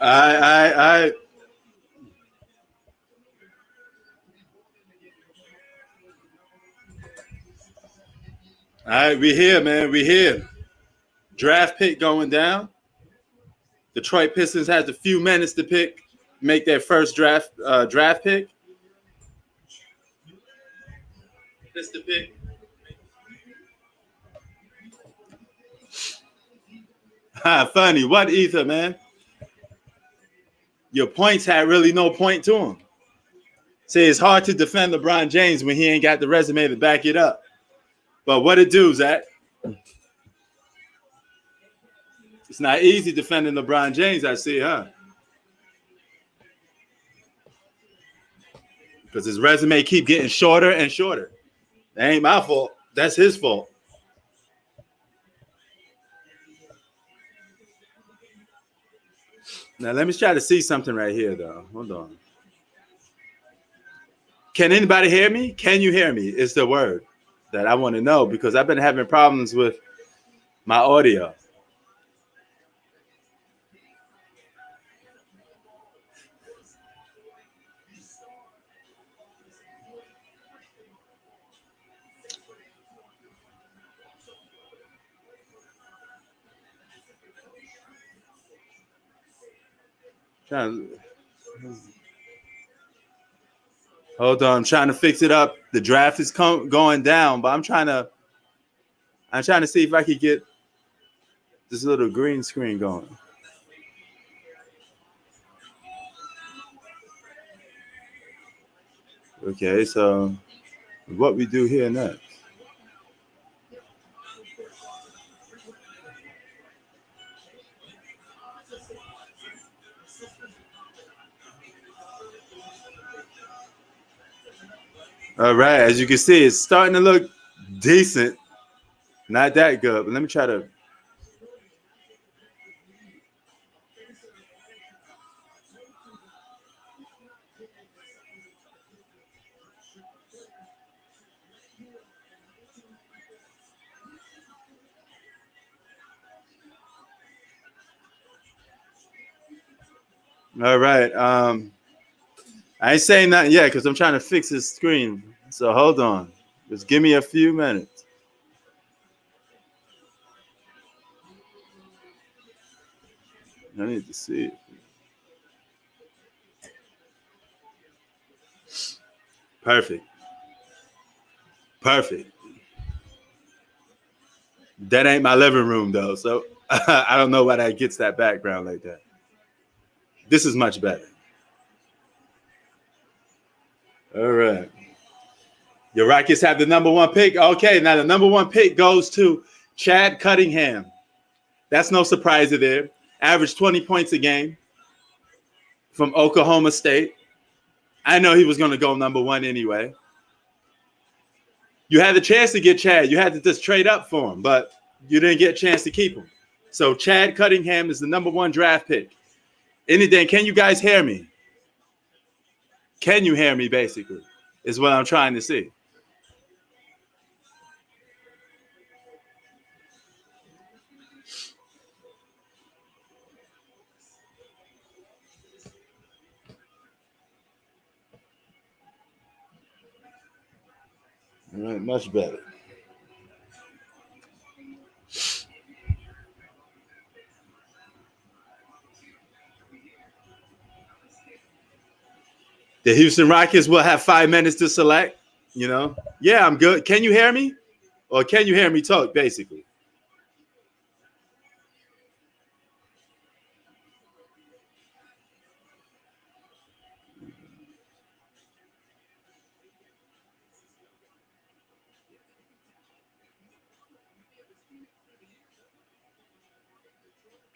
I. All right, we here, man. We here. Draft pick going down. Detroit Pistons has a few minutes to make their first draft pick. This the pick. Ha, funny. What ether, man? Your points had really no point to them. See, it's hard to defend LeBron James when he ain't got the resume to back it up. But what it do, Zach? It's not easy defending LeBron James, I see, huh? Because his resume keep getting shorter and shorter. That ain't my fault. That's his fault. Now, let me try to see something right here, though. Hold on. Can anybody hear me? Can you hear me? Is the word that I want to know because I've been having problems with my audio. Hold on, I'm trying to fix it up. The draft is going down, but I'm trying to see if I could get this little green screen going. Okay, so what we do here next? All right, as you can see, it's starting to look decent. Not that good, but let me try to. All right. I ain't saying nothing yet because I'm trying to fix this screen. So hold on. Just give me a few minutes. I need to see it. Perfect. Perfect. That ain't my living room though, so I don't know why that gets that background like that. This is much better. All right. Your Rockets have the number one pick. Okay, now the number one pick goes to Chad Cunningham. That's no surprise there. Averaged 20 points a game from Oklahoma State. I know he was going to go number one anyway. You had the chance to get Chad. You had to just trade up for him, but you didn't get a chance to keep him. So Chad Cunningham is the number one draft pick. Anything, can you guys hear me? Can you hear me, basically, is what I'm trying to see. All right, much better. The Houston Rockets will have 5 minutes to select. You know, yeah, I'm good. Can you hear me? Or can you hear me talk, basically?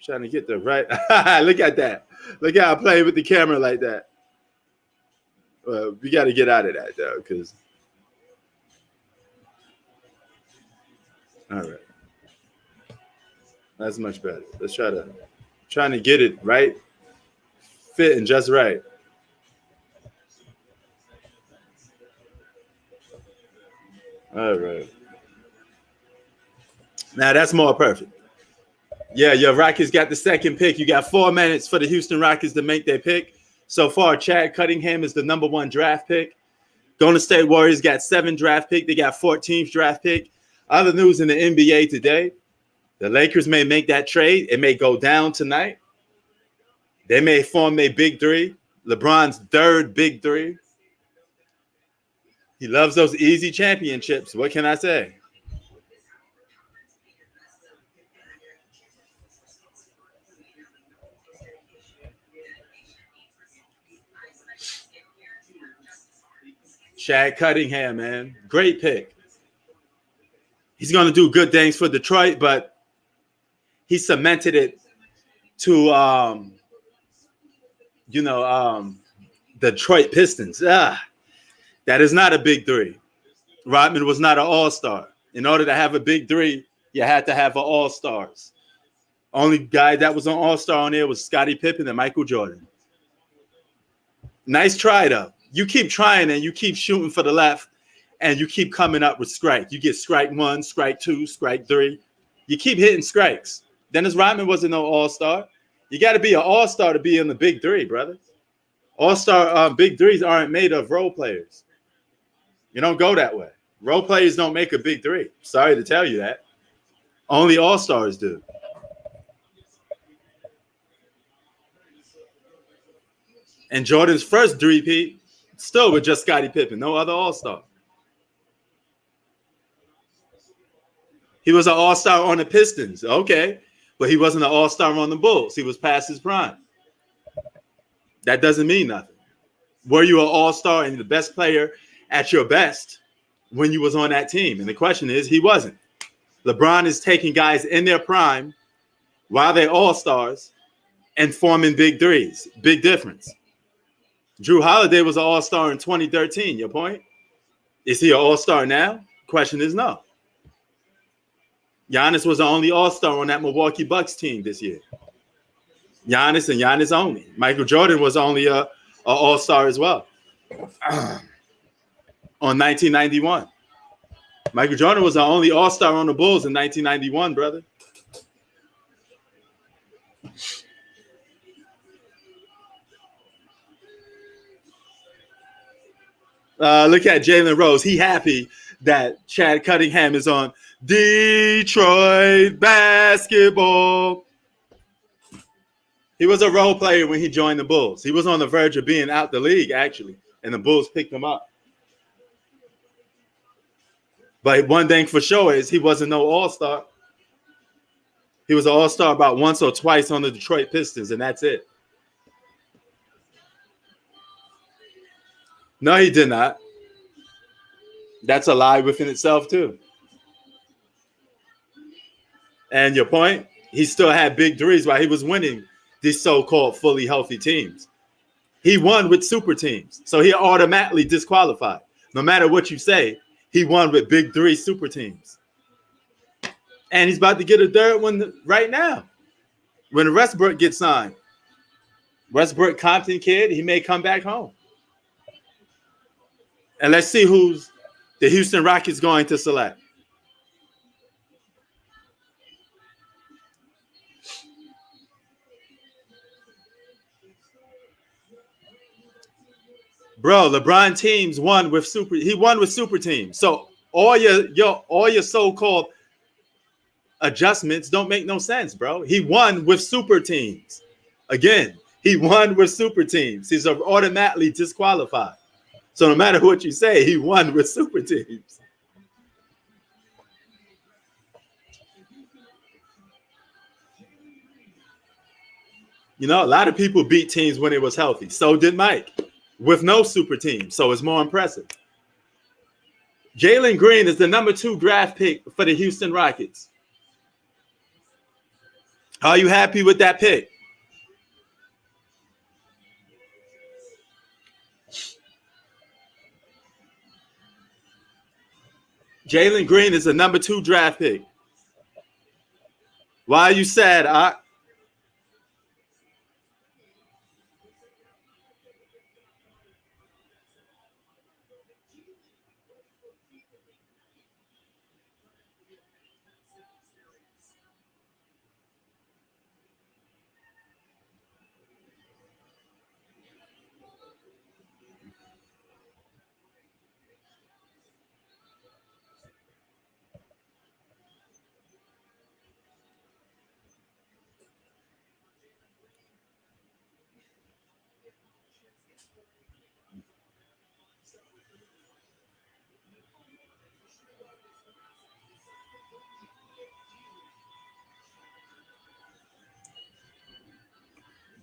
Trying to get the right. Look at that. Look how I play with the camera like that. We got to get out of that, though, because. All right. That's much better. Let's trying to get it right, fit and just right. All right. Now that's more perfect. Yeah, your Rockets got the second pick. You got 4 minutes for the Houston Rockets to make their pick. So far, Chad Cunningham is the number 1 draft pick. Golden State Warriors got 7 draft pick. They got 14th draft pick. Other news in the NBA today, the Lakers may make that trade. It may go down tonight. They may form their big three. LeBron's third big three. He loves those easy championships. What can I say? Chad Cunningham, man. Great pick. He's going to do good things for Detroit, but he cemented it to, Detroit Pistons. That is not a big three. Rodman was not an all-star. In order to have a big three, you had to have an all-stars. Only guy that was an all-star on there was Scottie Pippen and Michael Jordan. Nice try, though. You keep trying and you keep shooting for the left and you keep coming up with strike. You get strike 1, strike 2, strike 3. You keep hitting strikes. Dennis Rodman wasn't no all-star. You got to be an all-star to be in the big three, brother. All-star big threes aren't made of role players. You don't go that way. Role players don't make a big three. Sorry to tell you that. Only all-stars do. And Jordan's first three-peat still with just Scottie Pippen, no other all-star. He was an all-star on the Pistons, okay, but he wasn't an all-star on the Bulls. He was past his prime. That doesn't mean nothing. Were you an all-star and the best player at your best when you was on that team? And the question is, he wasn't. LeBron is taking guys in their prime while they're all-stars and forming big threes. Big difference. Drew Holiday was an all-star in 2013. Your point? Is he an all-star now? Question is no. Giannis was the only all-star on that Milwaukee Bucks team this year. Giannis and Giannis only. Michael Jordan was only a all-star as well. On 1991. Michael Jordan was the only all-star on the Bulls in 1991, brother. Look at Jalen Rose. He happy that Chad Cunningham is on Detroit basketball. He was a role player when he joined the Bulls. He was on the verge of being out the league, actually, and the Bulls picked him up. But one thing for sure is he wasn't no all-star. He was an all-star about once or twice on the Detroit Pistons, and that's it. No, he did not. That's a lie within itself, too. And your point, he still had big threes while he was winning these so-called fully healthy teams. He won with super teams, so he automatically disqualified. No matter what you say, he won with big three super teams. And he's about to get a third one right now when Westbrook gets signed. Westbrook, Compton kid, he may come back home. And let's see who's the Houston Rockets going to select. Bro, LeBron teams won with super. He won with super teams. So all your so-called adjustments don't make no sense, bro. He won with super teams. Again, he won with super teams. He's automatically disqualified. So no matter what you say, he won with super teams. You know, a lot of people beat teams when it was healthy. So did Mike with no super team. So it's more impressive. Jalen Green is the number 2 draft pick for the Houston Rockets. Are you happy with that pick? Jalen Green is the number 2 draft pick. Why are you sad?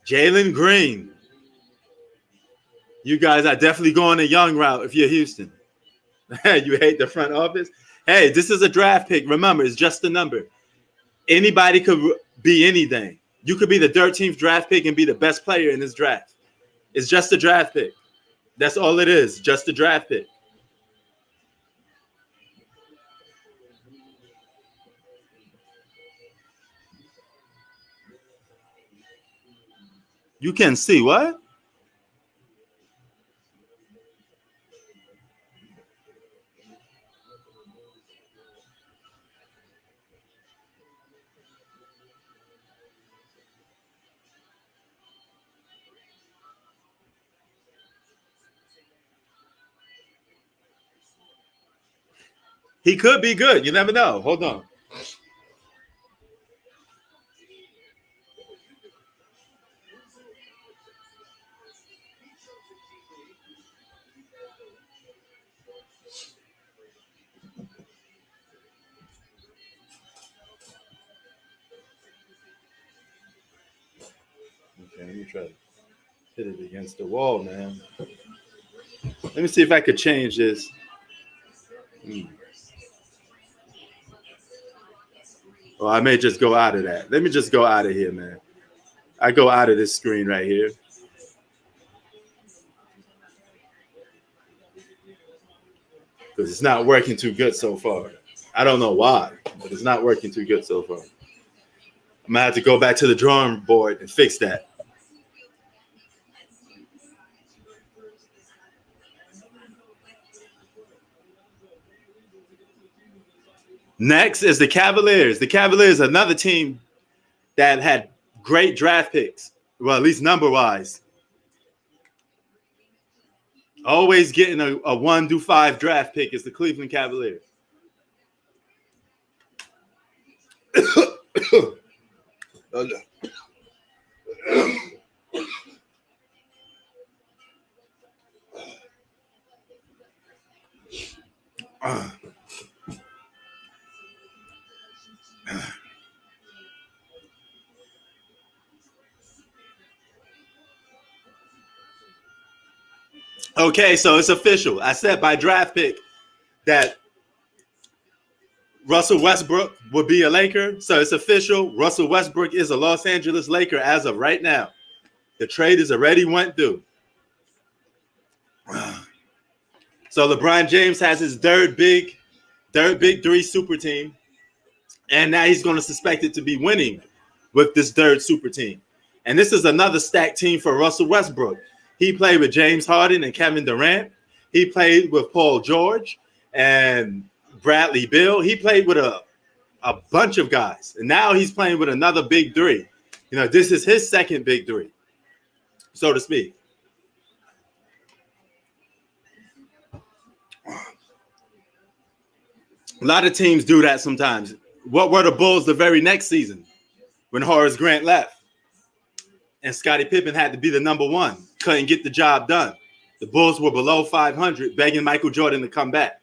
Jalen Green. You guys are definitely going a young route if you're Houston. You hate the front office? Hey, this is a draft pick. Remember, it's just a number. Anybody could be anything. You could be the 13th draft pick and be the best player in this draft. It's just a draft pick. That's all it is, just a draft pick. You can see what? He could be good. You never know. Hold on. Okay, let me try to hit it against the wall, man. Let me see if I could change this. Well, I may just go out of that. Let me just go out of here, man. I go out of this screen right here. Because it's not working too good so far. I don't know why, but it's not working too good so far. I'm gonna have to go back to the drawing board and fix that. Next is the Cavaliers. The Cavaliers, another team that had great draft picks. Well, at least number wise. Always getting a 1 through 5 draft pick is the Cleveland Cavaliers. Oh, no. Okay, so it's official. I said by draft pick that Russell Westbrook would be a Laker. So it's official. Russell Westbrook is a Los Angeles Laker as of right now. The trade is already went through. So LeBron James has his third big three super team. And now he's going to suspect it to be winning with this third super team. And this is another stacked team for Russell Westbrook. He played with James Harden and Kevin Durant. He played with Paul George and Bradley Beal. He played with a bunch of guys. And now he's playing with another big three. You know, this is his second big three, so to speak. A lot of teams do that sometimes. What were the Bulls the very next season when Horace Grant left? And Scottie Pippen had to be the number one. Couldn't get the job done. The Bulls were below 500, begging Michael Jordan to come back.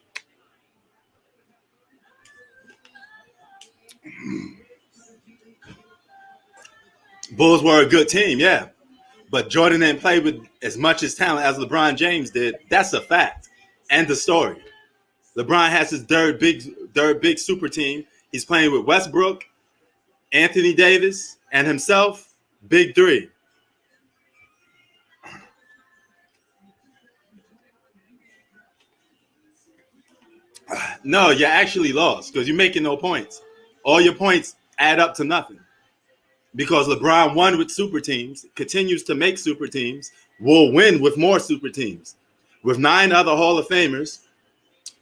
Bulls were a good team, yeah. But Jordan didn't play with as much as talent as LeBron James did. That's a fact. And the story. LeBron has his third big super team. He's playing with Westbrook, Anthony Davis, and himself. Big three. No, you actually lost because you're making no points. All your points add up to nothing. Because LeBron won with super teams, continues to make super teams, will win with more super teams. With 9 other Hall of Famers,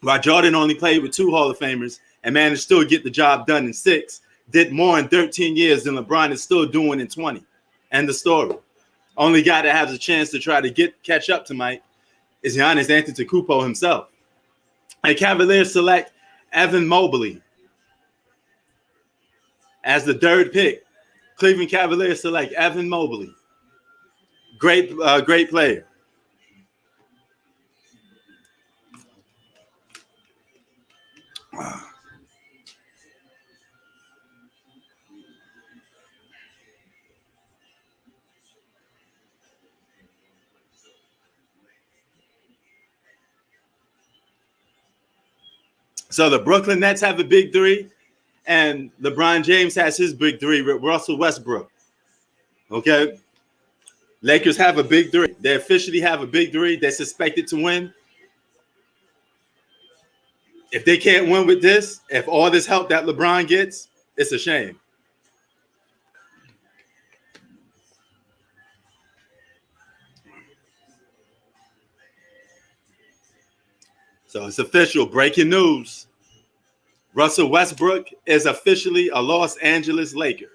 while Jordan only played with 2 Hall of Famers and managed to still get the job done in 6, did more in 13 years than LeBron is still doing in 20. And the story. Only guy that has a chance to try to catch up to Mike is Giannis Antetokounmpo himself. And Cavaliers select Evan Mobley as the third pick. Cleveland Cavaliers select Evan Mobley. Great player. So the Brooklyn Nets have a big three, and LeBron James has his big three with Russell Westbrook. Okay. Lakers have a big three. They officially have a big three. They're suspected to win. If they can't win with this, if all this help that LeBron gets, it's a shame. So it's official. Breaking news. Russell Westbrook is officially a Los Angeles Laker.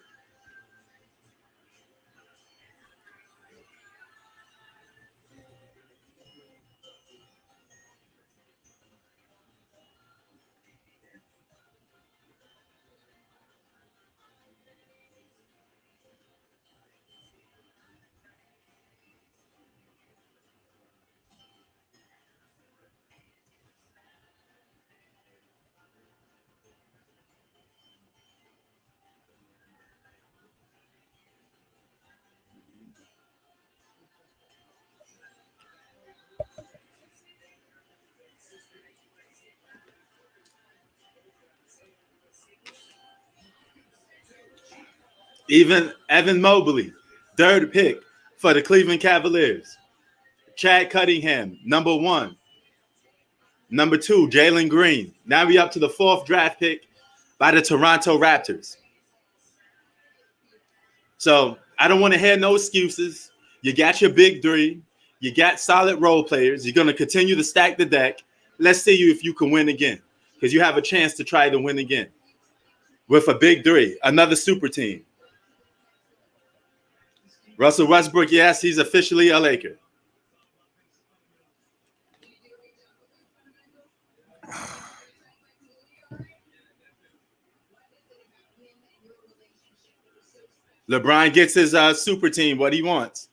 Even Evan Mobley, third pick for the Cleveland Cavaliers. Chad Cunningham, number one. Number two, Jalen Green. Now we up to the fourth draft pick by the Toronto Raptors. So I don't want to hear no excuses. You got your big three. You got solid role players. You're going to continue to stack the deck. Let's see you if you can win again, because you have a chance to try to win again with a big three, another super team. Russell Westbrook, yes, he's officially a Laker. LeBron gets his super team what he wants.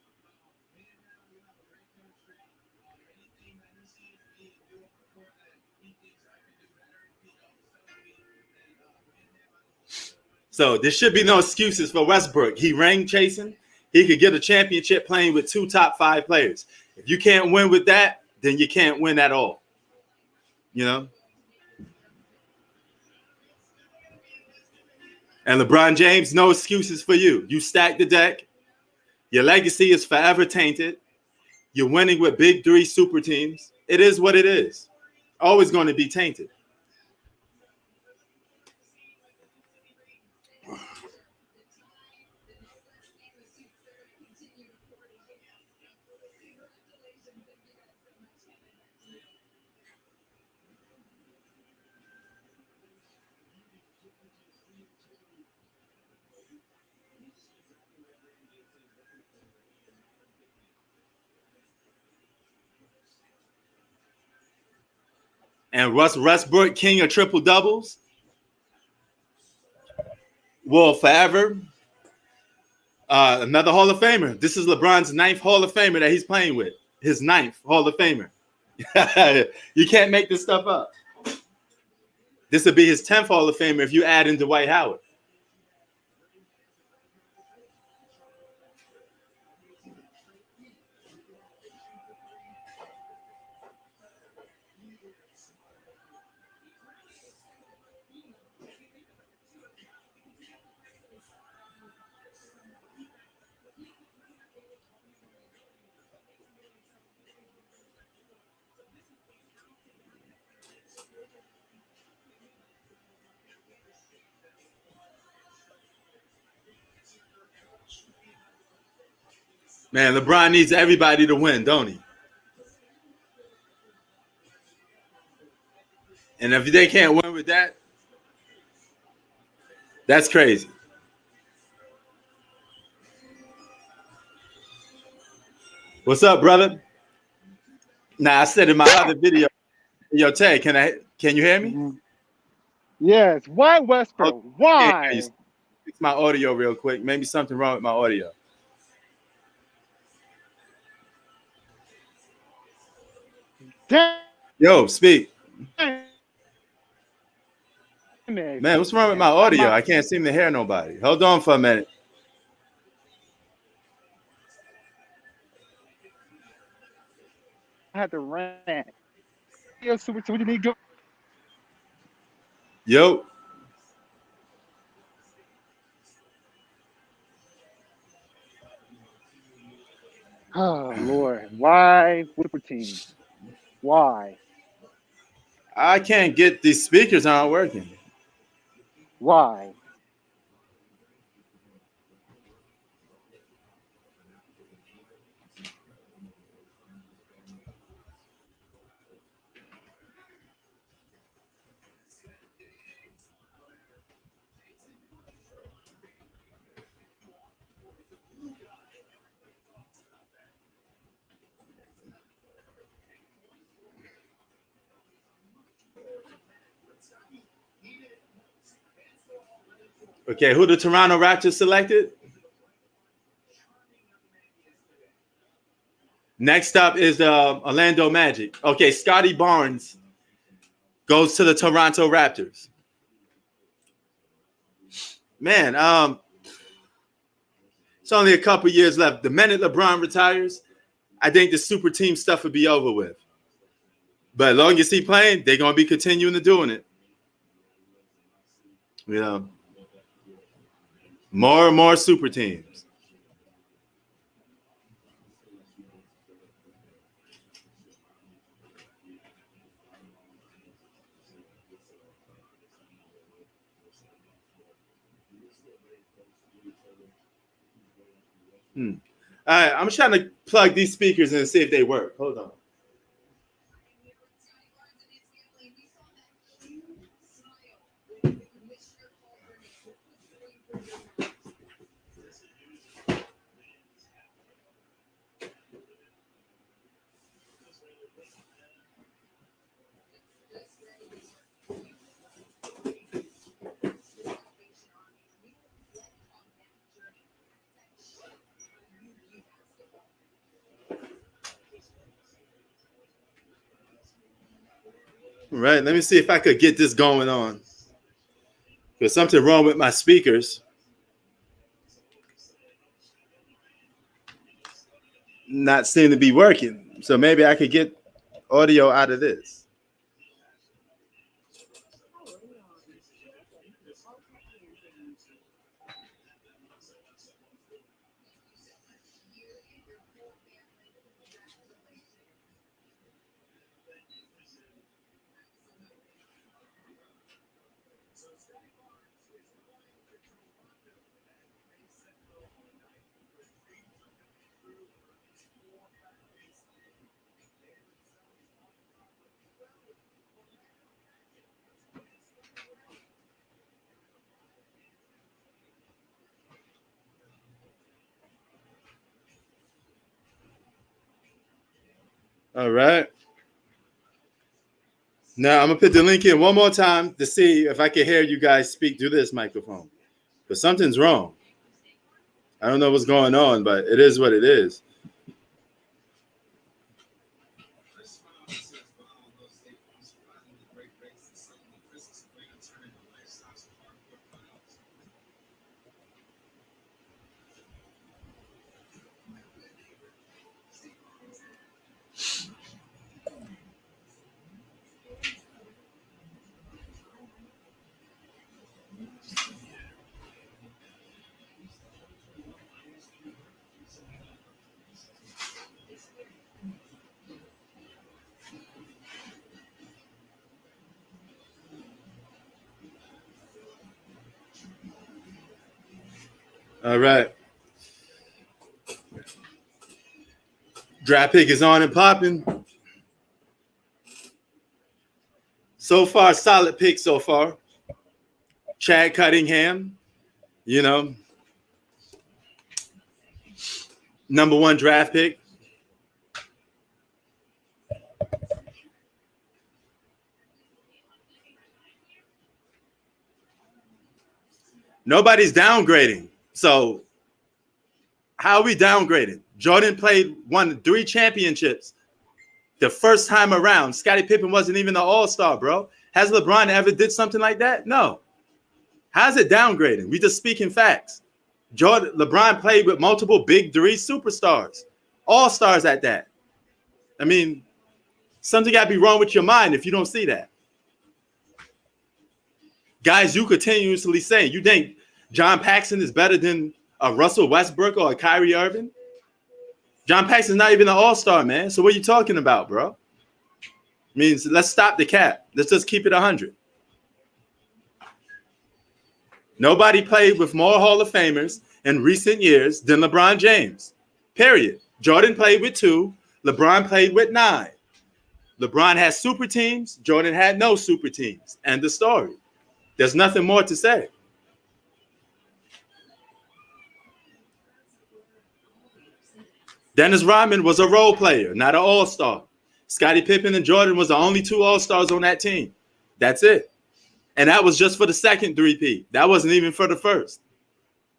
So there should be no excuses for Westbrook. He ring chasing. He could get a championship playing with two top five players. If you can't win with that, then you can't win at all. You know? And LeBron James, no excuses for you. You stack the deck. Your legacy is forever tainted. You're winning with big three super teams. It is what it is. Always going to be tainted. And Russ Westbrook, king of triple doubles, will forever. Another Hall of Famer. This is LeBron's ninth Hall of Famer that he's playing with. His ninth Hall of Famer. You can't make this stuff up. This would be his 10th Hall of Famer if you add in Dwight Howard. Man, LeBron needs everybody to win, don't he? And if they can't win with that, that's crazy. What's up, brother? Nah, I said in my other video, yo, Ted, can you hear me? Yes. Why Westbrook? Why? Fix my audio real quick. Maybe something wrong with my audio. Damn Yo, speak. it. Man, what's wrong with my audio? I can't seem to hear nobody. Hold on for a minute. I had to rant. Yo, so what you need? Yo. Oh Lord, why super teams? Why? I can't get these speakers aren't working. Why? Okay, who the Toronto Raptors selected? Next up is the Orlando Magic. Okay, Scotty Barnes goes to the Toronto Raptors. Man, it's only a couple years left. The minute LeBron retires, I think the super team stuff would be over with. But as long as he playing, they're gonna be continuing to doing it. You know, more and more super teams. All right, I'm trying to plug these speakers in and see if they work. Hold on. All right, let me see if I could get this going on. There's something wrong with my speakers. Not seem to be working. So maybe I could get audio out of this. All right. Now I'm gonna put the link in one more time to see if I can hear you guys speak through this microphone. But something's wrong. I don't know what's going on, but it is what it is. All right. Draft pick is on and popping. So far, solid pick so far. Chad Cunningham, you know, number one draft pick. Nobody's downgrading. So how are we downgrading? Jordan won 3 championships the first time around. Scottie Pippen wasn't even an all-star, bro. Has LeBron ever did something like that? No. How's it downgrading? We just speaking facts. LeBron played with multiple big 3 superstars, all-stars at that. I mean, something got to be wrong with your mind if you don't see that. Guys, you continuously saying you think John Paxson is better than a Russell Westbrook or a Kyrie Irving? John Paxson's not even an all-star, man. So what are you talking about, bro? Means let's stop the cap. Let's just keep it 100. Nobody played with more Hall of Famers in recent years than LeBron James. Period. Jordan played with 2. LeBron played with 9. LeBron has super teams. Jordan had no super teams. End of story. There's nothing more to say. Dennis Rodman was a role player, not an all-star. Scottie Pippen and Jordan was the only 2 all-stars on that team. That's it. And that was just for the second 3-peat. That wasn't even for the first.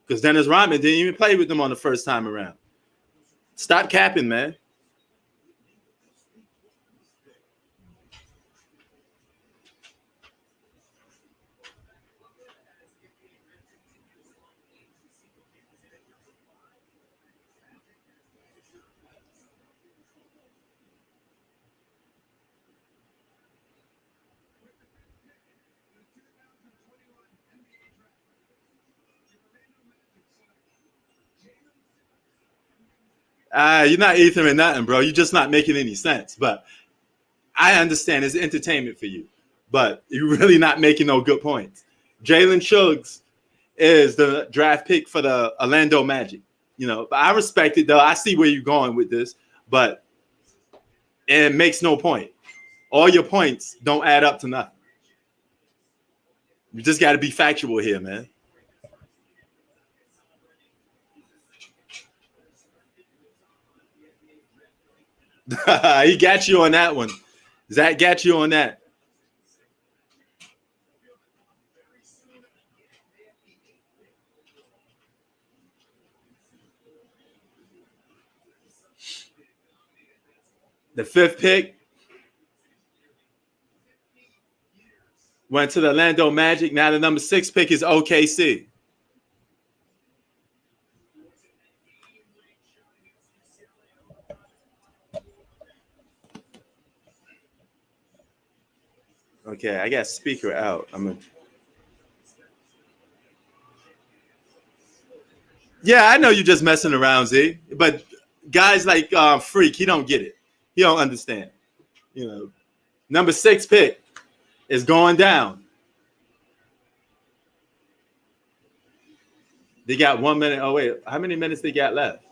Because Dennis Rodman didn't even play with them on the first time around. Stop capping, man. You're not Ethan nothing, bro. You're just not making any sense. But I understand it's entertainment for you. But you're really not making no good points. Jalen Suggs is the draft pick for the Orlando Magic. You know, but I respect it, though. I see where you're going with this. But it makes no point. All your points don't add up to nothing. You just got to be factual here, man. He got you on that one. Zach got you on that. The 5th pick went to the Orlando Magic. Now the number 6 pick is OKC. Okay, I got speaker out. Yeah, I know you're just messing around, Z. But guys like Freak, he don't get it. He don't understand. You know, number 6 pick is going down. They got 1 minute. Oh, wait. How many minutes they got left?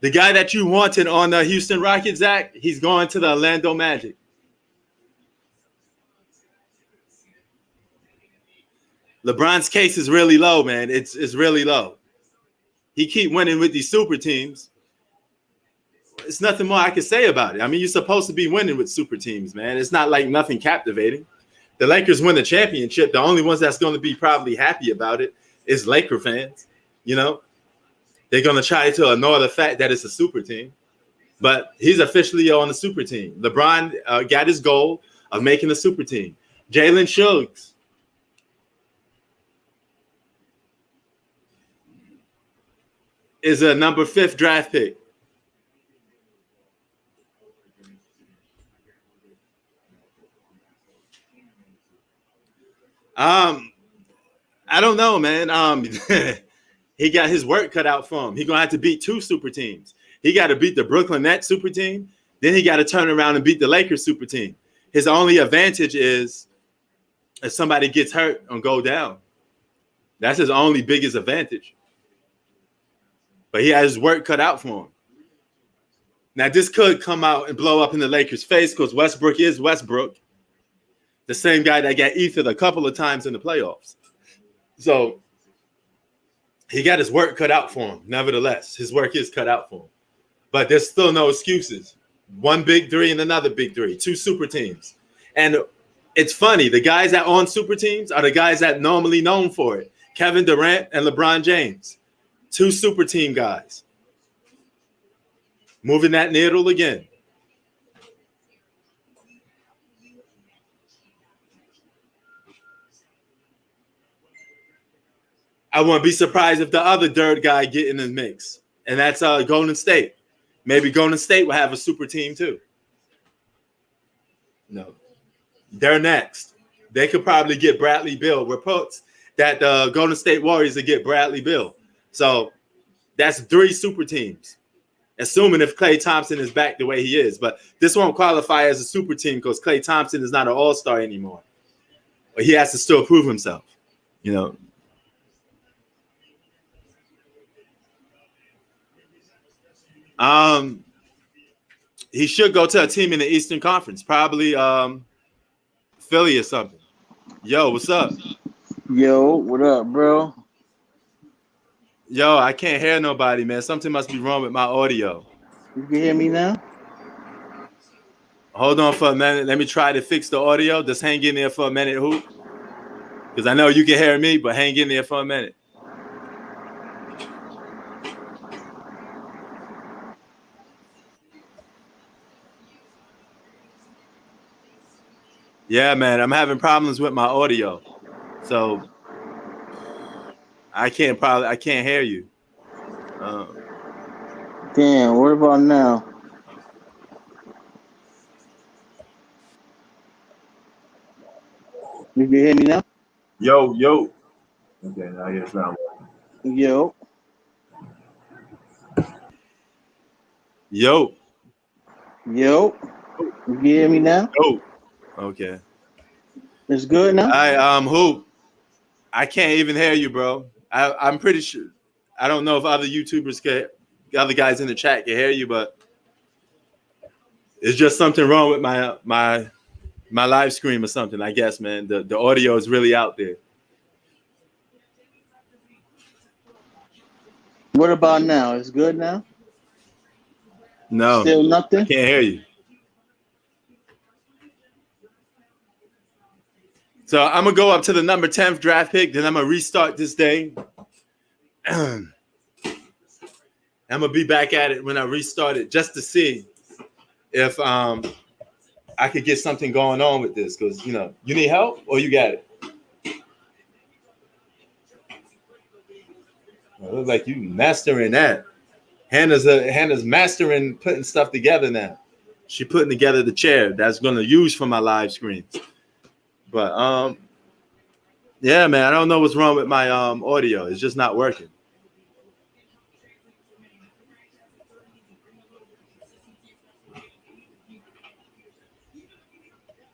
The guy that you wanted on the Houston Rockets, Zach, he's going to the Orlando Magic. LeBron's case is really low, man. It's really low. He keep winning with these super teams. It's nothing more I can say about it. I mean, you're supposed to be winning with super teams, man. It's not like nothing captivating. The Lakers win the championship. The only ones that's going to be probably happy about it is Laker fans. You know, they're going to try to ignore the fact that it's a super team. But he's officially on the super team. LeBron got his goal of making a super team. Jalen Suggs is a number 5th draft pick. I don't know, man. He got his work cut out for him. He's gonna have to beat 2 super teams. He got to beat the Brooklyn Nets super team. Then he got to turn around and beat the Lakers super team. His only advantage is if somebody gets hurt and go down. That's his only biggest advantage. But he has his work cut out for him. Now, this could come out and blow up in the Lakers' face because Westbrook is Westbrook, the same guy that got ethered a couple of times in the playoffs. So he got his work cut out for him. Nevertheless, his work is cut out for him. But there's still no excuses. 1 big 3 and another big 3, 2 super teams. And it's funny, the guys that on super teams are the guys that normally known for it. Kevin Durant and LeBron James. 2 super team guys. Moving that needle again. I wouldn't be surprised if the other dirt guy get in the mix. And that's Golden State. Maybe Golden State will have a super team too. No. They're next. They could probably get Bradley Beal. Reports that the Golden State Warriors would get Bradley Beal. So that's 3 super teams, assuming if Klay Thompson is back the way he is. But this won't qualify as a super team because Klay Thompson is not an all-star anymore. But he has to still prove himself, you know. He should go to a team in the Eastern Conference, probably Philly or something. Yo, what's up? Yo, what up, bro? Yo, I can't hear nobody, man. Something must be wrong with my audio. You can hear me now? Hold on for a minute. Let me try to fix the audio. Just hang in there for a minute, Hoop. Because I know you can hear me, but hang in there for a minute. Yeah, man, I'm having problems with my audio. So I can't hear you. Damn, what about now? You can hear me now? Yo. Okay, now I guess now. Yo. Yo. You can hear me now? Yo. Okay. It's good now? Hoop. I can't even hear you, bro. I'm pretty sure. I don't know if other YouTubers other guys in the chat can hear you, but it's just something wrong with my live stream or something, I guess, man. The audio is really out there. What about now? It's good now? No. Still nothing? I can't hear you. So I'm going to go up to the number 10th draft pick. Then I'm going to restart this day. I'm going to be back at it when I restart it just to see if I could get something going on with this. Because, you know, you need help or you got it? Well, it looks like you mastering that. Hannah's mastering putting stuff together now. She putting together the chair that's going to use for my live screens. But yeah, man, I don't know what's wrong with my audio. It's just not working.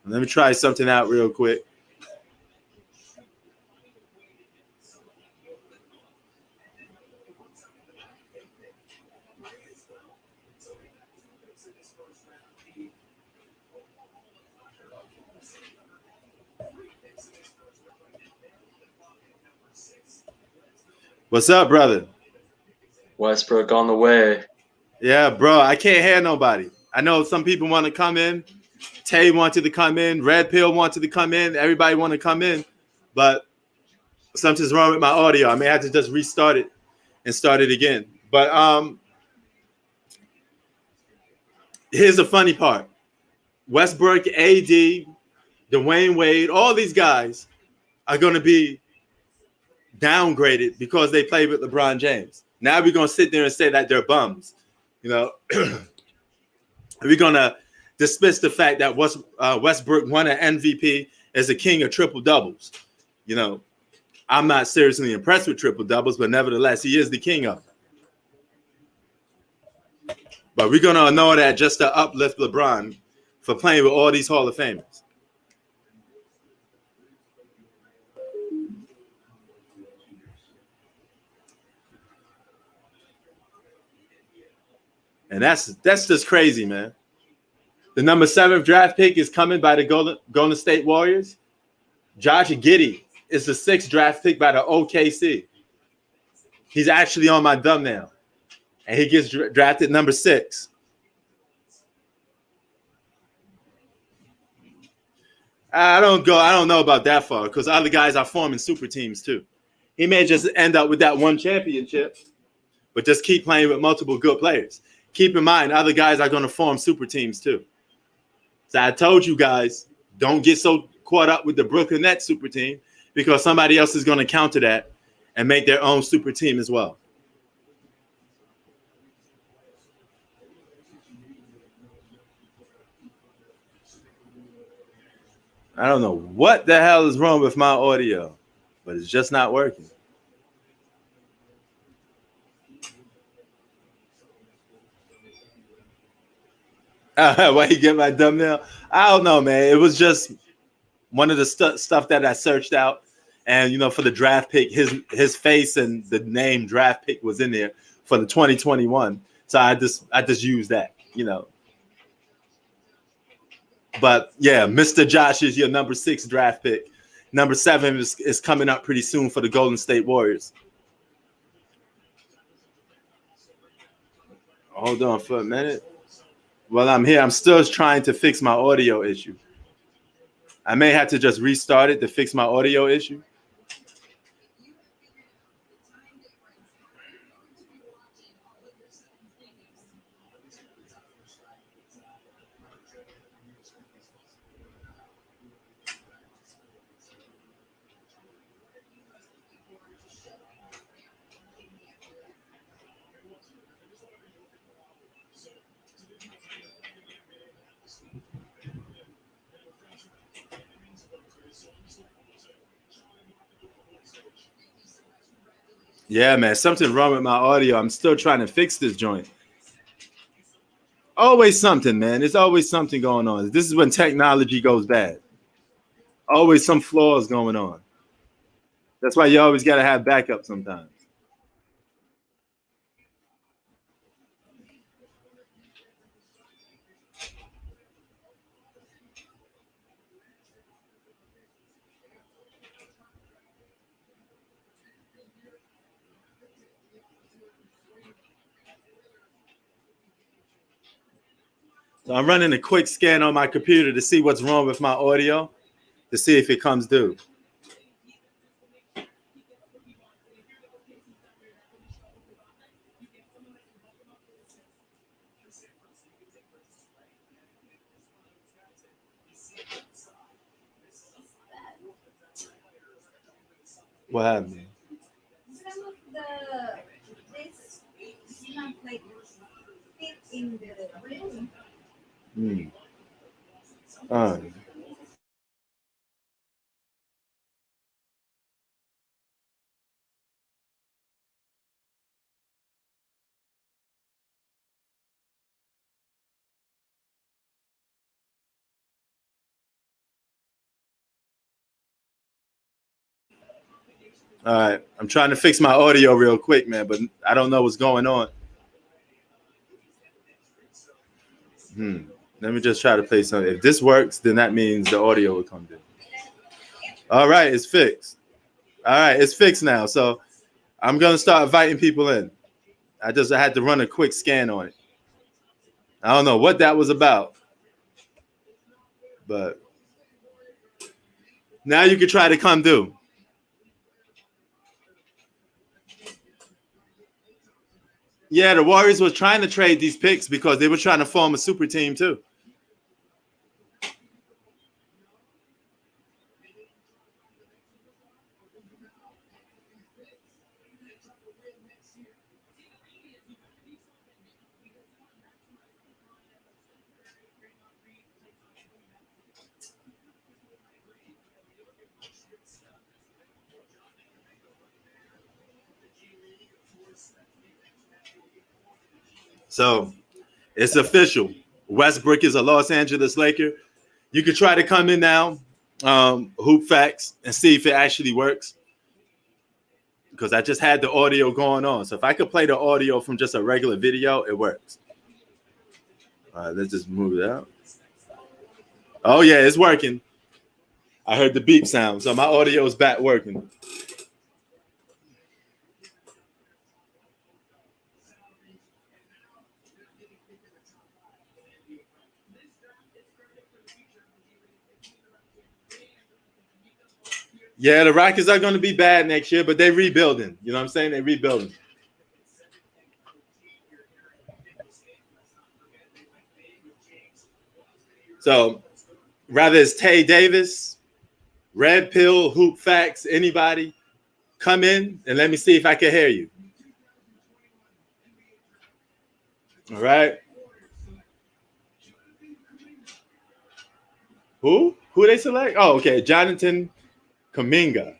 Let me try something out real quick. What's up, brother? Westbrook on the way. Yeah, bro, I can't hear nobody. I know some people want to come in. Tay wanted to come in. Red Pill wanted to come in. Everybody want to come in. But something's wrong with my audio. I may have to just restart it and start it again. But here's the funny part. Westbrook, AD, Dwayne Wade, all these guys are going to be downgraded because they play with LeBron James. Now we're going to sit there and say that they're bums. You know, we're going to dismiss the fact that Westbrook won an MVP as a king of triple doubles. You know, I'm not seriously impressed with triple doubles, but nevertheless, he is the king of them. But we're going to ignore that just to uplift LeBron for playing with all these Hall of Famers. And that's just crazy, man. The number 7 draft pick is coming by the Golden State Warriors. Josh Giddey is the 6th draft pick by the OKC. He's actually on my thumbnail. And he gets drafted number 6. I don't know about that far because other guys are forming super teams too. He may just end up with that one championship, but just keep playing with multiple good players. Keep in mind, other guys are going to form super teams too. So I told you guys, don't get so caught up with the Brooklyn Nets super team because somebody else is going to counter that and make their own super team as well. I don't know what the hell is wrong with my audio, but it's just not working. Why you get my thumbnail? I don't know, man. It was just one of the stuff that I searched out, and for the draft pick, his face and the name draft pick was in there for the 2021. So I just used that. But yeah, Mr. Josh is your number 6 draft pick. Number 7 is coming up pretty soon for the Golden State Warriors. Hold on for a minute. While I'm here, I'm still trying to fix my audio issue. I may have to just restart it to fix my audio issue. Yeah, man, something wrong with my audio. I'm still trying to fix this joint. Always something, man. There's always something going on. This is when technology goes bad. Always some flaws going on. That's why you always got to have backup sometimes. So I'm running a quick scan on my computer to see what's wrong with my audio, to see if it comes due. What happened? Some of this is not like fit in the room. All right, I'm trying to fix my audio real quick, man, but I don't know what's going on. Let me just try to play something. If this works, then that means the audio will come in. All right, it's fixed. All right, it's fixed now. So I'm gonna start inviting people in. I had to run a quick scan on it. I don't know what that was about, but now you can try to come do. Yeah, the Warriors was trying to trade these picks because they were trying to form a super team too. So it's official. Westbrook is a Los Angeles Laker. You can try to come in now, Hoop Facts, and see if it actually works. Because I just had the audio going on. So if I could play the audio from just a regular video, it works. All right, let's just move it out. Oh, yeah, it's working. I heard the beep sound. So my audio is back working. Yeah, the Rockets are going to be bad next year, but they're rebuilding. You know what I'm saying? They're rebuilding. So rather it's Tay Davis, Red Pill, Hoop Facts, anybody, come in and let me see if I can hear you. All right. Who? Who they select? Oh, okay. Jonathan Kuminga.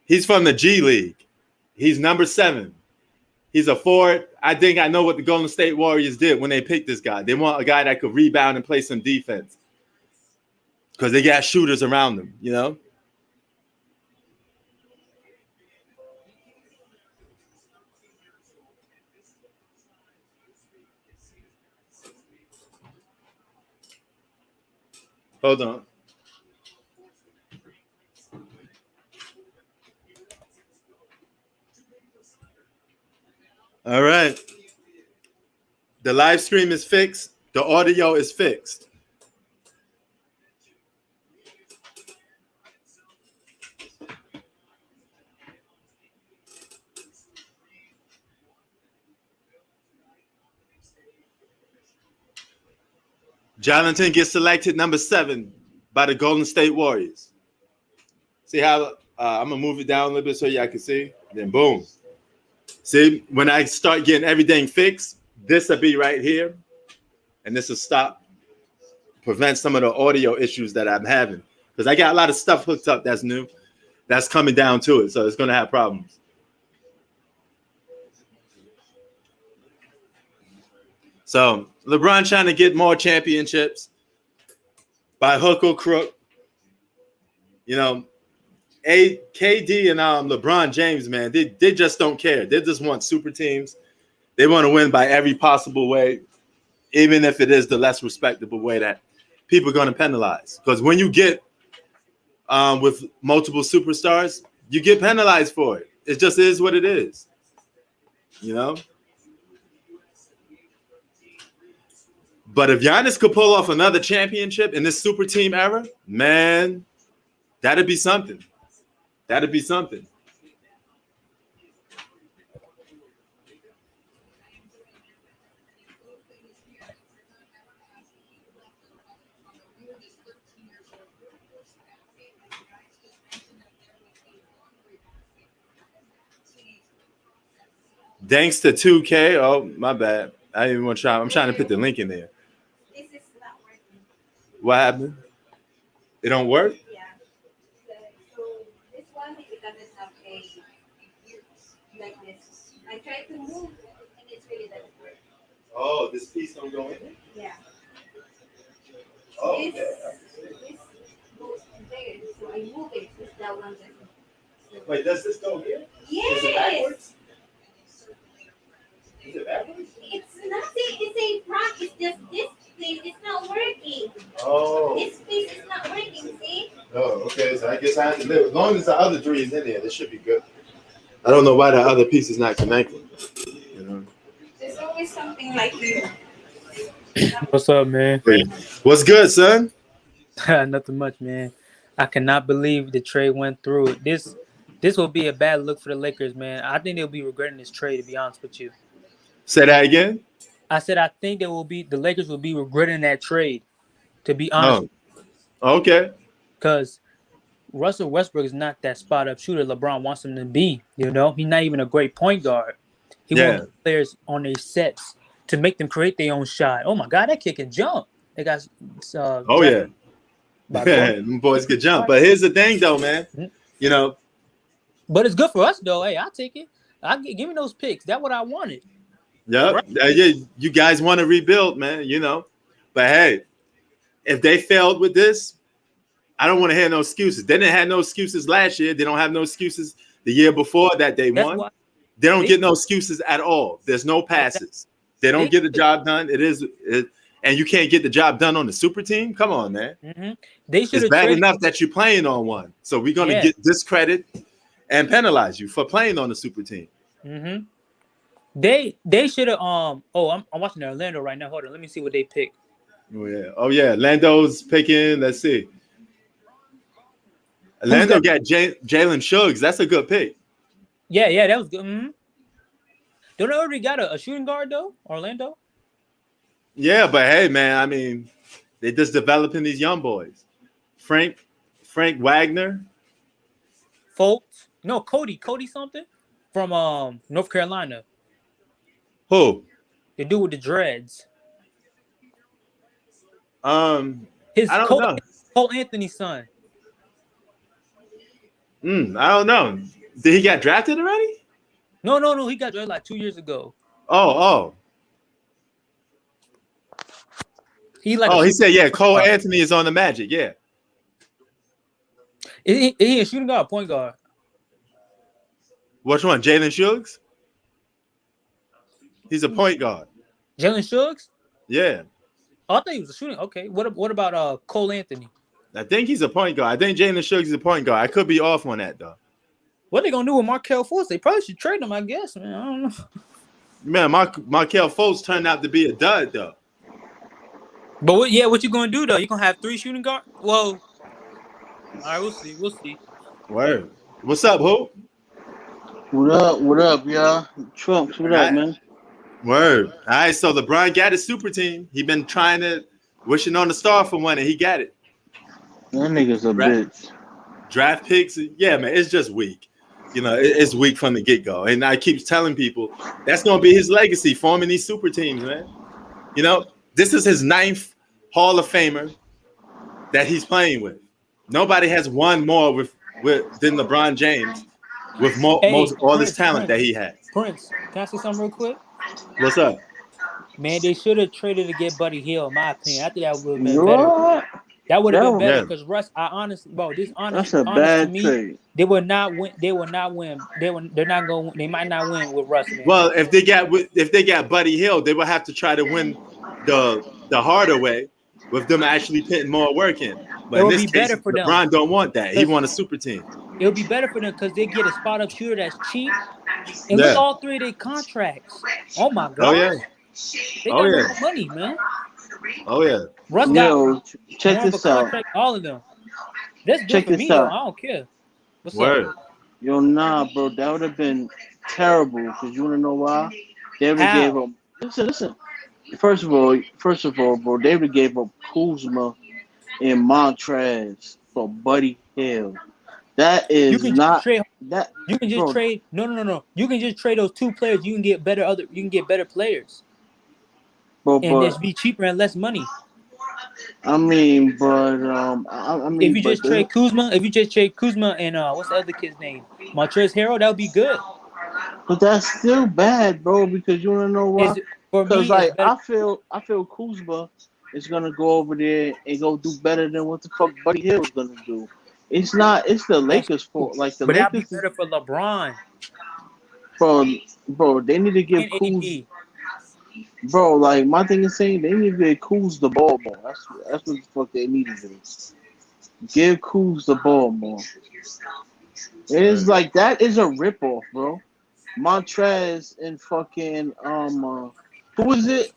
He's from the G League. He's number 7. He's a forward. I think I know what the Golden State Warriors did when they picked this guy. They want a guy that could rebound and play some defense because they got shooters around them, you know? Hold on. All right. The live stream is fixed. The audio is fixed. Jonathan gets selected number 7 by the Golden State Warriors. See how I'm going to move it down a little bit so y'all can see? Then boom. See, when I start getting everything fixed, this will be right here. And this will stop, prevent some of the audio issues that I'm having. Because I got a lot of stuff hooked up that's new. That's coming down to it. So it's going to have problems. So LeBron trying to get more championships by hook or crook. You know, KD and LeBron James, man, they just don't care. They just want super teams. They want to win by every possible way, even if it is the less respectable way that people are going to penalize. Because when you get with multiple superstars, you get penalized for it. It just is what it is. You know? But if Giannis could pull off another championship in this super team era, man, that'd be something. That'd be something. Thanks to 2K. Oh, my bad. I didn't even want to try. I'm trying to put the link in there. This is not working. What happened? It don't work? Yeah. So this one it doesn't have a like this. I tried to move and it's really doesn't work. Oh, this piece don't go in it? Yeah. Oh, This, okay. this goes there. So I move it. This that one doesn't. So, Wait, does this go here? yes. Is it backwards? Is it backwards? It's nothing. It's a front. It's just this place. It's not working. Oh. This piece is not working. See? Oh, okay. So I guess I have to live. As long as the other 3 is in there, this should be good. I don't know why the other piece is not connected. You know. There's always something like you. What's up, man? What's good, son? Nothing much, man. I cannot believe the trade went through. This will be a bad look for the Lakers, man. I think they'll be regretting this trade, to be honest with you. Say that again. I said I think the Lakers will be regretting that trade, to be honest. Oh, okay. Because Russell Westbrook is not that spot-up shooter LeBron wants him to be. You know, he's not even a great point guard. He wants players on their sets to make them create their own shot. Oh my God, that kid can jump. They got. Oh yeah. Them boys can jump. But here's the thing, though, man. You know. But it's good for us, though. Hey, I'll take it. Give me those picks. That's what I wanted. Yep. Right. Yeah. You guys want to rebuild, man. You know. But hey, if they failed with this, I don't want to hear no excuses. They didn't have no excuses last year. They don't have no excuses the year before that they won. They don't get no excuses at all. There's no passes. They don't get the job done. And you can't get the job done on the super team. Come on, man. Mm-hmm. It's bad enough that you're playing on one. So we're gonna get discredit and penalize you for playing on the super team. Mm-hmm. They should have. I'm watching Orlando right now. Hold on, let me see what they pick. Oh yeah. Lando's picking. Let's see. Orlando got Jalen Suggs. That's a good pick. Yeah, that was good. Mm-hmm. Don't they already got a shooting guard though, Orlando? Yeah, but hey, man, I mean, they're just developing these young boys. Frank Wagner. Folks. No, Cody something from North Carolina. Who? The dude with the dreads. His I don't know. Cole Anthony's son. I don't know. Did he get drafted already? No. He got drafted like 2 years ago. Oh. He like Oh, a he shooting said, yeah, Cole guard. Anthony is on the Magic. Yeah. He a shooting guard, point guard. Which one? Jalen Suggs? He's a point guard. Jalen Suggs? Yeah. Oh, I thought he was a shooting. Okay. What about Cole Anthony? I think he's a point guard. I think Jalen Suggs is a point guard. I could be off on that, though. What they gonna do with Markelle Fultz? They probably should trade him, I guess, man. I don't know. Man, Markelle Fultz turned out to be a dud, though. But what you gonna do though? You gonna have 3 shooting guard? Well, all right, we'll see. Word. What's up, Hope? What up, y'all? Trumps, what up, man? Word. All right, so LeBron got his super team. He been wishing on the star for one, and he got it. That nigga's a bitch. Draft picks, yeah, man, it's just weak. It's weak from the get-go. And I keep telling people that's going to be his legacy, forming these super teams, man. This is his 9th Hall of Famer that he's playing with. Nobody has won more than LeBron James with all this talent that he has. Prince, can I say something real quick? What's up? Man, they should have traded to get Buddy Hield, in my opinion. I think that would have been better. That would have been better because Russ. That's a bad trade. They will not win. They will not win. They're not going. They might not win with Russ. Man. Well, if they got Buddy Hield, they will have to try to win the harder way with them actually putting more work in. But in this case, better for LeBron them. Don't want that. He want a super team. It'll be better for them because they get a spot up shooter that's cheap. And look, all 3 of their contracts. Oh my God. Oh yeah. They got more money, man. Oh yeah. Russ got check this out. All of them. That's good check for me, though. I don't care. What's up? Yo, nah, bro. That would have been terrible. Because you want to know why? They would have gave up. Listen. First of all, bro, they would have gave up Kuzma and Montrez for Buddy Hield. That is not that. You can just trade. No. You can just trade those 2 players. You can get better players. But just be cheaper and less money. I mean, if you just trade Kuzma, and what's the other kid's name? Montrezl Harrell, that would be good. But that's still bad, bro. Because you wanna know why? Because I feel Kuzma is gonna go over there and go do better than what the fuck Buddy Hield is gonna do. It's the Lakers' fault. Like the but Lakers, that'd be better for LeBron. Bro, they need to give Kuz. Bro, like my thing is saying they need to give Kuz the ball more. That's what the fuck they need to do. Give Kuz the ball more. It's like that is a ripoff, bro. Montrez and fucking who is it,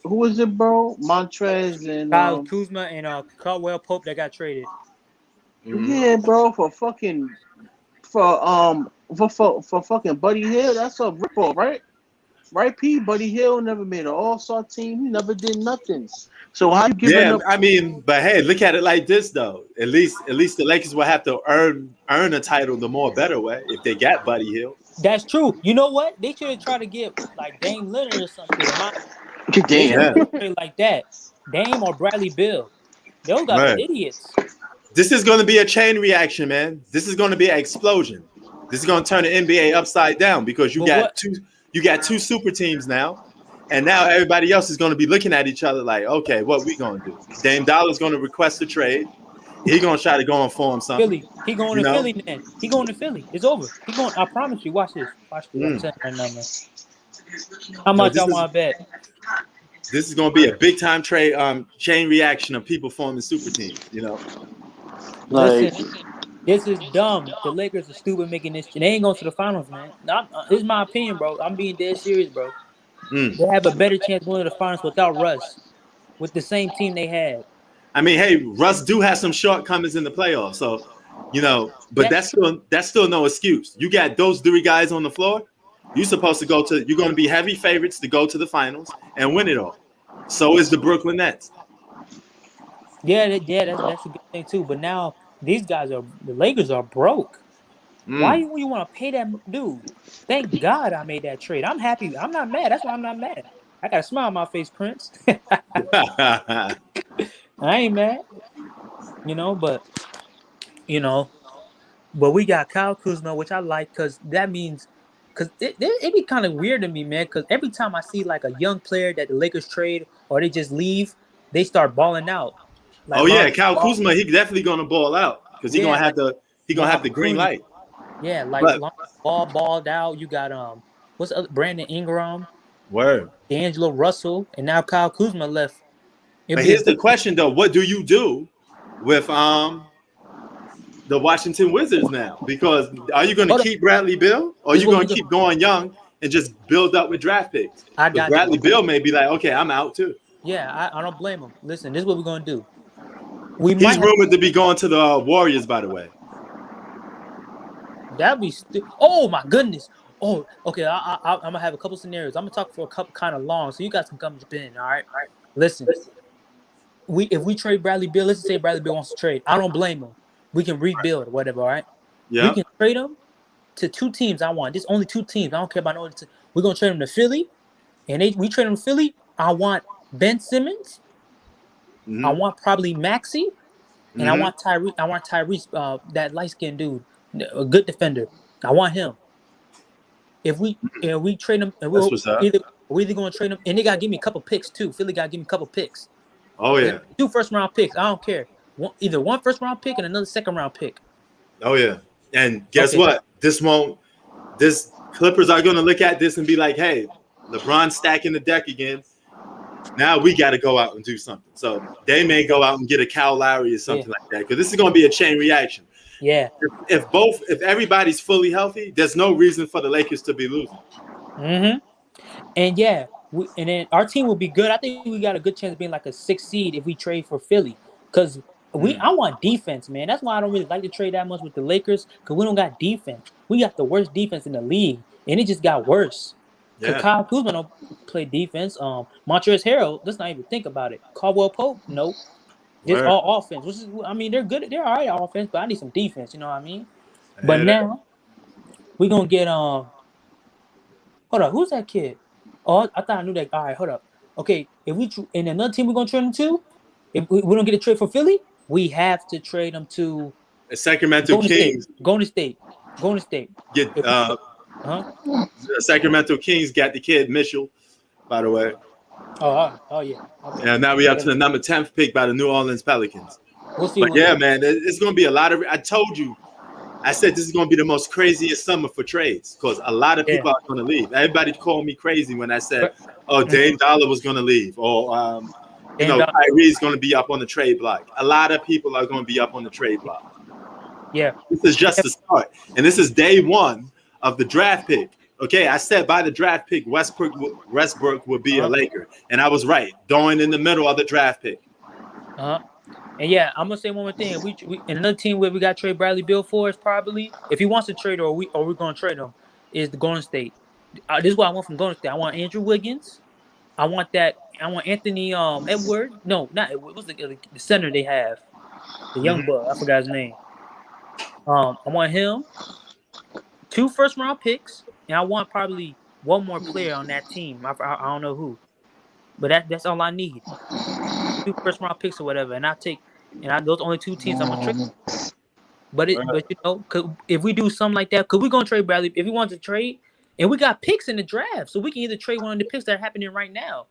bro? Montrez and Kyle Kuzma and Caldwell Pope that got traded. Yeah, bro, for fucking Buddy Hield, that's a ripoff, right? Right, P. Buddy Hield never made an all-star team. He never did nothing. So how you giving up? I mean, but hey, look at it like this though. At least the Lakers will have to earn a title the more better way if they got Buddy Hield. That's true. You know what? They should have tried to get like Dame Lillard or something. Damn. Like that. Dame or Bradley Beal. Those guys are idiots. This is going to be a chain reaction, man. This is going to be an explosion. This is going to turn the NBA upside down because you got two super teams now, and now everybody else is going to be looking at each other like, okay, what we going to do? Dame Dollar's going to request a trade. He's going to try to go and form something. Philly. He going to Philly, man. He going to Philly. It's over. He going. I promise you. Watch this. I'm telling you right now, man. How much I want to bet? This is going to be a big time trade, chain reaction of people forming super teams. Listen, this is dumb. The Lakers are stupid making this. They ain't going to the finals, man. This is my opinion, bro. I'm being dead serious, bro. They have a better chance going to the finals without Russ, with the same team they had. I mean, hey, Russ do have some shortcomings in the playoffs, so but that's still no excuse. You got those 3 guys on the floor. You're supposed to you're going to be heavy favorites to go to the finals and win it all. So is the Brooklyn Nets. Yeah, that's a good thing too. But now the Lakers are broke. Why you want to pay that dude? Thank God I made that trade. I'm happy. I'm not mad. That's why I'm not mad. I got a smile on my face, Prince. I ain't mad. you know. But you know, but we got Kyle Kuzma, which I like because that means because it be kind of weird to me, man. Because every time I see like a young player that the Lakers trade or they just leave, they start balling out. Like Oh yeah, Lonzo Kyle Ball, Kuzma, he definitely gonna ball out because yeah, like he gonna more have the green opportunity. light. Yeah, like But Lonzo Ball balled out. You got what's the other, Brandon Ingram, word. D'Angelo Russell, and now Kyle Kuzma left. It'd But be a here's the good. question though: what do you do with the Washington Wizards now? Because are you going to Hold up, keep Bradley Beal, or are this is you what going we to go. keep going young and just build up with draft picks? I Because got you. Bradley Beal may be like, okay, I'm out too. Yeah, I don't blame him. Listen, this is what we're gonna do. We He's might have rumored to be going to the Warriors, by the way. that'd be. Oh my goodness. Oh, okay. I'm gonna have a couple scenarios. I'm gonna talk for a couple kind of long, so you guys can come jump in. All right. Listen, if we trade Bradley Beal, let's just say Bradley Beal wants to trade. I don't blame him. We can rebuild or whatever. All right. We Yeah. can trade him to two teams. I want. There's only two teams. I don't care about no other team. We're gonna trade him to Philly, and we trade him to Philly. I want Ben Simmons. I Mm-hmm. want probably Maxey, and I Mm-hmm. want Tyrese. I want Tyrese, that light skinned dude, a good defender. I want him. If we trade him, and That's what's up. we're either going to trade him, and they got to give me a couple picks too. Philly got to give me a couple picks. Oh yeah. 2 first-round picks. I don't care. Either one first-round pick and another second-round pick. Oh yeah. And guess Okay. what? This Clippers are going to look at this and be like, hey, LeBron's stacking the deck again. Now we got to go out and do something. So they may go out and get a Kyle Lowry or something like that, because this is going to be a chain reaction. Yeah. If everybody's fully healthy, there's no reason for the Lakers to be losing. Mm-hmm. And yeah, and then our team will be good. I think we got a good chance of being like a 6th seed if we trade for Philly, because I want defense, man. That's why I don't really like to trade that much with the Lakers, because we don't got defense. We got the worst defense in the league, and it just got worse. Because Yeah. Kyle Kuzma don't play defense. Montrezl Harrell, let's not even think about it. Caldwell Pope, nope. Just Word. all offense. Which is, I mean, they're good. They're all right at offense, but I need some defense. You know what I mean? I But hear that. now we're gonna get hold up, who's that kid? Oh, I thought I knew that. All right, hold up. Okay, if we and another team we're gonna trade him to, if we don't get a trade for Philly, we have to trade him to The Sacramento Kings Golden State. get The Sacramento Kings got the kid Mitchell, by the way. Oh yeah. Okay. And now we up to the number 10th pick by the New Orleans Pelicans. We'll see. But yeah, man, it's going to be a lot of. I told you, I said this is going to be the most craziest summer for trades, because a lot of people are going to leave. Everybody called me crazy when I said, "Oh, Dame Dollar was going to leave," or Kyrie's going to be up on the trade block. A lot of people are going to be up on the trade block. Yeah. This is just the start, and this is day one of the draft pick. Okay, I said by the draft pick, Westbrook would be a Laker, and I was right, going in the middle of the draft pick. And yeah, I'm gonna say one more thing. If we and another team where we got trade Bradley Beal for is probably, if he wants to trade or we're gonna trade him, is the Golden State. This is what I want from Golden State. I want Andrew Wiggins. I want Anthony Edwards. No, not Edwards. What's the center they have? The young buck. I forgot his name. I want him. 2 first-round picks, and I want probably one more player on that team. I don't know who, but that's all I need. 2 first-round picks or whatever, and those only 2 teams I'm gonna trade. But you know, if we do something like that, because we're gonna trade Bradley if he wants to trade, and we got picks in the draft, so we can either trade one of the picks that are happening right now.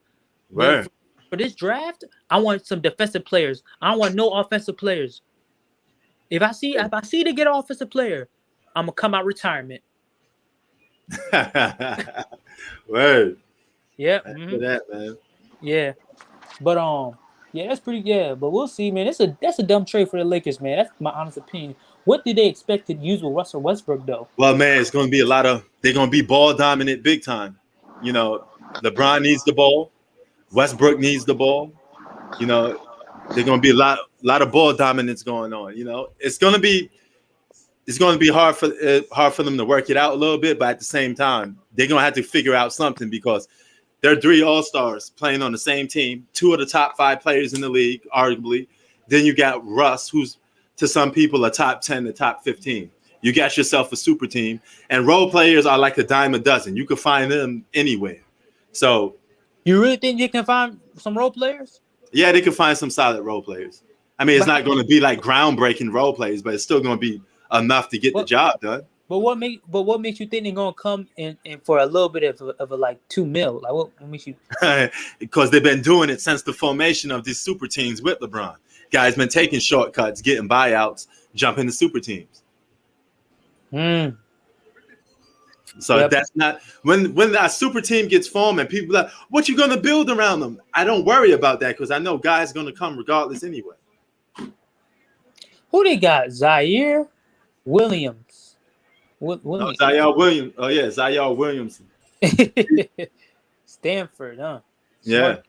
Right. But for this draft, I want some defensive players. I don't want no offensive players. If I see to get an offensive player, I'm gonna come out retirement. Word. Yeah. For that, man. Yeah. But yeah, that's pretty good. But we'll see, man. That's a dumb trade for the Lakers, man. That's my honest opinion. What did they expect to use with Russell Westbrook though? Well, man, it's going to be they're going to be ball dominant big time. You know, LeBron needs the ball. Westbrook needs the ball. You know, there's going to be a lot of ball dominance going on. You know, it's going to be hard for them to work it out a little bit, but at the same time, they're going to have to figure out something, because there are 3 all-stars playing on the same team, 2 of the top 5 players in the league, arguably. Then you got Russ, who's to some people a top 10 to top 15. You got yourself a super team, and role players are like a dime a dozen. You can find them anywhere. So you really think you can find some role players? Yeah, they can find some solid role players. I mean, it's not going to be like groundbreaking role plays, but it's still going to be enough to get the job done. But what makes you think they're gonna come in for a little bit of a like $2 million? Like what makes you? Because they've been doing it since the formation of these super teams with LeBron. Guys been taking shortcuts, getting buyouts, jumping to super teams. So that's not when that super team gets formed and people are like, what you gonna build around them? I don't worry about that because I know guys gonna come regardless anyway. Who they got? Zaire Williams. No, Zaire Williams. Oh yeah, Zaire Williamson. Stanford, huh? Yeah. Smart.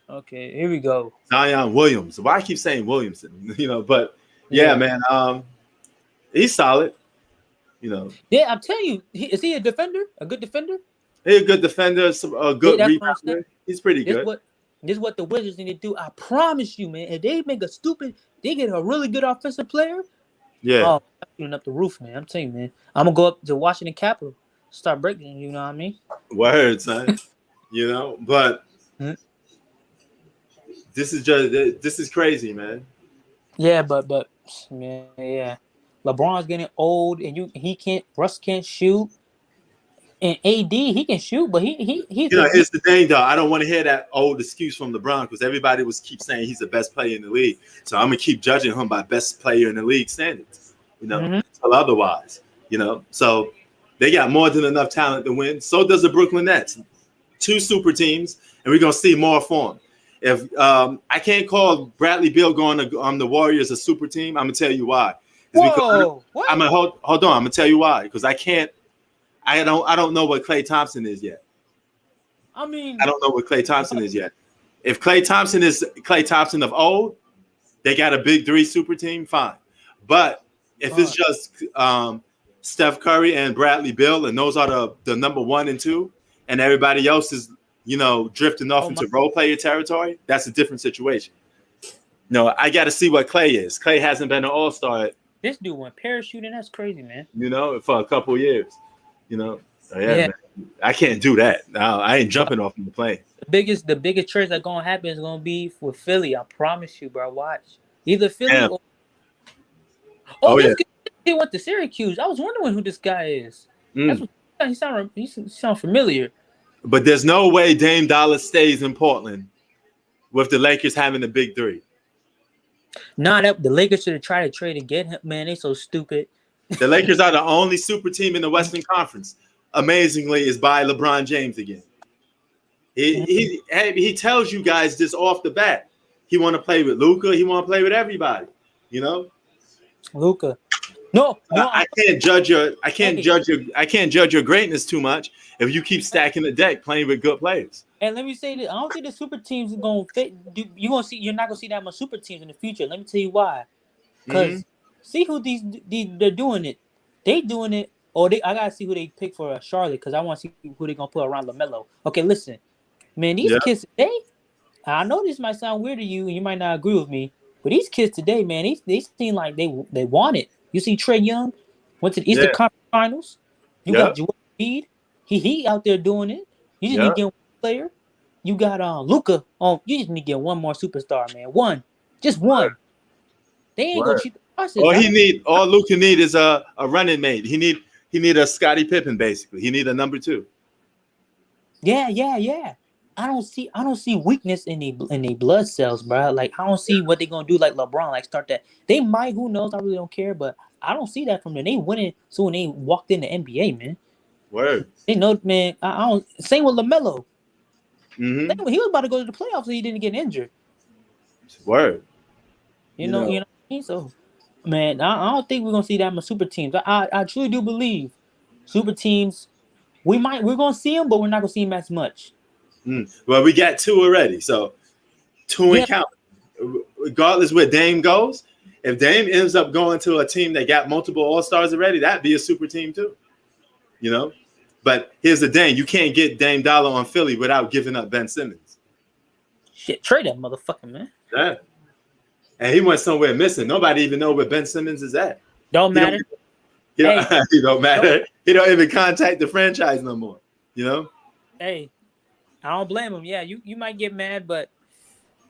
Okay, here we go. Zion Williams. Why I keep saying Williamson, but yeah, man, he's solid. Yeah, I'm telling you, is he a defender? A good defender? He's a good defender, a good rebounder. He's pretty good. This is what the Wizards need to do. I promise you, man. If they make they get a really good offensive player. Yeah. Oh, I'm shooting up the roof, man. I'm telling you, man. I'm gonna go up to Washington Capitol, start breaking. You know what I mean? Word, son. But this is crazy, man. Yeah, but man, yeah. LeBron's getting old, and Russ can't shoot, and AD he can shoot, but he's here's the thing though. I don't want to hear that old excuse from LeBron because everybody keep saying he's the best player in the league. So I'm gonna keep judging him by best player in the league standards. Until otherwise. So they got more than enough talent to win. So does the Brooklyn Nets. 2 super teams, and we're gonna see more form. If I can't call Bradley Beal going on the Warriors a super team, I'm gonna tell you why. Whoa! I'm gonna hold on. I'm gonna tell you why. Because I don't know what Klay Thompson is yet. I mean, I don't know what Klay Thompson is yet. If Klay Thompson is Klay Thompson of old, they got a big 3 super team, fine. But if it's just Steph Curry and Bradley Beal, and those are the number 1 and 2, and everybody else is drifting off into role player territory, that's a different situation. I got to see what Klay is. Klay hasn't been an all-star. This dude went parachuting. That's crazy, man. For a couple of years. So man, I can't do that. No, I ain't jumping off the plane. The biggest trade that's gonna happen is gonna be with Philly. I promise you, bro. Watch either Philly or he went to Syracuse. I was wondering who this guy is. That's what he sound familiar. But there's no way Dame Dollar stays in Portland with the Lakers having the big 3. Nah, the Lakers should have tried to trade and get him. Man, they so stupid. The Lakers are the only super team in the Western Conference. Amazingly, is by LeBron James again. He tells you guys this off the bat. He want to play with Luka. He want to play with everybody. Luka. No, I can't judge your greatness too much if you keep stacking the deck playing with good players. And let me say this: I don't think the super teams are gonna fit. You're not gonna see that much super teams in the future. Let me tell you why. Because see who they're doing it. They doing it, I gotta see who they pick for Charlotte because I want to see who they gonna put around LaMelo. Okay, listen, man, these kids today. I know this might sound weird to you, and you might not agree with me, but these kids today, man, they seem like they want it. You see, Trae Young went to the Eastern Conference Finals. You got Joel Embiid. He out there doing it. You just need to get one player. You got Luka. You just need to get one more superstar, man. Just one. They ain't gonna cheat the process. All Luka need is a running mate. He need a Scottie Pippen basically. He need a number 2. Yeah. I don't see weakness in the blood cells, bro. Like I don't see what they gonna do like LeBron, like start that. They might, who knows? I really don't care, but I don't see that from them. They winning so when they walked in the NBA, man. Word. They know, man. I don't. Same with LaMelo. Mm-hmm. He was about to go to the playoffs, so he didn't get injured. Word. You know what I mean? So, man, I don't think we're gonna see that much super teams. I truly do believe super teams. We're gonna see them, but we're not gonna see them as much. Well, we got 2 already, so 2 and count. Regardless where Dame goes, if Dame ends up going to a team that got multiple All-Stars already, that'd be a super team too. But here's the thing: you can't get Dame Dollar on Philly without giving up Ben Simmons. Shit, trade that motherfucker, man. Yeah, and he went somewhere missing. Nobody even know where Ben Simmons is at. Don't matter. He don't matter. He don't even contact the franchise no more. Hey. I don't blame him. Yeah, you might get mad, but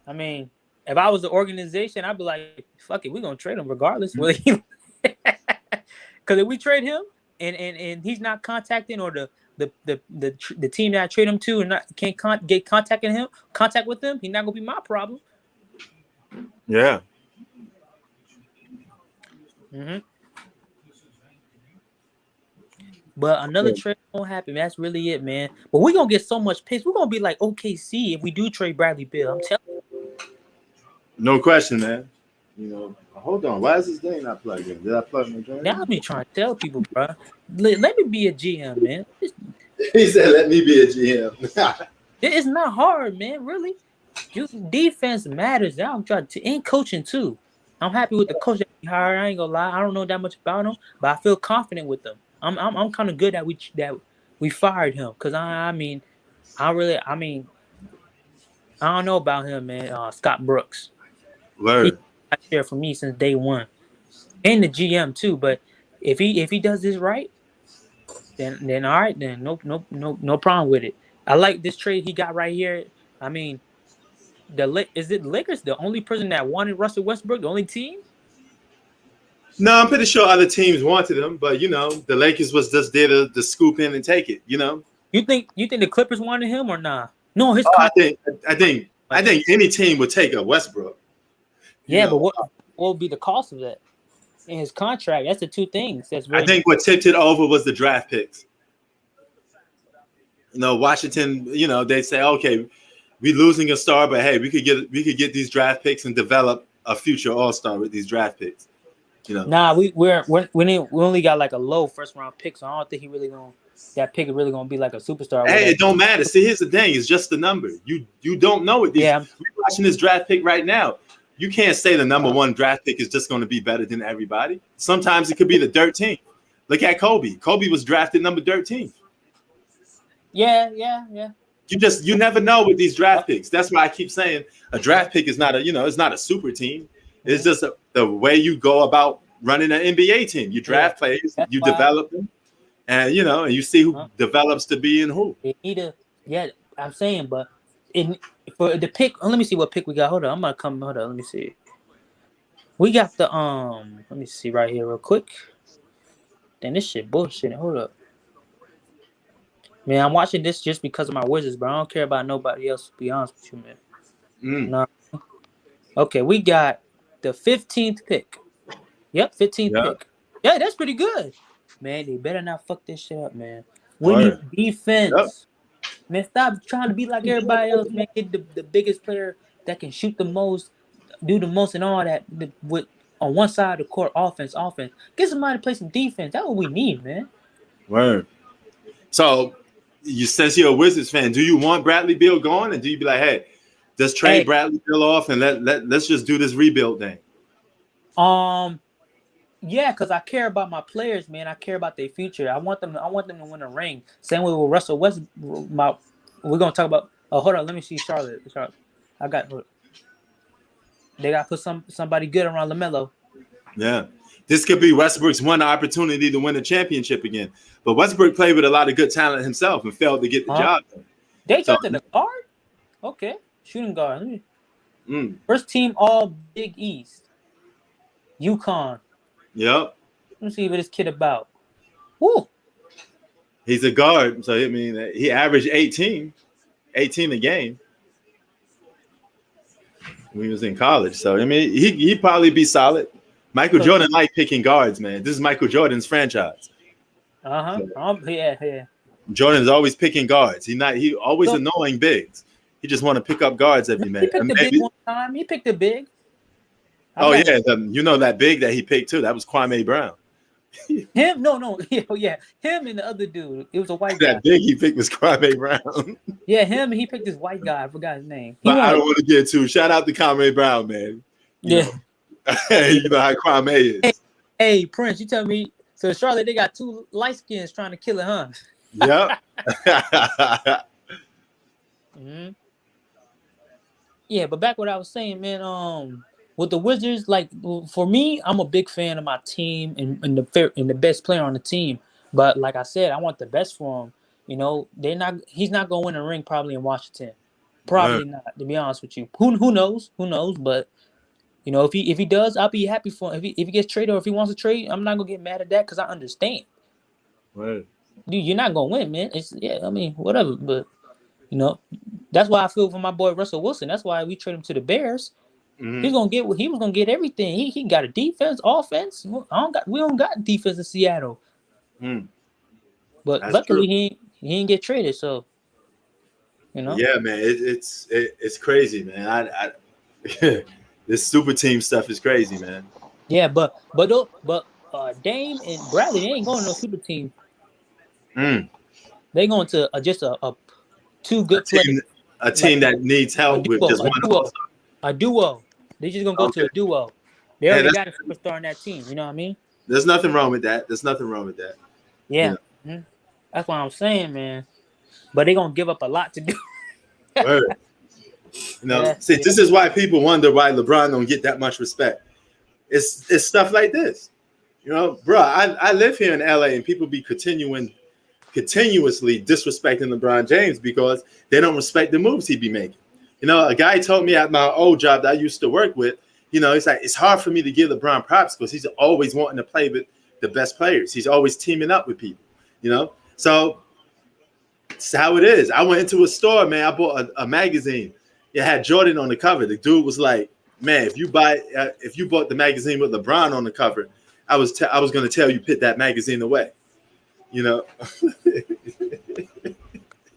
I mean, If I was the organization, I'd be like, fuck it, we're gonna trade him regardless. Because if we trade him and he's not contacting, or the team that I trade him to and not can't get contact with him, he's not gonna be my problem. Yeah. Mm-hmm. But another trade won't happen. That's really it, man. But we're gonna get so much picks. We're gonna be like OKC if we do trade Bradley Beal. I'm telling you. No question, man. You know, hold on. Why is this thing not plugged in? Did I plug my drain? Now I be trying to tell people, bro. Let me be a GM, man. He said, "Let me be a GM." It's not hard, man. Really, defense matters. I'm trying to, and coaching too. I'm happy with the coach that we hired. I ain't gonna lie. I don't know that much about him, but I feel confident with them. I'm kind of good that we fired him, because I don't know about him, man. Scott Brooks. Word. He's not there for me since day one, and the GM too. But if he does this right, then all right, then no problem with it. I like this trade he got right here. I mean, is it Lakers the only person that wanted Russell Westbrook? The only team? No, I'm pretty sure other teams wanted him, but you know, the Lakers was just there to scoop in and take it. You know. You think the Clippers wanted him or nah? No, his. I think any team would take a Westbrook. Yeah, but what would be the cost of that? In his contract, that's the two things. I think what tipped it over was the draft picks. You know, Washington. You know, they say, okay, we're losing a star, but hey, we could get these draft picks and develop a future all-star with these draft picks. You know, nah, we only got like a low first round pick, so I don't think that pick is really gonna be like a superstar. Hey, it don't matter. See, here's the thing: it's just the number. You don't know it. We're watching this draft pick right now. You can't say the number one draft pick is just going to be better than everybody. Sometimes it could be the 13th. Look at Kobe. Kobe was drafted number 13th. Yeah. You never know with these draft picks. That's why I keep saying a draft pick is not it's not a super team. It's just the way you go about running an NBA team. You draft players, you develop them, and and you see who develops to be and who. I'm saying, but for the pick, let me see what pick we got. Hold on, let me see. We got the let me see right here real quick. Damn, this shit bullshit. Hold up. Man, I'm watching this just because of my Wizards, bro. I don't care about nobody else, to be honest with you, man. No. Okay, we got the 15th pick. Yep, 15th pick. Yeah, that's pretty good. Man, they better not fuck this shit up, man. We need defense. Yep. Man, stop trying to be like everybody else, man. Get the biggest player that can shoot the most, do the most, and all that with on one side of the court, offense. Get somebody to play some defense. That's what we need, man. Word. So, since you're a Wizards fan, do you want Bradley Beal gone, and do you be like, hey, just trade Bradley Beal off and let's just do this rebuild thing? Yeah, because I care about my players, man. I care about their future. I want them to win a ring. Same way with Russell Westbrook. We're gonna talk about. Oh, hold on. Let me see Charlotte. I got. They got to put somebody good around LaMelo. Yeah, this could be Westbrook's one opportunity to win a championship again. But Westbrook played with a lot of good talent himself and failed to get the job done. They drafted a guard. Okay, shooting guard. First team All Big East. UConn. Yep. Let me see what this kid about. Woo. He's a guard, so I mean he averaged 18 a game when he was in college. So I mean he'd probably be solid. Michael Jordan liked picking guards, man. This is Michael Jordan's franchise. Yeah. Jordan's always picking guards. He always annoying bigs. He just want to pick up guards every man. He picked a big one time. He picked a big. That big that he picked too. That was Kwame Brown. Him? No. Yeah. Him and the other dude. It was a white guy. That big he picked was Kwame Brown. Yeah, him. He picked this white guy. I forgot his name. But I don't want to get too. Shout out to Kwame Brown, man. You know how Kwame is. Hey, Prince, you tell me. So Charlotte, they got two light skins trying to kill it, huh? Yep. Yeah, but back what I was saying, man. With the Wizards, like for me, I'm a big fan of my team and the best player on the team. But like I said, I want the best for him. He's not gonna win a ring probably in Washington. Probably not, to be honest with you. Who knows? Who knows? But you know, if he does, I'll be happy for him. If he gets traded or if he wants to trade, I'm not gonna get mad at that because I understand. Word. Dude, you're not gonna win, man. It's I mean, whatever. But you know, that's why I feel for my boy Russell Wilson. That's why we trade him to the Bears. Mhm. He's gonna get what he was gonna get everything. He got a defense, offense. We don't got defense in Seattle. Mm. But That's luckily true. he didn't get traded. So you know. Yeah, man, it's crazy, man. I this super team stuff is crazy, man. Yeah, but Dame and Bradley, they ain't going to no super team. Mm. They going to just a two good players. A team Like that needs a help with duo, just a one duo, all-star. a duo. They just gonna go to a duo. They Hey, already got a superstar in that team. You know what I mean? There's nothing wrong with that. There's nothing wrong with that. Yeah, You know? That's what I'm saying, man. But they gonna give up a lot to do. Word. You know, Yeah, see, this is why people wonder why LeBron don't get that much respect. It's stuff like this. You know, bro, I live here in LA and people be continuously disrespecting LeBron James because they don't respect the moves he be making. You know, a guy told me at my old job that I used to work with, you know, it's like, it's hard for me to give LeBron props because he's always wanting to play with the best players. He's always teaming up with people, you know? So it's how it is. I went into a store, man. I bought a magazine. It had Jordan on the cover. The dude was like, man, if you bought the magazine with LeBron on the cover, I was going to tell you, put that magazine away, you know?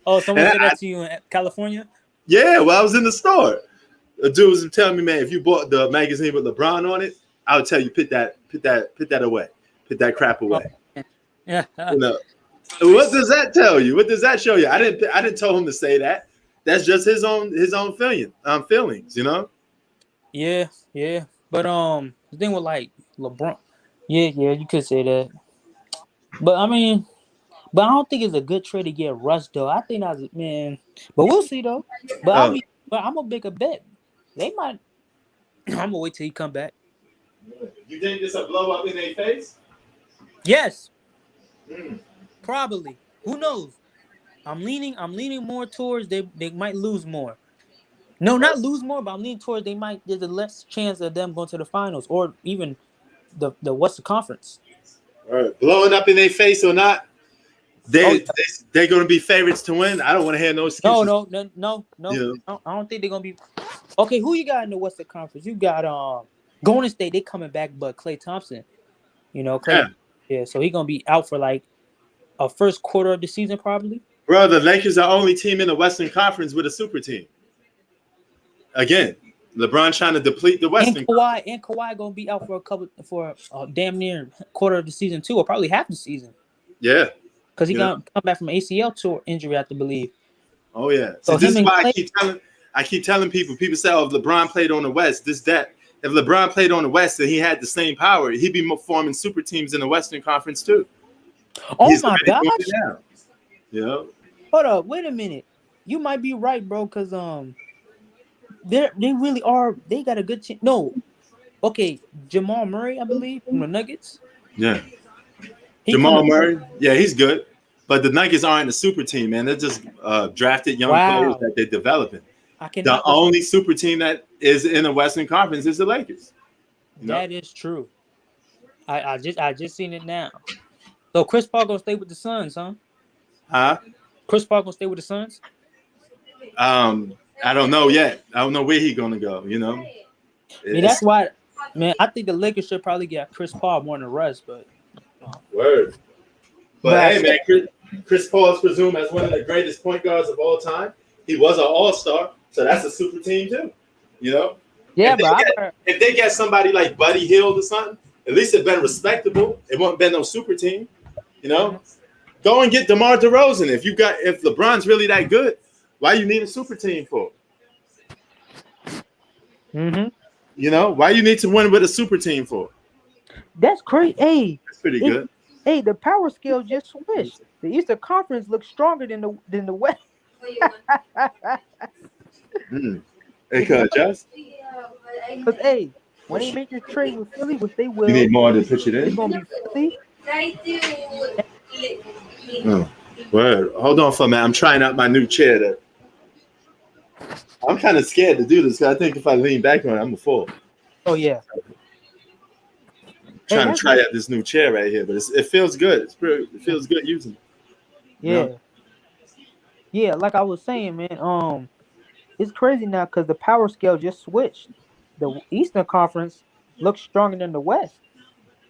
Oh, someone said that to you in California? Yeah, well, I was in the store. The dude was telling me, man, if you bought the magazine with LeBron on it, I would tell you put that away, put that crap away. Yeah. You know, what does that tell you? What does that show you? I didn't tell him to say that. That's just his own feelings. You know. Yeah. But the thing with like LeBron, yeah, you could say that. But I mean, I don't think it's a good trade to get Russ though. I think that's man. But we'll see though. But I'm gonna make a bet. They might. I'm gonna wait till he come back. You think it's a blow up in their face? Yes. Probably. Who knows? I'm leaning more towards they might lose more. No, not lose more, but I'm leaning towards there's a less chance of them going to the finals or even the Western Conference. All right, blowing up in their face or not? They're going to be favorites to win. I don't want to hear no excuses. No. Yeah. I don't think they're gonna be. Okay, who you got in the Western Conference? You got Golden State. They coming back, but Klay Thompson. You know, Klay. Yeah, so he's gonna be out for like a first quarter of the season probably. Bro, the Lakers are the only team in the Western Conference with a super team. Again, LeBron trying to deplete the Western. And Kawhi gonna be out for damn near quarter of the season too, or probably half the season. Yeah. Because he gonna come back from ACL tour injury, I have to believe. Oh yeah. So this is why I keep telling people. People say, "Oh, if LeBron played on the West, this that." If LeBron played on the West and he had the same power, he'd be forming super teams in the Western Conference too. Oh my gosh! You know? Hold up, wait a minute. You might be right, bro. Because they really are. They got a good team. No, okay, Jamal Murray, I believe, from the Nuggets. Yeah. Jamal Murray, yeah, he's good. But the Nuggets aren't a super team, man. They're just drafted young players that they're developing. The only super team that is in the Western Conference is the Lakers. That is true. I just seen it now. So Chris Paul gonna stay with the Suns, huh? Huh? Chris Paul gonna stay with the Suns? I don't know yet. I don't know where he's gonna go. You know. I mean, that's why, man. I think the Lakers should probably get Chris Paul more than Russ, but. Word. But hey, man, Chris Paul is presumed as one of the greatest point guards of all time. He was an all-star, so that's a super team too. You know? Yeah, if they get somebody like Buddy Hield or something, at least it's been respectable. It won't been no super team. You know? Go and get DeMar DeRozan. If LeBron's really that good, why you need a super team for? Mm-hmm. You know, why you need to win with a super team for? That's crazy. Hey, that's pretty good. Hey, the power scale just switched. The Eastern Conference looks stronger than the West. It could adjust. Because hey, when they make this trade with Philly, which they will, you need more to pitch it in. It's gonna be Philly. Word. Hold on for a minute. I'm trying out my new chair. I'm kind of scared to do this because I think if I lean back on it, I'm gonna fall. Oh yeah. Trying to try out this new chair right here, but it feels good. It feels good using it. Yeah. You know? Yeah, like I was saying, man. It's crazy now because the power scale just switched. The Eastern Conference looks stronger than the West.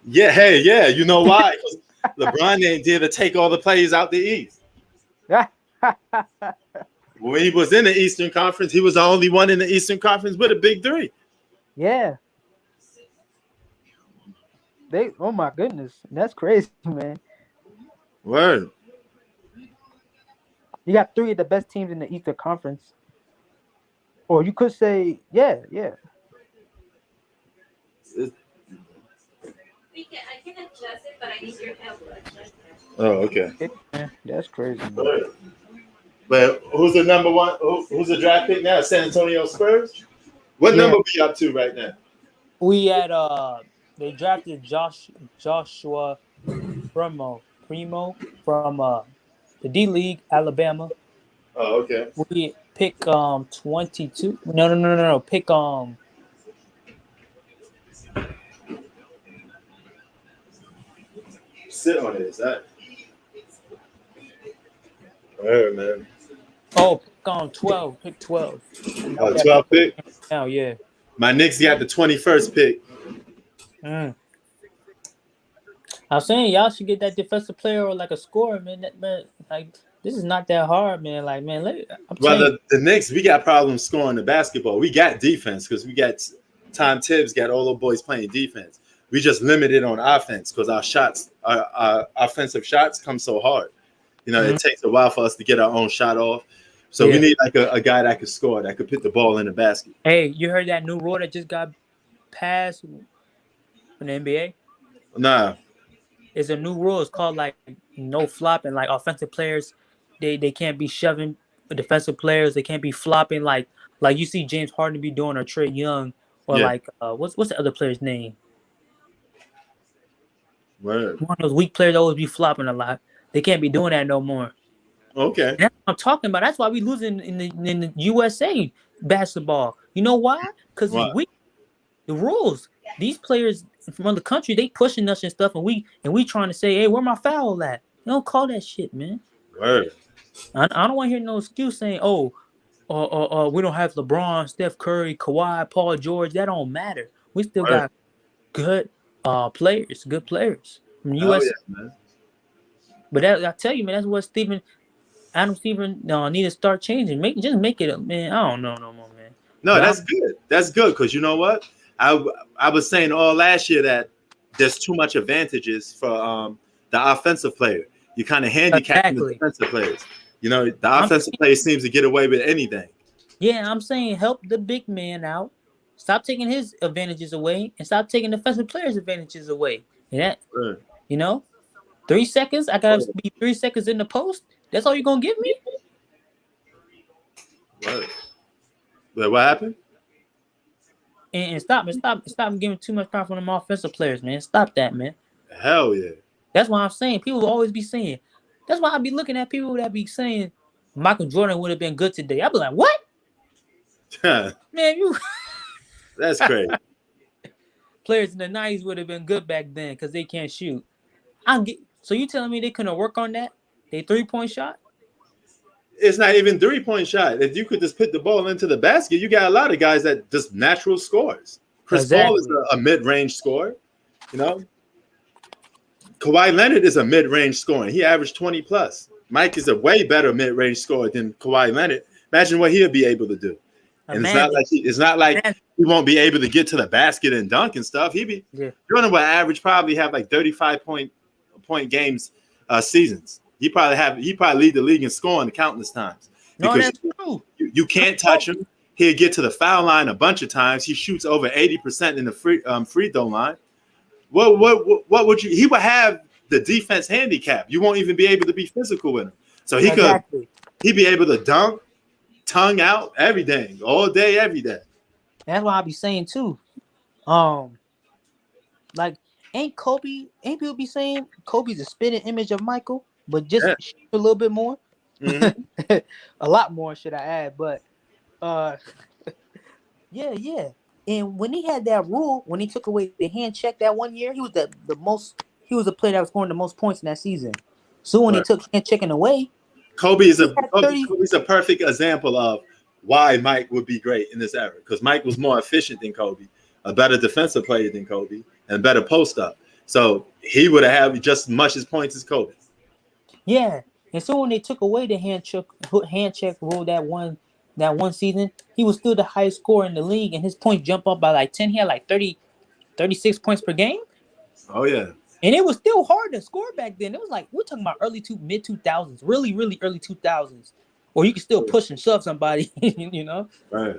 Yeah, hey, yeah. You know why? Because LeBron ain't there to take all the players out the East. When he was in the Eastern Conference, he was the only one in the Eastern Conference with a big three. Yeah. Oh my goodness. That's crazy, man. Word. You got three of the best teams in the Eastern Conference. Or you could say, yeah. I can adjust it, but I need your help to adjust it. Oh, okay. Yeah, that's crazy, man. Word. But who's the number one? Who's the draft pick now? San Antonio Spurs? What number we up to right now? We had they drafted Joshua Primo from the D League, Alabama. Oh, okay. We pick 22. No. Pick Sit on it. Is that? Word, man. oh, pick 12. Pick 12. 12 pick. Now, yeah. My Knicks got the 21st pick. I was saying y'all should get that defensive player or like a scorer, man. Like this is not that hard, man. Like, man, the Knicks, we got problems scoring the basketball. We got defense because we got Tom Tibbs got all the boys playing defense. We just limited on offense because our offensive shots come so hard. You know, it takes a while for us to get our own shot off. So we need like a guy that could score, that could put the ball in the basket. Hey, you heard that new rule that just got passed in the NBA? Nah. It's a new rule. It's called like no flopping. Like offensive players, they can't be shoving defensive players. They can't be flopping like you see James Harden be doing or Trae Young or like what's the other player's name? Word. One of those weak players always be flopping a lot. They can't be doing that no more. Okay. And that's what I'm talking about. That's why we losing in the USA basketball. You know why? Because it's weak. The rules. These players from other country, they pushing us and stuff, and we trying to say, hey, where my foul at? You don't call that shit, man. Word. I don't want to hear no excuse saying, oh, we don't have LeBron, Steph Curry, Kawhi, Paul George. That don't matter. We still got good players from the USA. Yeah, man. But I tell you, man, that's what Adam Stephen need to start changing. Just make it, man. I don't know no more, man. No, that's good. That's good because you know what? I was saying all last year that there's too much advantages for the offensive player. You kind of handicapping the defensive players. You know, the offensive player seems to get away with anything. Yeah, I'm saying help the big man out. Stop taking his advantages away and stop taking defensive players' advantages away. And that, you know, 3 seconds. I gotta be 3 seconds in the post. That's all you're gonna give me? But what happened? And stop giving too much power from them offensive players, man. Stop that, man. Hell yeah. That's why I'm saying people will always be saying. That's why I be looking at people that be saying Michael Jordan would have been good today. I'd be like, what? Man, you. That's crazy. Players in the 90s would have been good back then because they can't shoot. So you telling me they couldn't work on that? They 3-point shot? It's not even 3-point shot. If you could just put the ball into the basket, you got a lot of guys that just natural scores. Chris Paul is a mid-range scorer. You know, Kawhi Leonard is a mid-range scorer. He averaged 20 plus. Mike is a way better mid-range scorer than Kawhi Leonard. Imagine what he'll be able to do. And it's not like he won't be able to get to the basket and dunk and stuff. Jordan will average probably have like 35-point games seasons. He probably lead the league in scoring countless times. No, that's true. You can't touch him. He'll get to the foul line a bunch of times. He shoots over 80% in the free throw line. What would you? He would have the defense handicap. You won't even be able to be physical with him. So he'd be able to dunk, tongue out, everything, all day, every day. That's why I be saying too. Like ain't people be saying Kobe's a spitting image of Michael, but just a little bit more. Mm-hmm. A lot more should I add, but Uh, yeah. And when he had that rule, when he took away the hand check that one year, he was the most. He was the player that was scoring the most points in that season. So when he Right. took hand checking away, Kobe is he had 30. Kobe's a perfect example of why Mike would be great in this era, because Mike was more efficient than Kobe, a better defensive player than Kobe, and better post up. So he would have had just as much as points as Kobe. Yeah, and so when they took away the hand check rule that one season, he was still the highest scorer in the league, and his points jumped up by like 10. He had like 36 points per game, Oh yeah, and it was still hard to score back then. It was like we're talking about mid 2000s, really early 2000s, or you could still push and shove somebody, you know. right.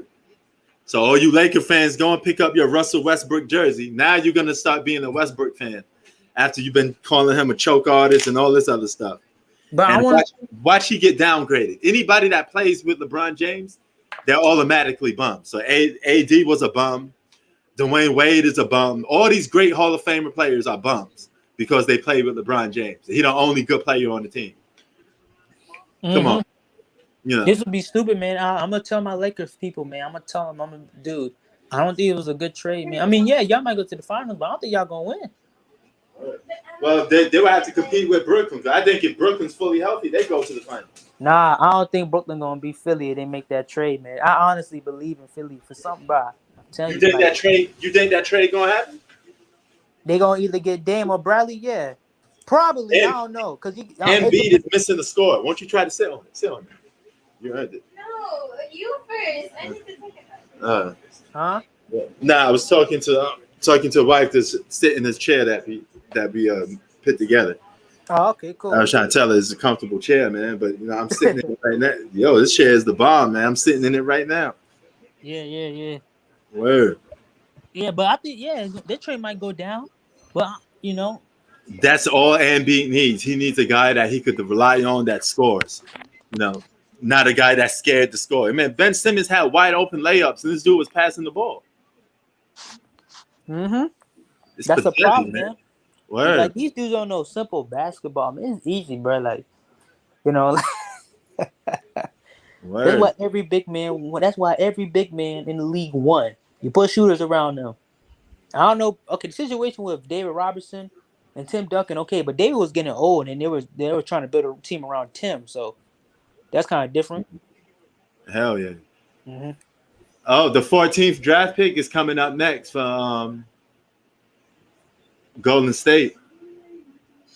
So all you Laker fans, go and pick up your Russell Westbrook jersey. Now you're gonna start being a Westbrook fan after you've been calling him a choke artist and all this other stuff. But I And want watch he get downgraded. Anybody that plays with LeBron James, they're automatically bums. So AD was a bum. Dwayne Wade is a bum. All these great Hall of Famer players are bums because they play with LeBron James. He's the only good player on the team. Come on. You know. This would be stupid, man. I'm gonna tell my Lakers people, man. I'm gonna tell them, dude. I don't think it was a good trade, man. I mean, yeah, y'all might go to the finals, but I don't think y'all gonna win. Well, they will have to compete with Brooklyn. I think if Brooklyn's fully healthy, they go to the finals. Nah, I don't think Brooklyn gonna be Philly if they make that trade, man. I honestly believe in Philly for something, bro. I'm telling You you, think that trade? You think that trade gonna happen? they gonna either get Dame or Bradley. Yeah, probably. I And don't know, cause Embiid is missing the score. Won't you try to sit on it? Sit on it. You heard it. No, you first. I need to think about it. huh? Nah, I was talking to a wife that's sitting in this chair that we put together. Oh, okay, cool. I was trying to tell her it's a comfortable chair, man. But I'm sitting in it right now. Yo, this chair is the bomb, man. I'm sitting in it right now. Yeah. Word. Yeah, but I think that trade might go down. But That's all Embiid needs. He needs a guy that he could rely on that scores. Not a guy that's scared to score. Man, Ben Simmons had wide open layups, and this dude was passing the ball. It's that's the pathetic, problem, man. Word. Like these dudes don't know simple basketball. Man, it's easy, bro. Like, Word. That's why every big man in the league won. You put shooters around them. I don't know. Okay, the situation with David Robertson and Tim Duncan, okay, but David was getting old, and they were trying to build a team around Tim, so that's kind of different. Hell yeah. Oh, the 14th draft pick is coming up next for Golden State.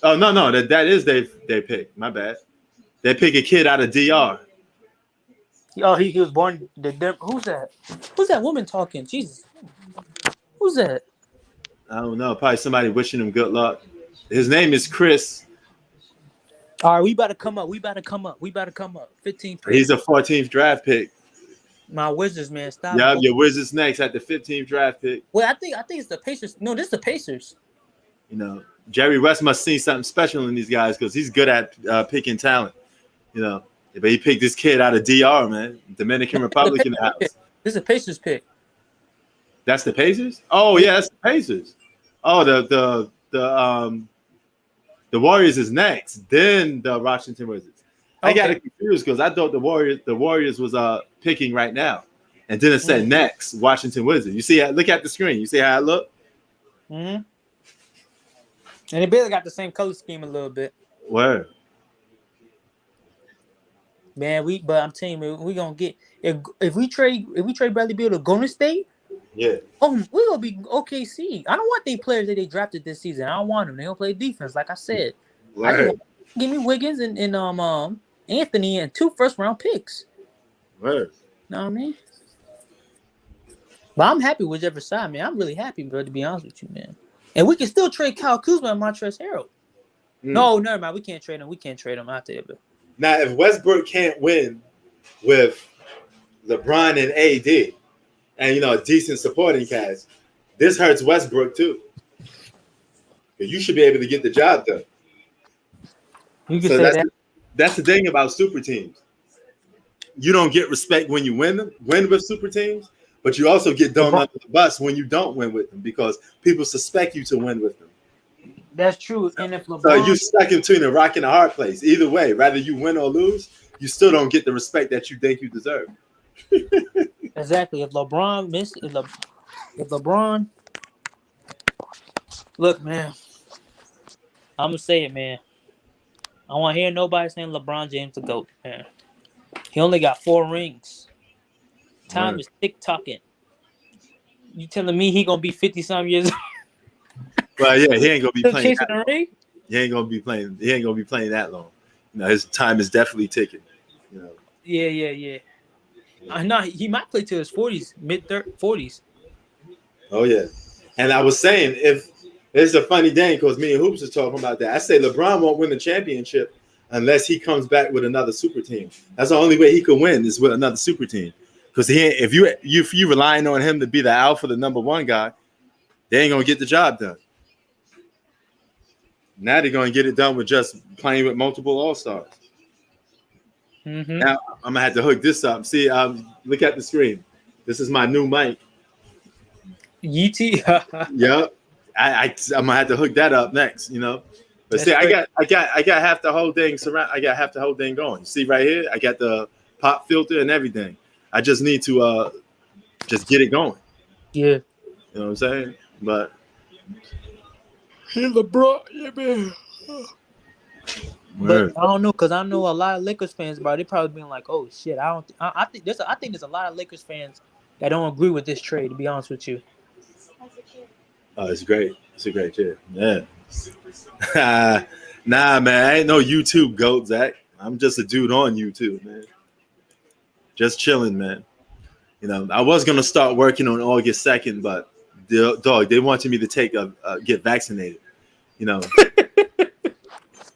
Oh no, that is they pick. My bad. They pick a kid out of DR. Oh, he was born. Who's that? Who's that woman talking? Jesus, who's that? I don't know. Probably somebody wishing him good luck. His name is Chris. All right, we about to come up. 15th pick. He's a 14th draft pick. My Wizards, man, stop. Yeah, your Wizards next at the 15th draft pick. Well, I think it's the Pacers. No, this is the Pacers. Jerry West must see something special in these guys because he's good at picking talent. But he picked this kid out of DR, man, Dominican Republic in the house. This is a Pacers pick. That's the Pacers? Oh yeah, that's the Pacers. Oh, the Warriors is next, then the Washington Wizards. I got it confused because I thought the Warriors was picking right now, and then it said next Washington Wizards. You see, look at the screen. You see how I look? And they barely got the same color scheme a little bit. Where? Man, but I'm telling you, we gonna get if we trade Bradley Beal to Golden State. Yeah. Oh, we gonna be OKC. I don't want the players that they drafted this season. I don't want them. They don't play defense, like I said. Give me Wiggins and Anthony and 2 first-round picks. Where? Know what I mean? But I'm happy whichever side, man. I'm really happy, bro. To be honest with you, man. And we can still trade Kyle Kuzma and Montrezl Harrell. No, never mind. We can't trade him. Out there, but. Now, if Westbrook can't win with LeBron and AD and, a decent supporting cast, this hurts Westbrook too. You should be able to get the job done. You can say that. That's the thing about super teams. You don't get respect when you win with super teams, but you also get thrown under the bus when you don't win with them because people suspect you to win with them. That's true. And if LeBron, so you stuck in between a rock and a hard place. Either way, rather you win or lose, you still don't get the respect that you think you deserve. Exactly. If LeBron missed, if LeBron, look, man, I'm gonna say it, man. I want to hear nobody saying LeBron James the GOAT, man. He only got 4 rings. Time Word. is tick tocking. You telling me he gonna be 50-some years old Well, yeah, he ain't gonna be still playing chasing that a long. ring? He ain't gonna be playing. He ain't gonna be playing that long. You know, his time is definitely ticking. You know. Yeah. I know he might play till his 40s, mid 40s. Oh yeah. And I was saying, if it's a funny thing because me and Hoops was talking about that. I say LeBron won't win the championship unless he comes back with another super team. That's the only way he could win is with another super team. Because if you relying on him to be the alpha, the number one guy, they ain't gonna get the job done. Now they're gonna get it done with just playing with multiple all-stars. Mm-hmm. Now I'm gonna have to hook this up. See, look at the screen. This is my new mic. Yeety. Yep. I'm gonna have to hook that up next, you know. But That's see, great. I got half the whole thing surround. I got half the whole thing going. See right here, I got the pop filter and everything. I just need to just get it going. Yeah. You know what I'm saying? But Hey, LeBron, yeah, man. But I don't know, cause I know a lot of Lakers fans, bro. They probably being like, "Oh shit, I think there's a lot of Lakers fans that don't agree with this trade." To be honest with you, it's great. It's a great chair. Yeah. Nah, man, I ain't no YouTube goat, Zach. I'm just a dude on YouTube, man. Just chilling, man. You know, I was gonna start working on August 2nd, but they wanted me to get vaccinated. You know,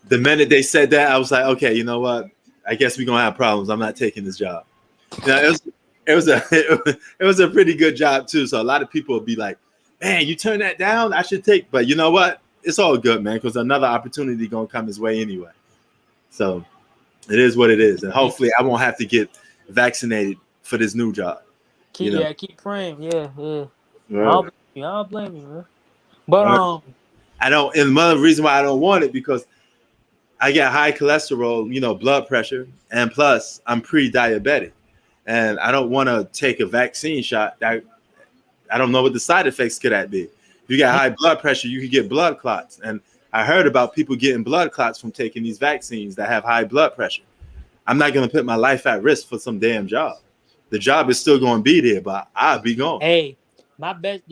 the minute they said that, I was like, okay, you know what? I guess we're gonna have problems. I'm not taking this job. You know, it was a pretty good job too. So a lot of people would be like, man, you turn that down? I should take. But you know what? It's all good, man, because another opportunity gonna come his way anyway. So it is what it is, and hopefully I won't have to get vaccinated for this new job. keep praying. Yeah. Right. I don't blame you, man. But I don't, and another reason why I don't want it because I get high cholesterol, you know, blood pressure, and plus I'm pre-diabetic, and I don't want to take a vaccine shot. I don't know what the side effects could that be. If you got high blood pressure, you could get blood clots, and I heard about people getting blood clots from taking these vaccines that have high blood pressure. I'm not going to put my life at risk for some damn job. The job is still going to be there, but I'll be gone. hey, my best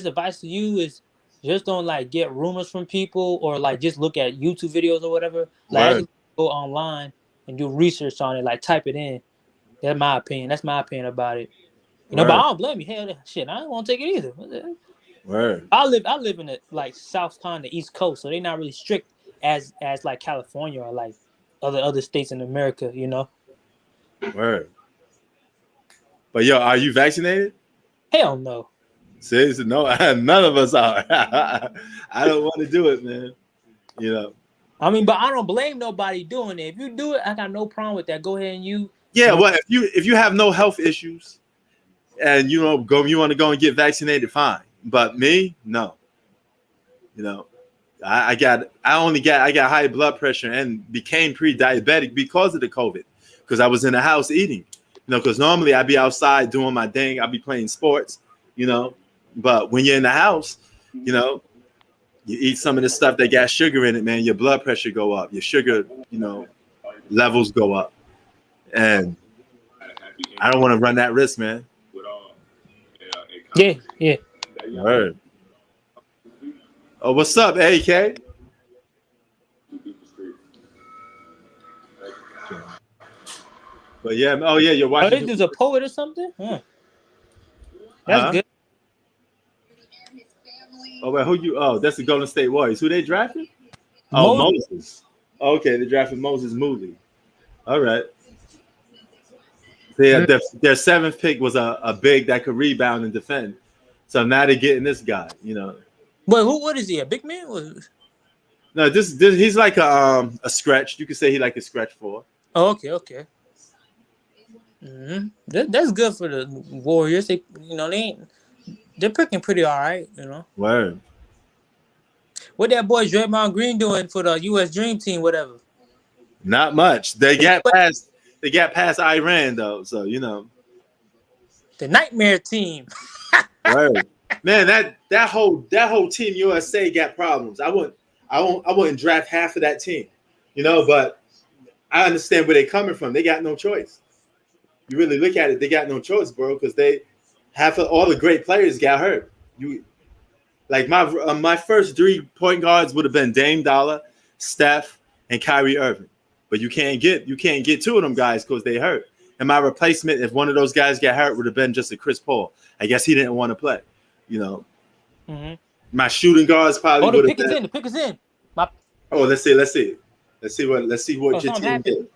advice to you is just don't like get rumors from people or like just look at YouTube videos or whatever. Like actually go online and do research on it. Like type it in. That's my opinion. That's my opinion about it. You know, but I don't blame you. Hell, shit, I don't want to take it either. Word. I live in the like South Con, the East Coast, so they're not really strict as like California or like other states in America. You know. Word. But yo, are you vaccinated? Hell no. Seriously, no, none of us are. I don't want to do it, man. You know. I mean, but I don't blame nobody doing it. If you do it, I got no problem with that. Go ahead and you. Yeah, well, if you have no health issues and you want to go and get vaccinated, fine. But me, no. You know, I got high blood pressure and became pre-diabetic because of the COVID. Because I was in the house eating. You know, because normally I'd be outside doing my thing. I'd be playing sports. You know, but when you're in the house, you know, you eat some of the stuff that got sugar in it, man. Your blood pressure go up. Your sugar, you know, levels go up. And I don't want to run that risk, man. Yeah. Word. Oh, what's up, AK? But yeah, oh yeah, you're watching. This is a poet or something? Huh. That's good. Oh, wait, who you? Oh, that's the Golden State Warriors. Who they drafted? Oh, Moses. Okay, they drafted Moses Moody. All right. Their seventh pick was a big that could rebound and defend. So now they're getting this guy, you know. Wait, what is he? A big man? No, this he's like a stretch. You could say he like a stretch four. Oh, okay. Mm-hmm. That's good for the Warriors. They're picking pretty all right, you know. Word. What that boy Draymond Green doing for the U.S. Dream Team, whatever? Not much. They got past They got past Iran though, so The nightmare team. Right. Man, that whole team USA got problems. I wouldn't draft half of that team, but I understand where they're coming from. They got no choice. You really look at it, they got no choice, bro, because half of all the great players got hurt. Like my first 3 point guards would have been Dame Dollar, Steph, and Kyrie Irving. But you can't get 2 of them guys because they hurt. And my replacement, if one of those guys got hurt, would have been just a Chris Paul. I guess he didn't want to play. Mm-hmm. My shooting guards probably would have been. The pick is in. Let's see what your team did.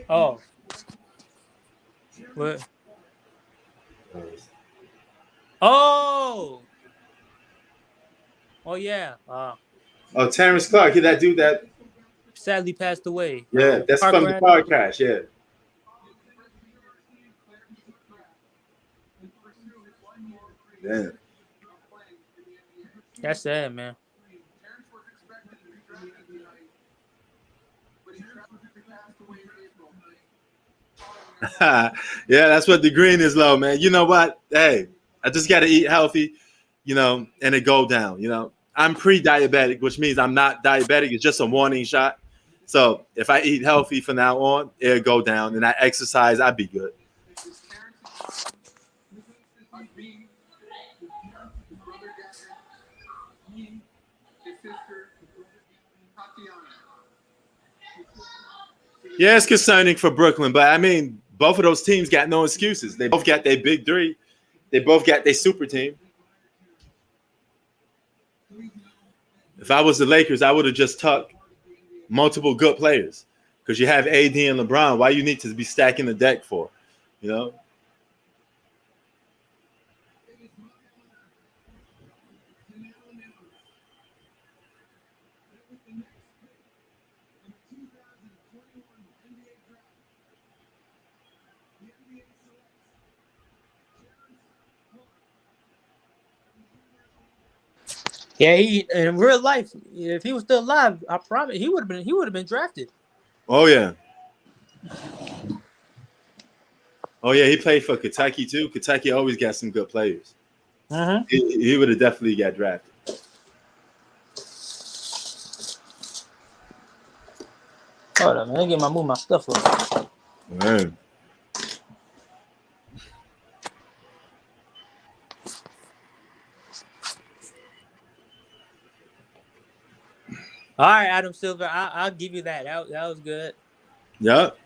Oh. What? Oh. Oh yeah. Terrence Clark, that dude that sadly passed away. Yeah, that's from the car crash. Yeah. Yeah. That's sad, man. Yeah, that's what the green is low, man. You know what? Hey, I just got to eat healthy, and it go down. I'm pre-diabetic, which means I'm not diabetic. It's just a warning shot. So if I eat healthy from now on, it'll go down. And I exercise, I'd be good. Yeah, it's concerning for Brooklyn, but I mean, both of those teams got no excuses. They both got their big 3. They both got their super team. If I was the Lakers, I would have just tucked multiple good players because you have AD and LeBron. Why you need to be stacking the deck for, Yeah, in real life, if he was still alive, I promise he would have been drafted. Oh yeah. Oh yeah, he played for Kentucky too. Kentucky always got some good players. Mm-hmm. He would have definitely got drafted. Hold on, man. Let me move my stuff up. Man. All right, Adam Silver, I'll give you that. That was good. Yep.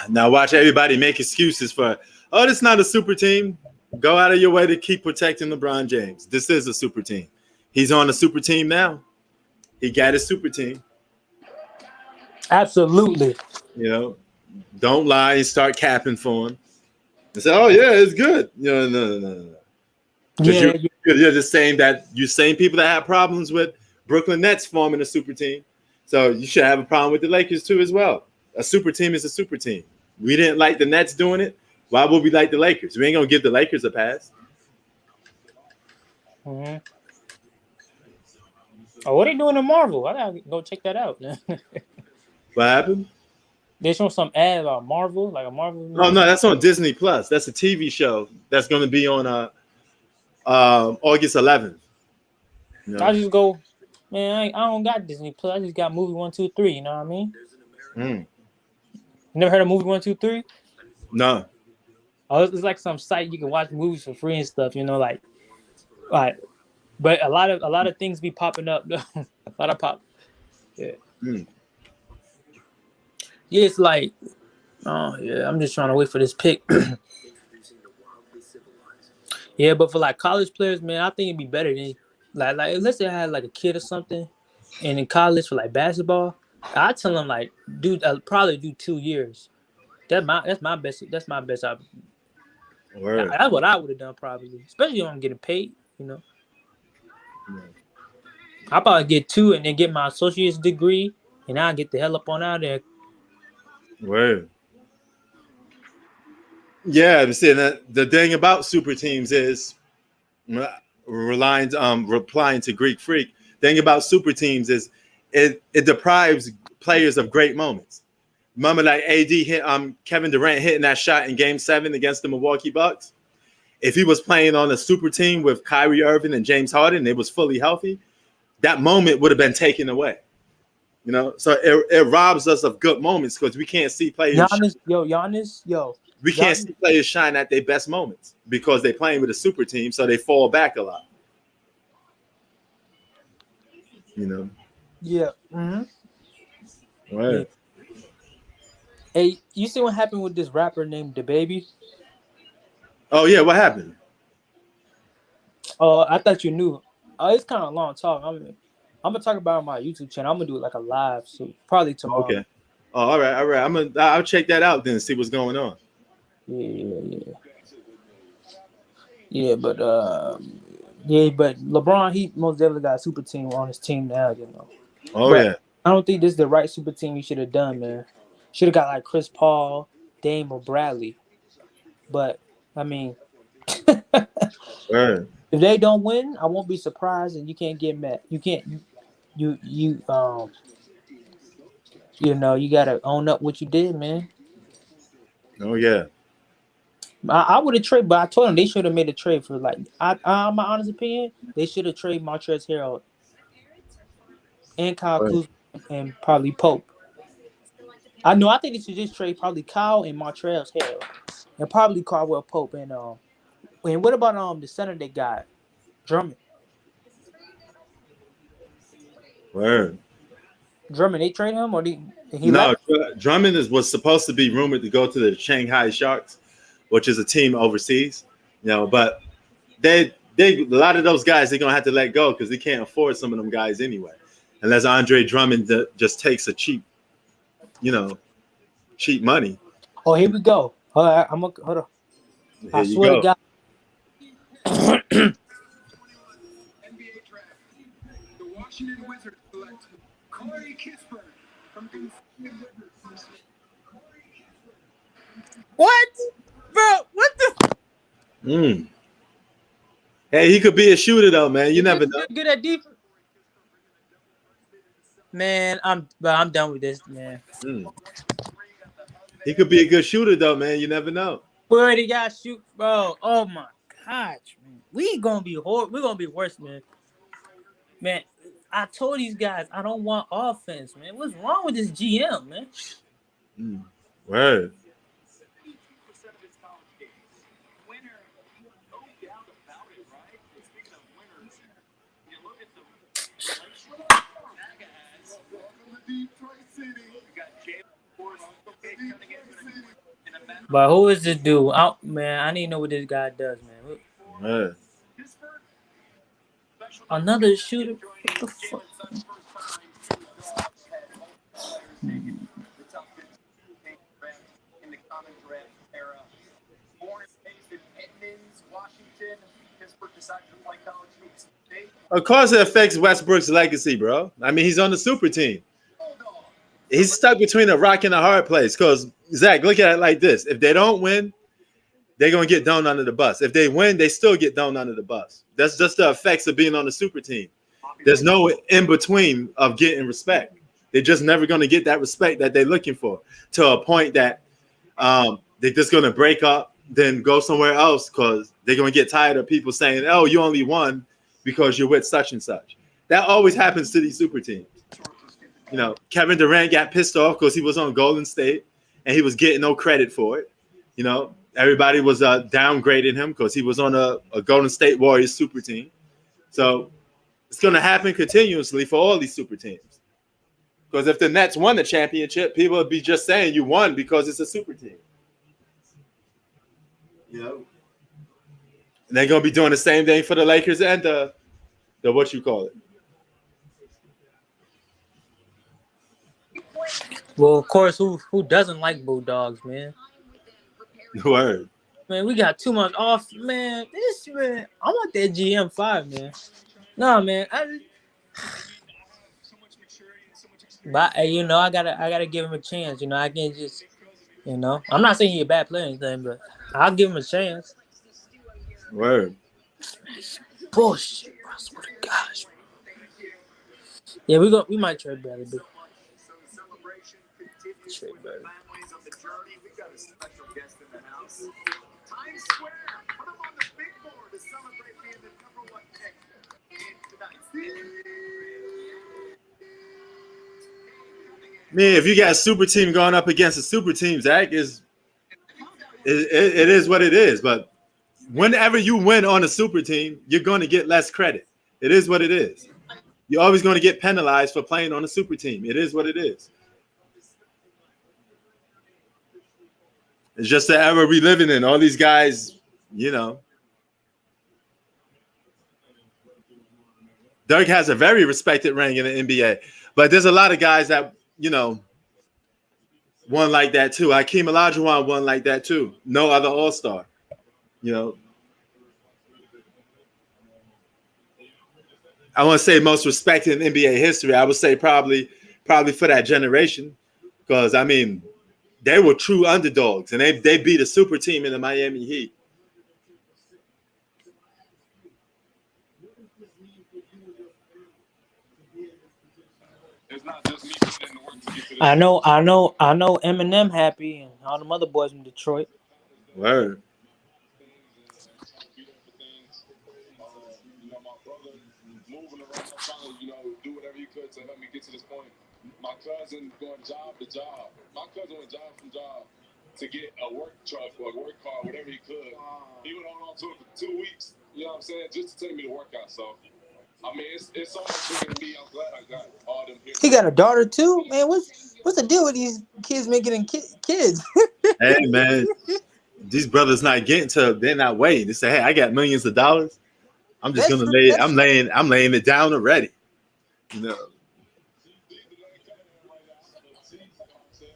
Now watch everybody make excuses for, this is not a super team. Go out of your way to keep protecting LeBron James. This is a super team. He's on a super team now. He got his super team. Absolutely. Don't lie and start capping for him. And say, oh yeah, it's good. No. Yeah, you're just saying that you're saying people that have problems with Brooklyn Nets forming a super team. So you should have a problem with the Lakers too as well. A super team is a super team. We didn't like the Nets doing it. Why would we like the Lakers? We ain't gonna give the Lakers a pass. Mm-hmm. Oh, what are they doing in Marvel? I gotta go check that out. What happened? They show some ad about Marvel, like a Marvel movie. Oh no, that's on Disney Plus. That's a TV show that's going to be on August 11th. You know? I just go, man. I don't got Disney Plus. I just got movie 1, 2, 3. You know what I mean? Mm. You never heard of movie 1, 2, 3? No. Oh, it's like some site you can watch movies for free and stuff. You know, like. But a lot of things be popping up. a lot of pop. Yeah. Mm. Yeah, it's like, oh yeah, I'm just trying to wait for this pick. Yeah, but for like college players, man, I think it'd be better than like let's say I had like a kid or something, and in college for like basketball, I tell them like, dude, I'll probably do 2 years. That's my best. That's my best. Word. That's what I would have done probably, especially when I'm getting paid. You know, I probably get 2 and then get my associate's degree, and I'll get the hell up on out there. Word. Yeah, I'm saying that the thing about super teams is replying to Greek Freak. The thing about super teams is it deprives players of great moments. Remember, like AD hit Kevin Durant hitting that shot in Game 7 against the Milwaukee Bucks. If he was playing on a super team with Kyrie Irving and James Harden, it was fully healthy, that moment would have been taken away. You know, so it robs us of good moments because we can't see players. Giannis, we can't see players shine at their best moments because they're playing with a super team, so they fall back a lot. You know. Yeah. Mm-hmm. Right. Yeah. Hey, you see what happened with this rapper named DaBaby? Oh yeah, what happened? Oh, I thought you knew. Oh, it's kind of a long talk. I'm gonna talk about it on my YouTube channel. I'm gonna do it like a live, so probably tomorrow. Okay. Oh, all right. I'll check that out then and see what's going on. Yeah, but LeBron, he most definitely got a super team on his team now, you know. Oh but yeah. I don't think this is the right super team he should have done, man. Should have got like Chris Paul, Dame, or Bradley. But I mean, Right. if they don't win, I won't be surprised, and you can't get mad. You can't. You you gotta own up what you did, man. Oh yeah. I would have traded, but I told them they should have made a trade for like. My honest opinion, they should have traded Montrezl Harrell and Kyle Kuzma and probably Pope. I think they should just trade probably Kyle and Montrezl Harrell and probably Caldwell Pope and what about the center they got, Drummond? Word. Drummond, they trade him or he No, left? Drummond was supposed to be rumored to go to the Shanghai Sharks, which is a team overseas. You know, but they a lot of those guys they're gonna have to let go because they can't afford some of them guys anyway, unless Andre Drummond just takes a cheap money. Oh, here we go. Hold on. I swear to God. What? Bro, what the? Hey, he could be a shooter though, man. You never know. Good at defense. Man, I'm done with this, man. He could be a good shooter though, man. You never know. We already got shoot, bro. Oh my gosh, man. We gonna be horrible. We're gonna be worse, man. Man, I told these guys I don't want offense, man. What's wrong with this GM, man? Word. But who is this dude? Man, I need to know what this guy does, man. Another shooter? What the fuck? Of course, it affects Westbrook's legacy, bro. I mean, he's on the super team. He's stuck between a rock and a hard place. Because Zach, look at it like this: if they don't win, they're gonna get thrown under the bus. If they win, they still get thrown under the bus. That's just the effects of being on the super team. There's no in between of getting respect. They're just never going to get that respect that they're looking for, to a point that they're just going to break up, then go somewhere else because they're going to get tired of people saying, oh, you only won because you're with such and such. That always happens to these super teams. You know, Kevin Durant got pissed off because he was on Golden State and he was getting no credit for it. You know, everybody was downgrading him because he was on a Golden State Warriors super team. So it's going to happen continuously for all these super teams. Because if the Nets won the championship, people would be just saying you won because it's a super team. You know, and they're going to be doing the same thing for the Lakers and the what you call it. Well, of course, who doesn't like Bulldogs, man? Word. Man, we got too much off, man. I want that GM5, man. No, man. But you know, I gotta give him a chance. You know, I can't just, you know, I'm not saying he's a bad player or anything, but I'll give him a chance. Word. Bullshit, bro. I swear to gosh. Yeah, we might trade Bradley. Trade Bradley. Man, if you got a super team going up against a super team, Zach, it is what it is. But whenever you win on a super team, you're going to get less credit. It is what it is. You're always going to get penalized for playing on a super team. It is what it is. It's just the era we living in. All these guys, you know. Dirk has a very respected ring in the NBA. But there's a lot of guys that, you know, won like that too. Hakeem Olajuwon won like that too. No other All-Star. You know. I want to say most respected in NBA history. I would say probably for that generation. Because, I mean, they were true underdogs. And they beat a super team in the Miami Heat. I know Eminem happy and all the other boys from Detroit. Word. Do whatever you could to help me get to this point. My cousin going job to job. My cousin went job from job to get a work truck or a work car, whatever he could. He would hold on to it for 2 weeks, you know what I'm saying, just to take me to work out. So, I mean, it's so much bigger than me. I'm glad I got all them here. He got a daughter too, man. What's the deal with these kids making kids? Hey, man, these brothers not getting to. They're not waiting. They say, "Hey, I got millions of dollars. I'm just gonna lay it. I'm laying it down already." You know.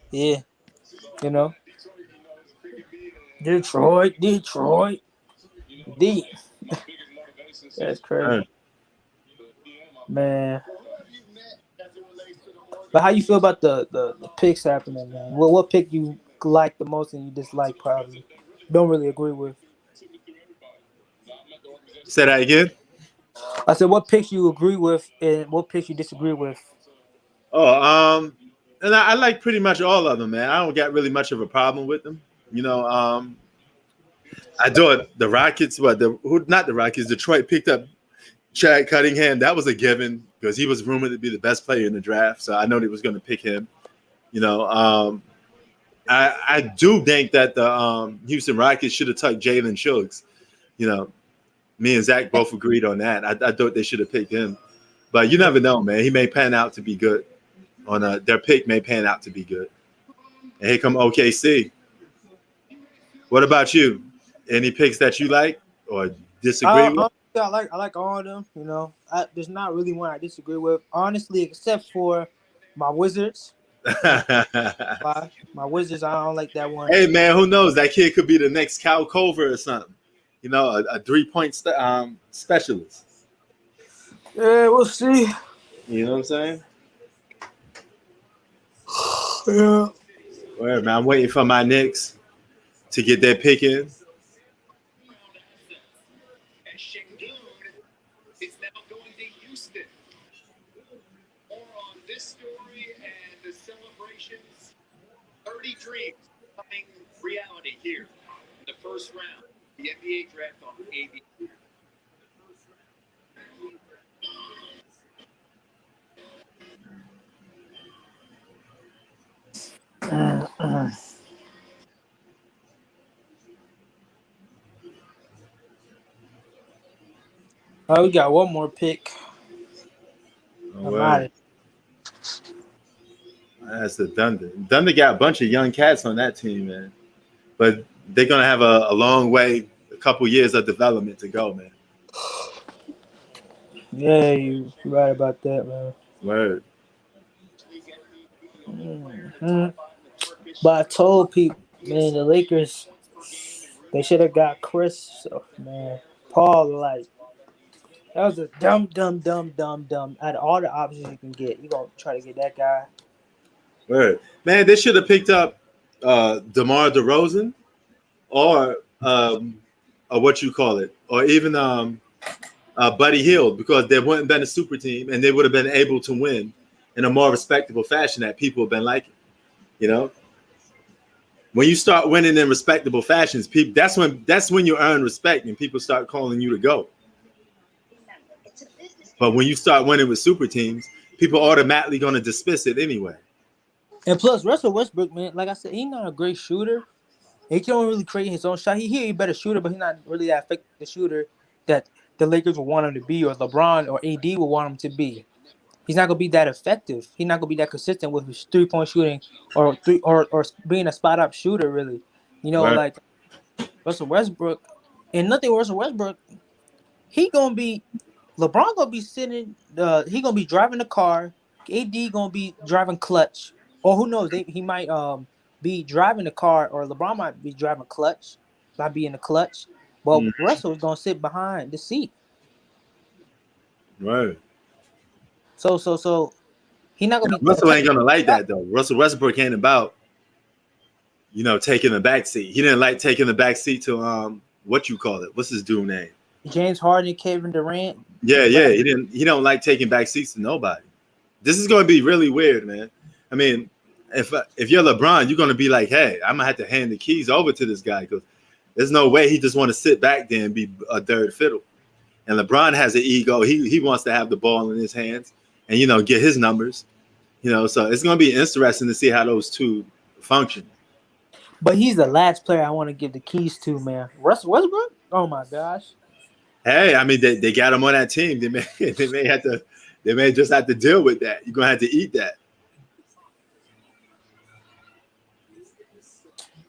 Yeah, you know. Detroit. D. That's crazy, man. But how you feel about the picks happening, man? What pick you like the most and you dislike probably? Don't really agree with. Say that again. I said, what picks you agree with and what picks you disagree with? Oh, and I like pretty much all of them, man. I don't got really much of a problem with them. You know, I thought the Rockets, not the Rockets, Detroit picked up Chad Cunningham. That was a given because he was rumored to be the best player in the draft. So I know they was going to pick him. You know, I do think that the Houston Rockets should have took Jalen Suggs. You know, me and Zach both agreed on that. I thought they should have picked him. But you never know, man. He may pan out to be good. Their pick may pan out to be good. And here come OKC. What about you? Any picks that you like or disagree with? I like all of them. You know, there's not really one I disagree with, honestly, except for my Wizards. My Wizards, I don't like that one. Hey, man, who knows? That kid could be the next Cal Culver or something. You know, a 3-point specialist. Yeah, we'll see. You know what I'm saying? Yeah. Well, man, I'm waiting for my Knicks to get their pick in. dreams becoming reality here in the first round, the NBA draft on AD. All right, we got one more pick. Oh, I'm wow. out of That's the Thunder. Thunder got a bunch of young cats on that team, man. But they're gonna have a long way, a couple years of development to go, man. Yeah, you're right about that, man. Word. Mhm. But I told people, man, the Lakers, they should have got Chris. So, man, Paul, like, that was a dumb. Out of all the options you can get, you gonna try to get that guy. Word. Man, they should have picked up DeMar DeRozan or what you call it, or even Buddy Hield, because they wouldn't have been a super team and they would have been able to win in a more respectable fashion that people have been liking. You know, when you start winning in respectable fashions, people that's when you earn respect and people start calling you to go. But when you start winning with super teams, people automatically going to dismiss it anyway. And plus, Russell Westbrook, man, like I said, he's not a great shooter. He can't really create his own shot. He a better shooter, but he's not really that effective shooter that the Lakers would want him to be, or LeBron or AD would want him to be. He's not gonna be that effective. He's not gonna be that consistent with his 3-point shooting or being a spot up shooter. Really, Right. like Russell Westbrook, and nothing Russell Westbrook. He gonna be LeBron gonna be sitting. He gonna be driving the car. AD gonna be driving clutch, or who knows? He might be driving the car, or LeBron might be driving clutch, might be in the clutch. But Mm, Russell's gonna sit behind the seat. right. So he's not gonna be Russell ain't gonna like that. that though. Russell Westbrook ain't about taking the back seat. He didn't like taking the back seat to what you call it? What's his dude name? James Harden, Kevin Durant. Yeah. He don't like taking back seats to nobody. This is going to be really weird, man. I mean, if you're LeBron, you're going to be like, hey, I'm gonna have to hand the keys over to this guy because there's no way he just want to sit back there and be a third fiddle. And LeBron has an ego. He wants to have the ball in his hands and get his numbers. So it's going to be interesting to see how those two function. But he's the last player I want to give the keys to, man. Russell Westbrook? Oh my gosh. Hey, I mean, they got him on that team. They may just have to deal with that. You're gonna have to eat that.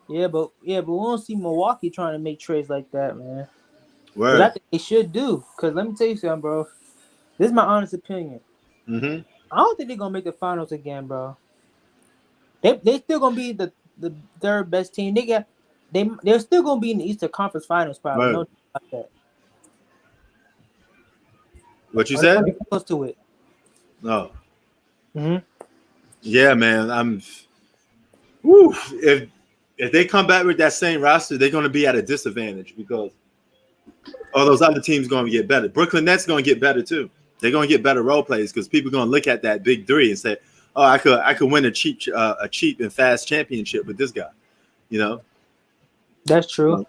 Yeah, but we won't see Milwaukee trying to make trades like that, man. But I Word. think they should do. Cause let me tell you something, bro. This is my honest opinion. Mm-hmm. I don't think they're gonna make the finals again, bro. They still gonna be the third best team. They're still gonna be in the Eastern Conference Finals, probably. Word. No doubt about that. What you Or they're said? gonna be close to it. No. Mm-hmm. Yeah, man. Whew, if they come back with that same roster, they're gonna be at a disadvantage because all those other teams gonna get better. Brooklyn Nets gonna get better too. They're gonna get better role players because people gonna look at that big three and say, "Oh, I could win a cheap and fast championship with this guy." That's true.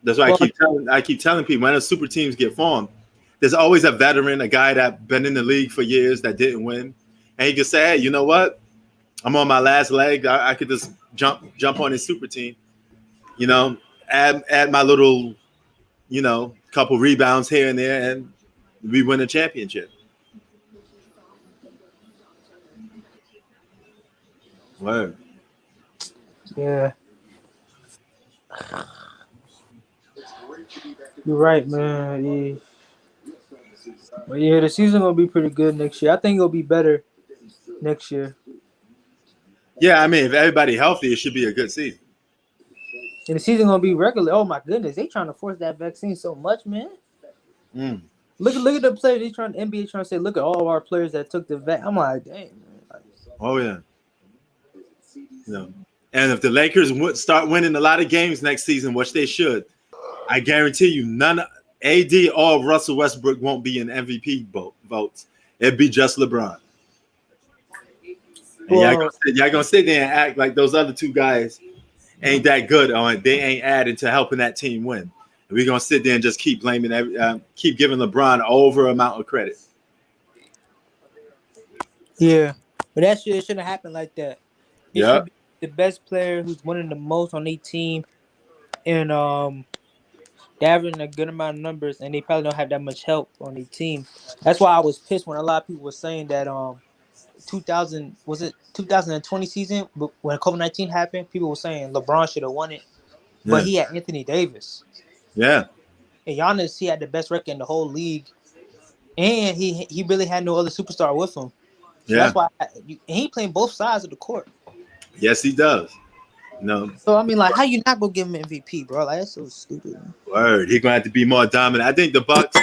That's why Well, I keep telling people when the super teams get formed, there's always a veteran, a guy that been in the league for years that didn't win, and he can say, "Hey, you know what? I'm on my last leg. I could just jump on his super team. Add my little, couple rebounds here and there, and we win a championship." Word. yeah. You're right, man. Yeah. But yeah, the season gonna be pretty good next year. I think it'll be better next year. Yeah, I mean, if everybody healthy, it should be a good season. And the season gonna be regular. Oh my goodness, they trying to force that vaccine so much, man. Mm. Look at the players. They trying NBA trying to say, look at all of our players that took the vac. I'm like, dang, man. Like, Oh yeah. And if the Lakers would start winning a lot of games next season, which they should, I guarantee you, none AD or Russell Westbrook won't be in MVP votes. It'd be just LeBron. And Well, y'all gonna sit there and act like those other two guys ain't that good on. They ain't adding to helping that team win. And we're gonna sit there and just keep blaming, keep giving LeBron over amount of credit. yeah, but that shit shouldn't happen like that. It Yeah, should be the best player who's winning the most on their team, and they're having a good amount of numbers, and they probably don't have that much help on their team. That's why I was pissed when a lot of people were saying that 2020 season, but when COVID-19 happened, people were saying LeBron should have won it, but yeah, he had Anthony Davis yeah, and Giannis. He had the best record in the whole league, and he really had no other superstar with him. So yeah. that's why and he playing both sides of the court. Yes, he does. No So I mean, like, how you not gonna give him MVP, bro? Like, that's so stupid. word. He's gonna have to be more dominant. I think the Bucks,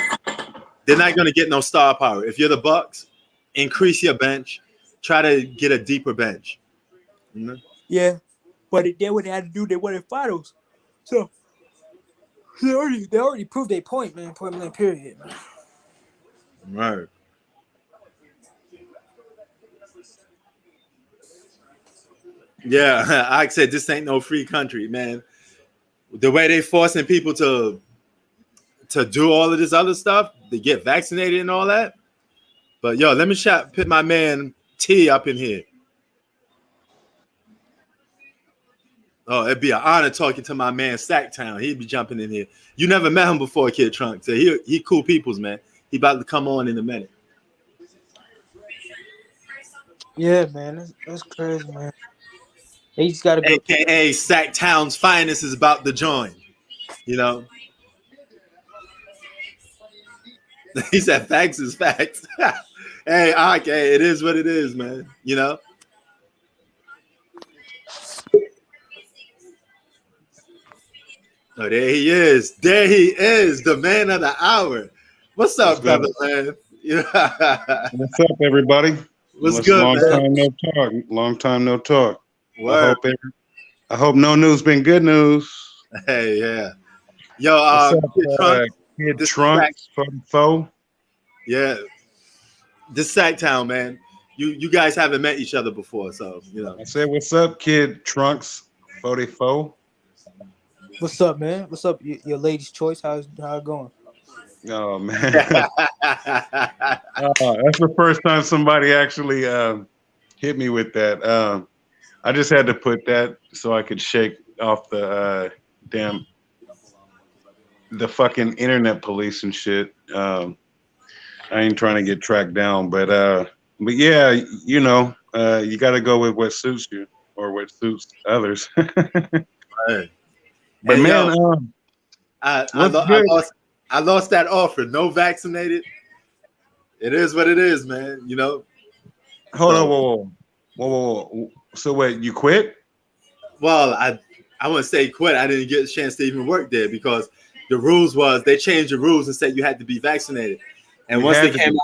they're not gonna get no star power. If you're the Bucks, increase your bench. Try to get a deeper bench. You know? Yeah, but they did what they had to do. They won in finals, so they already proved their point, man. Point blank, period. Man. Right. Yeah, I said this ain't no free country, man. The way they forcing people to do all of this other stuff, to get vaccinated and all that. But yo, let me put my man T up in here. Oh, it'd be an honor talking to my man Sacktown. He'd be jumping in here. You never met him before, Kid Trunk. So he cool peoples, man. He about to come on in a minute. Yeah, man, that's crazy, man. They just got a good. AKA Sacktown's finest is about to join. You know, he said facts is facts. Hey, okay, it is what it is, man. You know. Oh, there he is. There he is, the man of the hour. What's up, brother, man? Yeah. What's up, everybody? What's good, long man? time no talk. Long time no talk. Word. I hope no news been good news. Hey, yeah. Yo, What's up, Kid Trunks 44? Yeah. This Sacktown, man. You guys haven't met each other before, so you know. I said, what's up, Kid Trunks 44? What's up, man? What's up, your lady's choice? How it going? Oh man, that's the first time somebody actually hit me with that. I just had to put that so I could shake off the the fucking internet police and shit. I ain't trying to get tracked down, but yeah, you know, you got to go with what suits you or what suits others. Right. But hey, man, yo, I lost that offer. No vaccinated. It is what it is, man. You know. Hold on, whoa. So wait, you quit? Well, I wouldn't say quit. I didn't get a chance to even work there because the rules was they changed the rules and said you had to be vaccinated. And once they came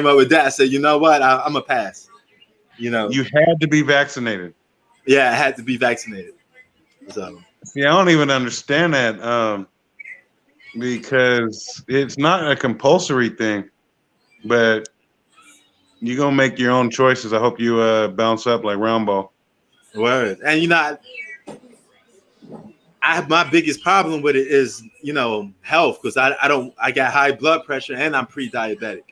up with that, I said, you know what, I'm a pass. You know, you had to be vaccinated. Yeah, I had to be vaccinated. So see, I don't even understand that because it's not a compulsory thing, but you're gonna make your own choices. I hope you bounce up like round ball. Word. And you know, my biggest problem with it is, you know, health, because I got high blood pressure and I'm pre-diabetic.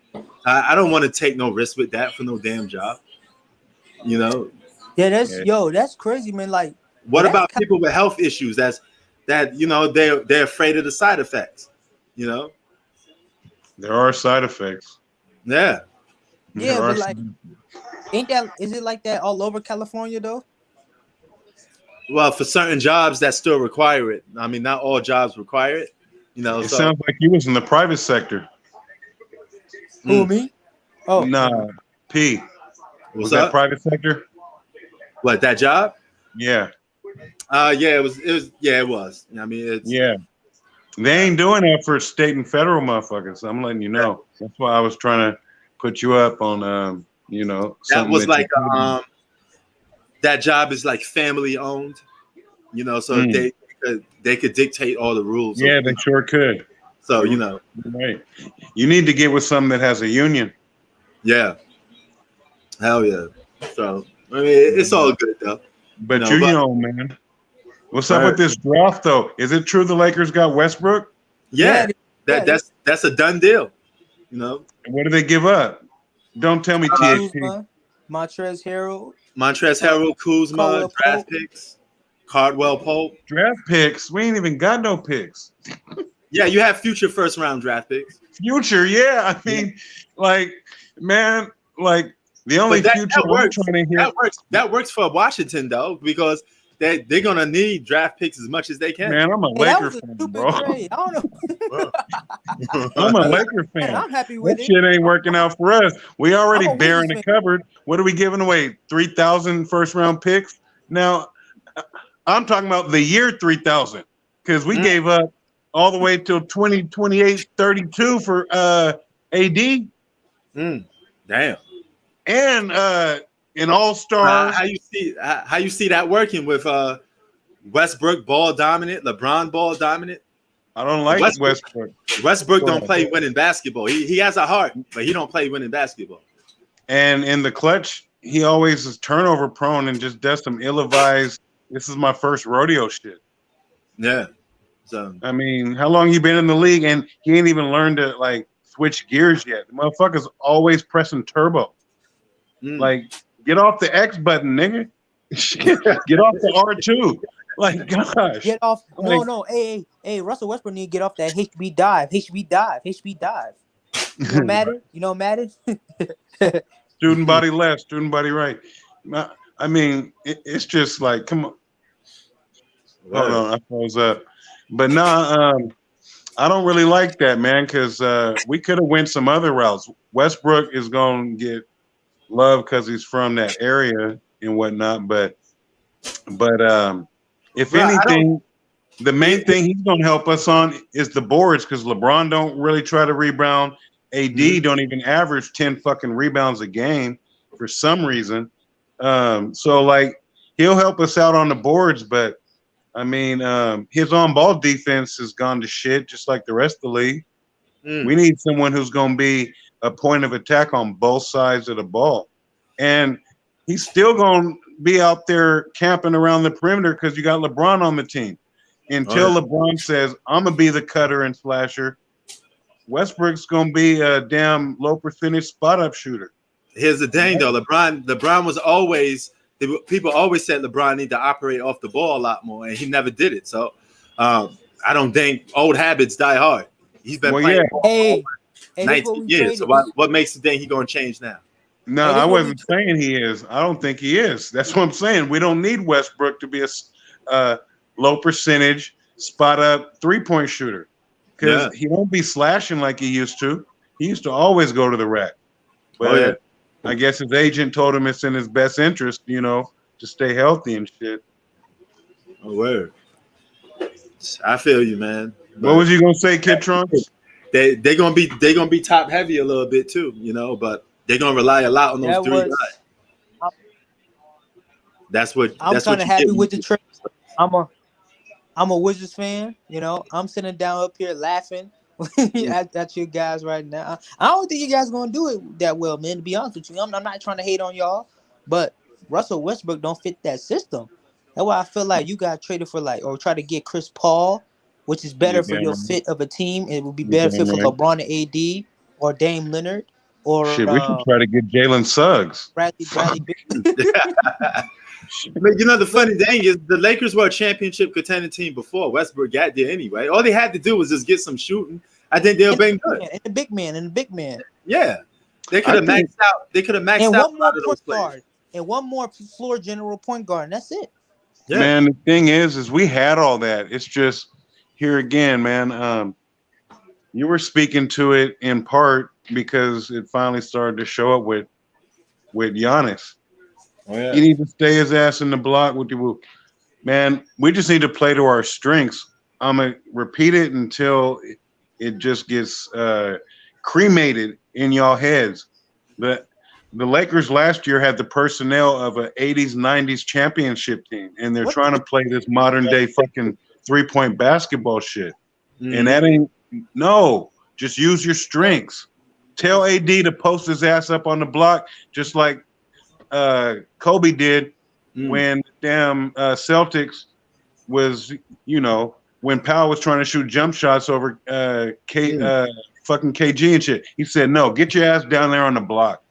I don't want to take no risk with that for no damn job. You know? Yeah, that's crazy, man. Like, what about people with health issues? That you know, they're afraid of the side effects. You know? There are side effects. Yeah. Yeah, but like, is it like that all over California though? Well, for certain jobs that still require it. I mean, not all jobs require it. You know, it sounds like you was in the private sector. Who, me? Oh, nah, P. Was that private sector? What, that job? Yeah. Yeah, it was. Yeah, it was. I mean, yeah. They ain't doing that for state and federal motherfuckers. I'm letting you know. That's why I was trying to put you up on, you know. That was like that job is like family owned, you know, so they could dictate all the rules. Yeah, they sure could. So, you know. Right. You need to get with something that has a union. Yeah. Hell yeah. So I mean, it's all good though. But No, you're but young, man. What's up right. with this draft though? Is it true the Lakers got Westbrook? Yeah, Yeah, that's a done deal. You know, And what do they give up? Don't tell me THT. Kuzma, Montrezl Harrell, Montrezl uh, Harrell, Kuzma, Caldwell draft Pope. picks, Cardwell Pope. Draft picks. We ain't even got no picks. Yeah, you have future first round draft picks. Future, yeah. I mean, like, man, like the only But future that I'm works. trying to hear. That works for Washington though, because they're gonna need draft picks as much as they can. Man, I'm a Hey, that Laker was a fan, stupid bro. trade. I don't know. I'm a Laker Man, fan. I'm happy That with it. shit ain't working out for us. We already I'm a bare in Wizards the cupboard. What are we giving away? 3,000 first round picks? Now, I'm talking about the year 3,000 because we gave up all the way till 2028, 32 for AD Damn. and an all-star. How you see that working with Westbrook ball dominant, LeBron ball dominant? I don't like Westbrook. Westbrook don't play winning basketball. He has a heart, but he don't play winning basketball. And in the clutch, he always is turnover prone and just does some ill-advised. This is my first rodeo shit. Yeah. So I mean, how long you been in the league and he ain't even learned to like switch gears yet? The motherfucker's always pressing turbo. Like, get off the X button, nigga. Get off the R2. Like, gosh. Get off. Like, No. Hey, Russell Westbrook need to get off that HB dive. You know Madden? Student body left, student body right. I mean, it's just like, come on. Hold on, I froze up. But nah, I don't really like that, man, because we could have went some other routes. Westbrook is going to get love because he's from that area and whatnot. But if anything, the main thing he's going to help us on is the boards because LeBron don't really try to rebound. AD don't even average 10 fucking rebounds a game for some reason. So, like, he'll help us out on the boards, but I mean, his on-ball defense has gone to shit, just like the rest of the league. We need someone who's going to be a point of attack on both sides of the ball. And he's still going to be out there camping around the perimeter because you got LeBron on the team. Until LeBron says, I'm going to be the cutter and slasher, Westbrook's going to be a damn low percentage spot-up shooter. Here's the thing, though. LeBron was always – people always said LeBron need to operate off the ball a lot more, and he never did it. So I don't think old habits die hard. He's been playing for 19 years. So what makes you think he's going to change now? No, I wasn't saying he is. I don't think he is. That's what I'm saying. We don't need Westbrook to be a low percentage spot up 3-point shooter because he won't be slashing like he used to. He used to always go to the rack. But I guess his agent told him it's in his best interest, you know, to stay healthy and shit. Oh, word. I feel you, man. What was you gonna say, Kid Trunks? They're gonna be top heavy a little bit too, you know, but they're gonna rely a lot on those three guys. That's what I'm kind of happy with the trade. I'm a Wizards fan, you know. I'm sitting down up here laughing at you guys right now. I don't think you guys gonna do it that well, man. To be honest with you, I'm not trying to hate on y'all, but Russell Westbrook don't fit that system. That's why I feel like you got traded for or try to get Chris Paul, which is better for your fit of a team. It would be better fit for LeBron and AD or Dame Lillard or shit. We should try to get Jalen Suggs. Bradley. You know, the funny thing is the Lakers were a championship contending team before Westbrook got there anyway. All they had to do was just get some shooting. I think they'll been good. And the big man. Yeah. They could have maxed out. They could have maxed out. One more point guard. And one more floor general point guard. And that's it. Yeah. Man, the thing is we had all that. It's just here again, man. You were speaking to it in part because it finally started to show up with Giannis. Oh, yeah. He needs to stay his ass in the block with you. Man, we just need to play to our strengths. I'm going to repeat it until it just gets cremated in y'all heads. The Lakers last year had the personnel of an 80s, 90s championship team, and they're trying to play this modern-day fucking three-point basketball shit. And that ain't – no, just use your strengths. Tell AD to post his ass up on the block just like Kobe did when damn Celtics was, when Powell was trying to shoot jump shots over fucking KG and shit. He said, no, get your ass down there on the block.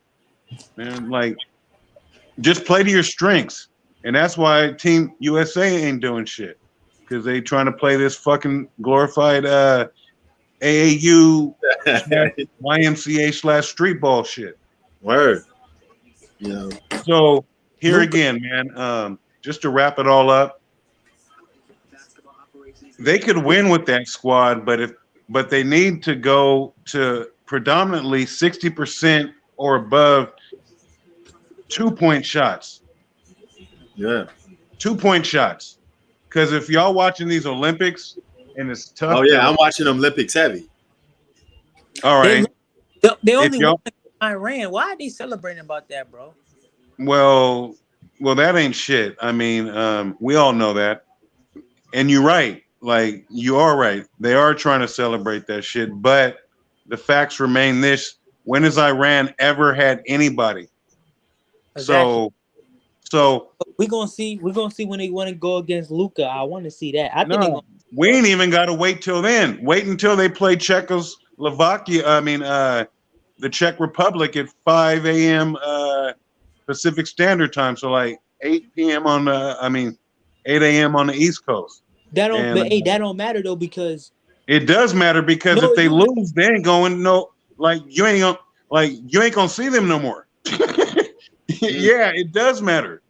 Man, like, just play to your strengths. And that's why Team USA ain't doing shit. Because they trying to play this fucking glorified AAU YMCA / street ball shit. Word. So here again, man, just to wrap it all up, they could win with that squad, but they need to go to predominantly 60% or above 2-point shots. Yeah. 2-point shots. Because if y'all watching these Olympics and it's tough. Oh yeah, I'm watching Olympics heavy. All right. They only won Iran. Why are they celebrating about that, bro? Well, that ain't shit. I mean, we all know that. And you're right. Like, you are right. They are trying to celebrate that shit. But the facts remain this. When has Iran ever had anybody? Exactly. So we're gonna see when they want to go against Luka. I want to see that. We ain't even got to wait till then. Wait until they play Czechoslovakia. I mean, the Czech Republic at 5 a.m. Pacific Standard Time. So like 8 p.m. 8 a.m. on the East Coast. That don't matter though, because it does matter, because if they lose, they ain't going you ain't gonna see them no more. Yeah, it does matter.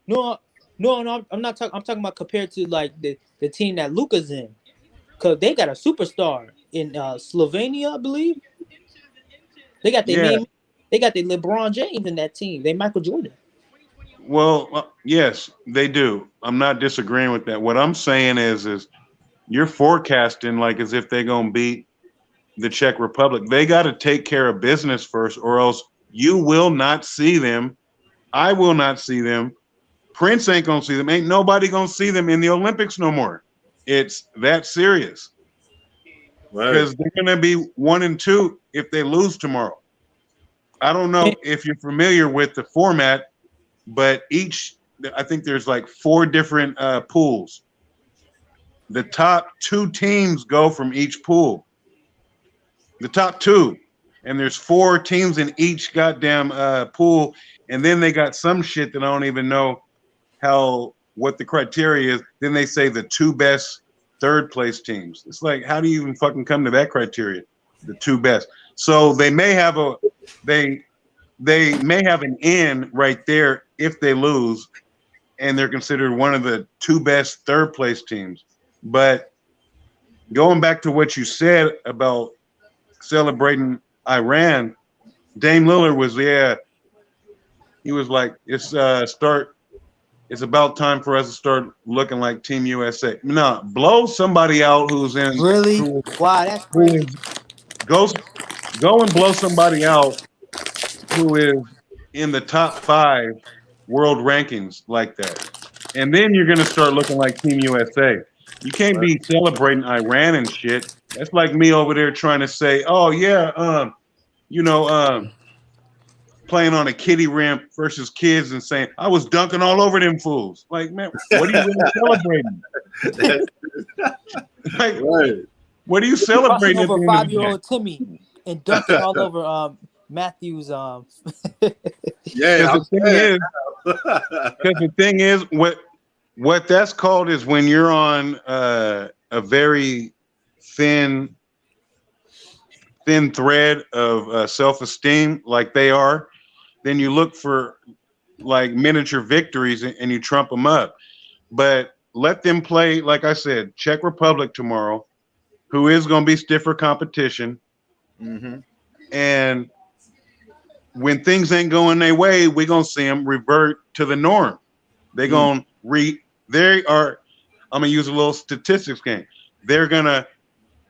No, I'm not talking. I'm talking about compared to like the team that Luka's in, because they got a superstar in Slovenia, I believe. They got their LeBron James in that team. They Michael Jordan. Well, yes, they do. I'm not disagreeing with that. What I'm saying is you're forecasting like as if they're gonna beat the Czech Republic. They got to take care of business first, or else you will not see them. I will not see them. Prince ain't gonna see them. Ain't nobody gonna see them in the Olympics no more. It's that serious. Because they're gonna be 1 and 2 if they lose tomorrow. I don't know if you're familiar with the format, but I think there's like 4 different pools. The top 2 teams go from each pool. The top 2. And there's 4 teams in each goddamn pool. And then they got some shit that I don't even know what the criteria is. Then they say the 2 best third place teams. It's like, how do you even fucking come to that criteria? The 2 best. So they may have an in right there if they lose, and they're considered one of the 2 best third place teams. But going back to what you said about celebrating Iran, Dame Lillard was he was like, it's about time for us to start looking like Team USA. No, blow somebody out who's in wow, that's crazy. Go and blow somebody out who is in the top 5 world rankings like that. And then you're gonna start looking like Team USA. You can't be celebrating Iran and shit. That's like me over there trying to say, oh yeah, playing on a kiddie ramp versus kids and saying, I was dunking all over them fools. Like, man, what are you really celebrating? What are you celebrating? Over 5-year-old Timmy and dunking all over Matthew's. Yeah, because the thing is, what that's called is when you're on a very thin thread of self-esteem, like they are, then you look for like miniature victories and you trump them up. But let them play, like I said, Czech Republic tomorrow, who is going to be stiffer competition. Mm-hmm. And when things ain't going their way, we're going to see them revert to the norm. They're going to I'm going to use a little statistics game. They're going to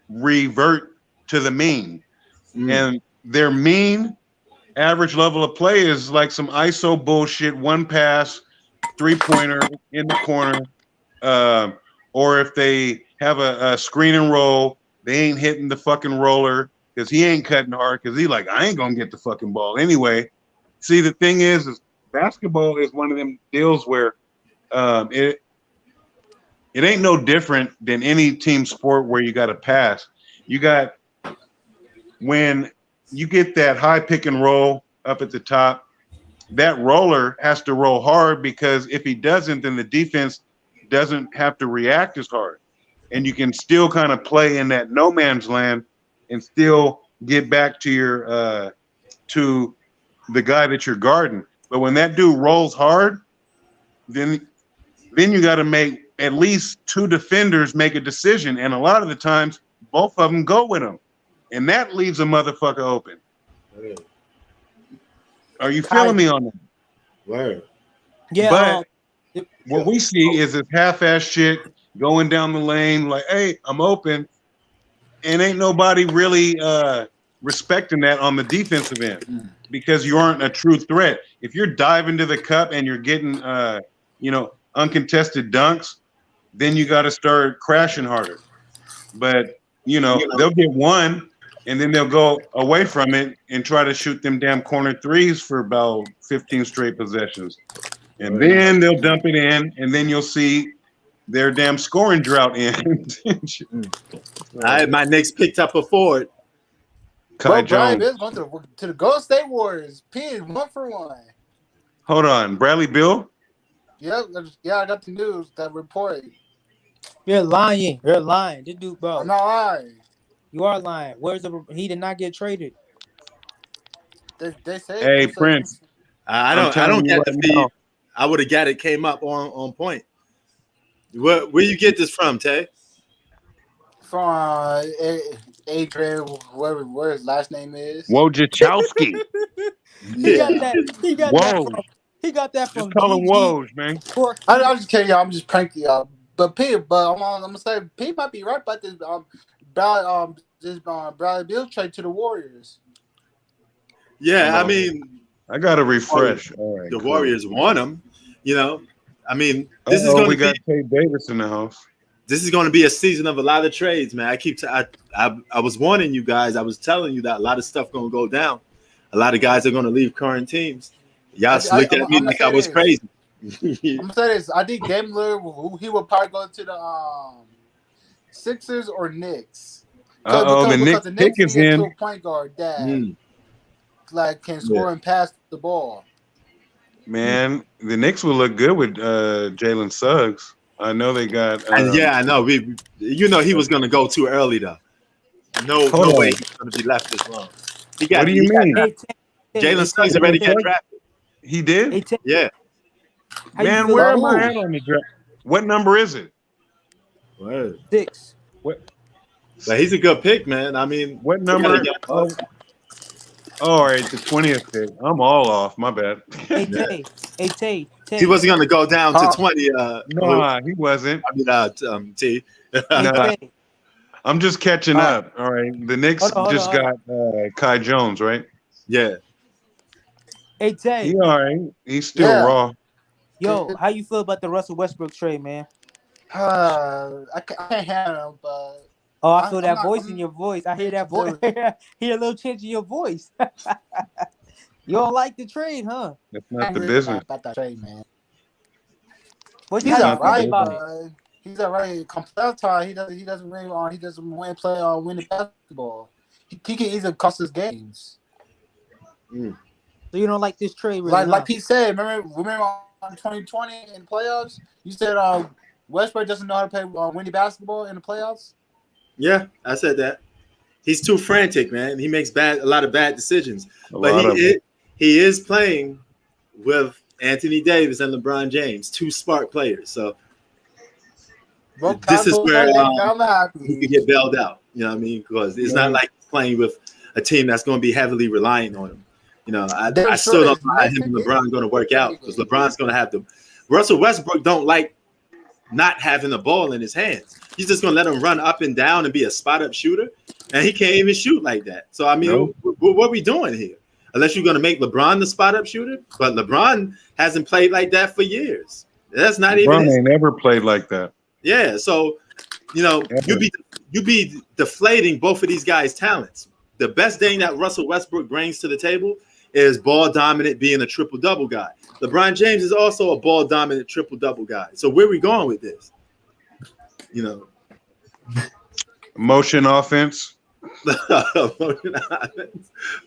revert to the mean. And their mean average level of play is like some ISO bullshit, 1 pass, 3-pointer in the corner. Or if they have a screen and roll, they ain't hitting the fucking roller because he ain't cutting hard because he like, I ain't going to get the fucking ball anyway. See, the thing is basketball is one of them deals where it ain't no different than any team sport where you got to pass. You got when you get that high pick and roll up at the top, that roller has to roll hard because if he doesn't, then the defense doesn't have to react as hard. And you can still kind of play in that no man's land and still get back to your to the guy that you're guarding. But when that dude rolls hard, then you got to make at least two defenders make a decision. And a lot of the times, both of them go with him. And that leaves a motherfucker open. Word. Are you feeling me on that? Word. Yeah. But what we see is this half-ass shit going down the lane like, hey, I'm open. And ain't nobody really respecting that on the defensive end because you aren't a true threat. If you're diving to the cup and you're getting, uncontested dunks, then you got to start crashing harder. But, they'll get one and then they'll go away from it and try to shoot them damn corner threes for about 15 straight possessions. And then they'll dump it in and then you'll see their damn scoring drought end. My Knicks picked up a forward. Kai Brian Jones. Bill's going to the Golden State Warriors. P 1 for 1. Hold on. Bradley Beal? Yep. Yeah, I got the news, that report. You're lying. You're lying. This dude, bro. I'm not lying. You are lying. He did not get traded. They say. Hey, Prince. I don't get the feed. I would have got it. Came up on point. Where you get this from, Tay? From Adrian, whatever his last name is. Wojciechowski. He got that. He got that from. Just call him Woj, man. I'm just kidding, y'all. I'm just pranking y'all. But I'm gonna say P might be right about this. Bradley Beal trade to the Warriors. Yeah, I mean, I got to refresh. All right, the cool. Warriors want him. I mean, this is going to be. We got Tate Davis in the house. This is going to be a season of a lot of trades, man. I was warning you guys. I was telling you that a lot of stuff going to go down. A lot of guys are going to leave current teams. Y'all looked at me like I was crazy. I'm gonna say this. I think Dame Lillard, he would probably go to the Sixers or Knicks. The Knicks pick is in. A point guard that can score and pass the ball. Man, the Knicks will look good with Jalen Suggs. I know they got. I know. He was going to go too early though. No way he's going to be left this long. What do you mean? Jalen Suggs already got drafted. He did? Yeah. Man, where am I at on the draft? What number is it? Word. 6. What? But he's a good pick, man. I mean, what number? All right, the 20th pick. I'm all off. My bad. Tay. He wasn't going to go down to 20. Nah, he wasn't. I mean, T. I'm just catching up. All right. The Knicks just got Kai Jones, right? Yeah. Hey, Tay. He all right. He's still raw. Yo, how you feel about the Russell Westbrook trade, man? I can't handle him, but... Oh, I feel that voice in your voice. I hear that voice. Hear a little change in your voice. You don't like the trade, huh? That's not the business. About that trade, man. He's all right, but he's all right. He doesn't really he doesn't play on winning basketball. He can easily cost us games. So you don't like this trade, really? Like Pete said, remember on 2020 in the playoffs, you said Westbrook doesn't know how to play winning basketball in the playoffs. Yeah, I said that. He's too frantic, man. He makes a lot of bad decisions. He is playing with Anthony Davis and LeBron James, two smart players. So this is where he can get bailed out. You know what I mean? Because it's not like he's playing with a team that's going to be heavily reliant on him. I still don't know how him and LeBron going to work out because LeBron's going to have to. Russell Westbrook don't like not having the ball in his hands. He's just going to let him run up and down and be a spot-up shooter, and he can't even shoot like that. So, I mean, what are we doing here? Unless you're going to make LeBron the spot-up shooter, but LeBron hasn't played like that for years. That's not even. LeBron ain't never played like that. Yeah, so you be deflating both of these guys' talents. The best thing that Russell Westbrook brings to the table is ball dominant, being a triple double guy. LeBron James is also a ball dominant triple double guy. So where are we going with this? You know, motion offense.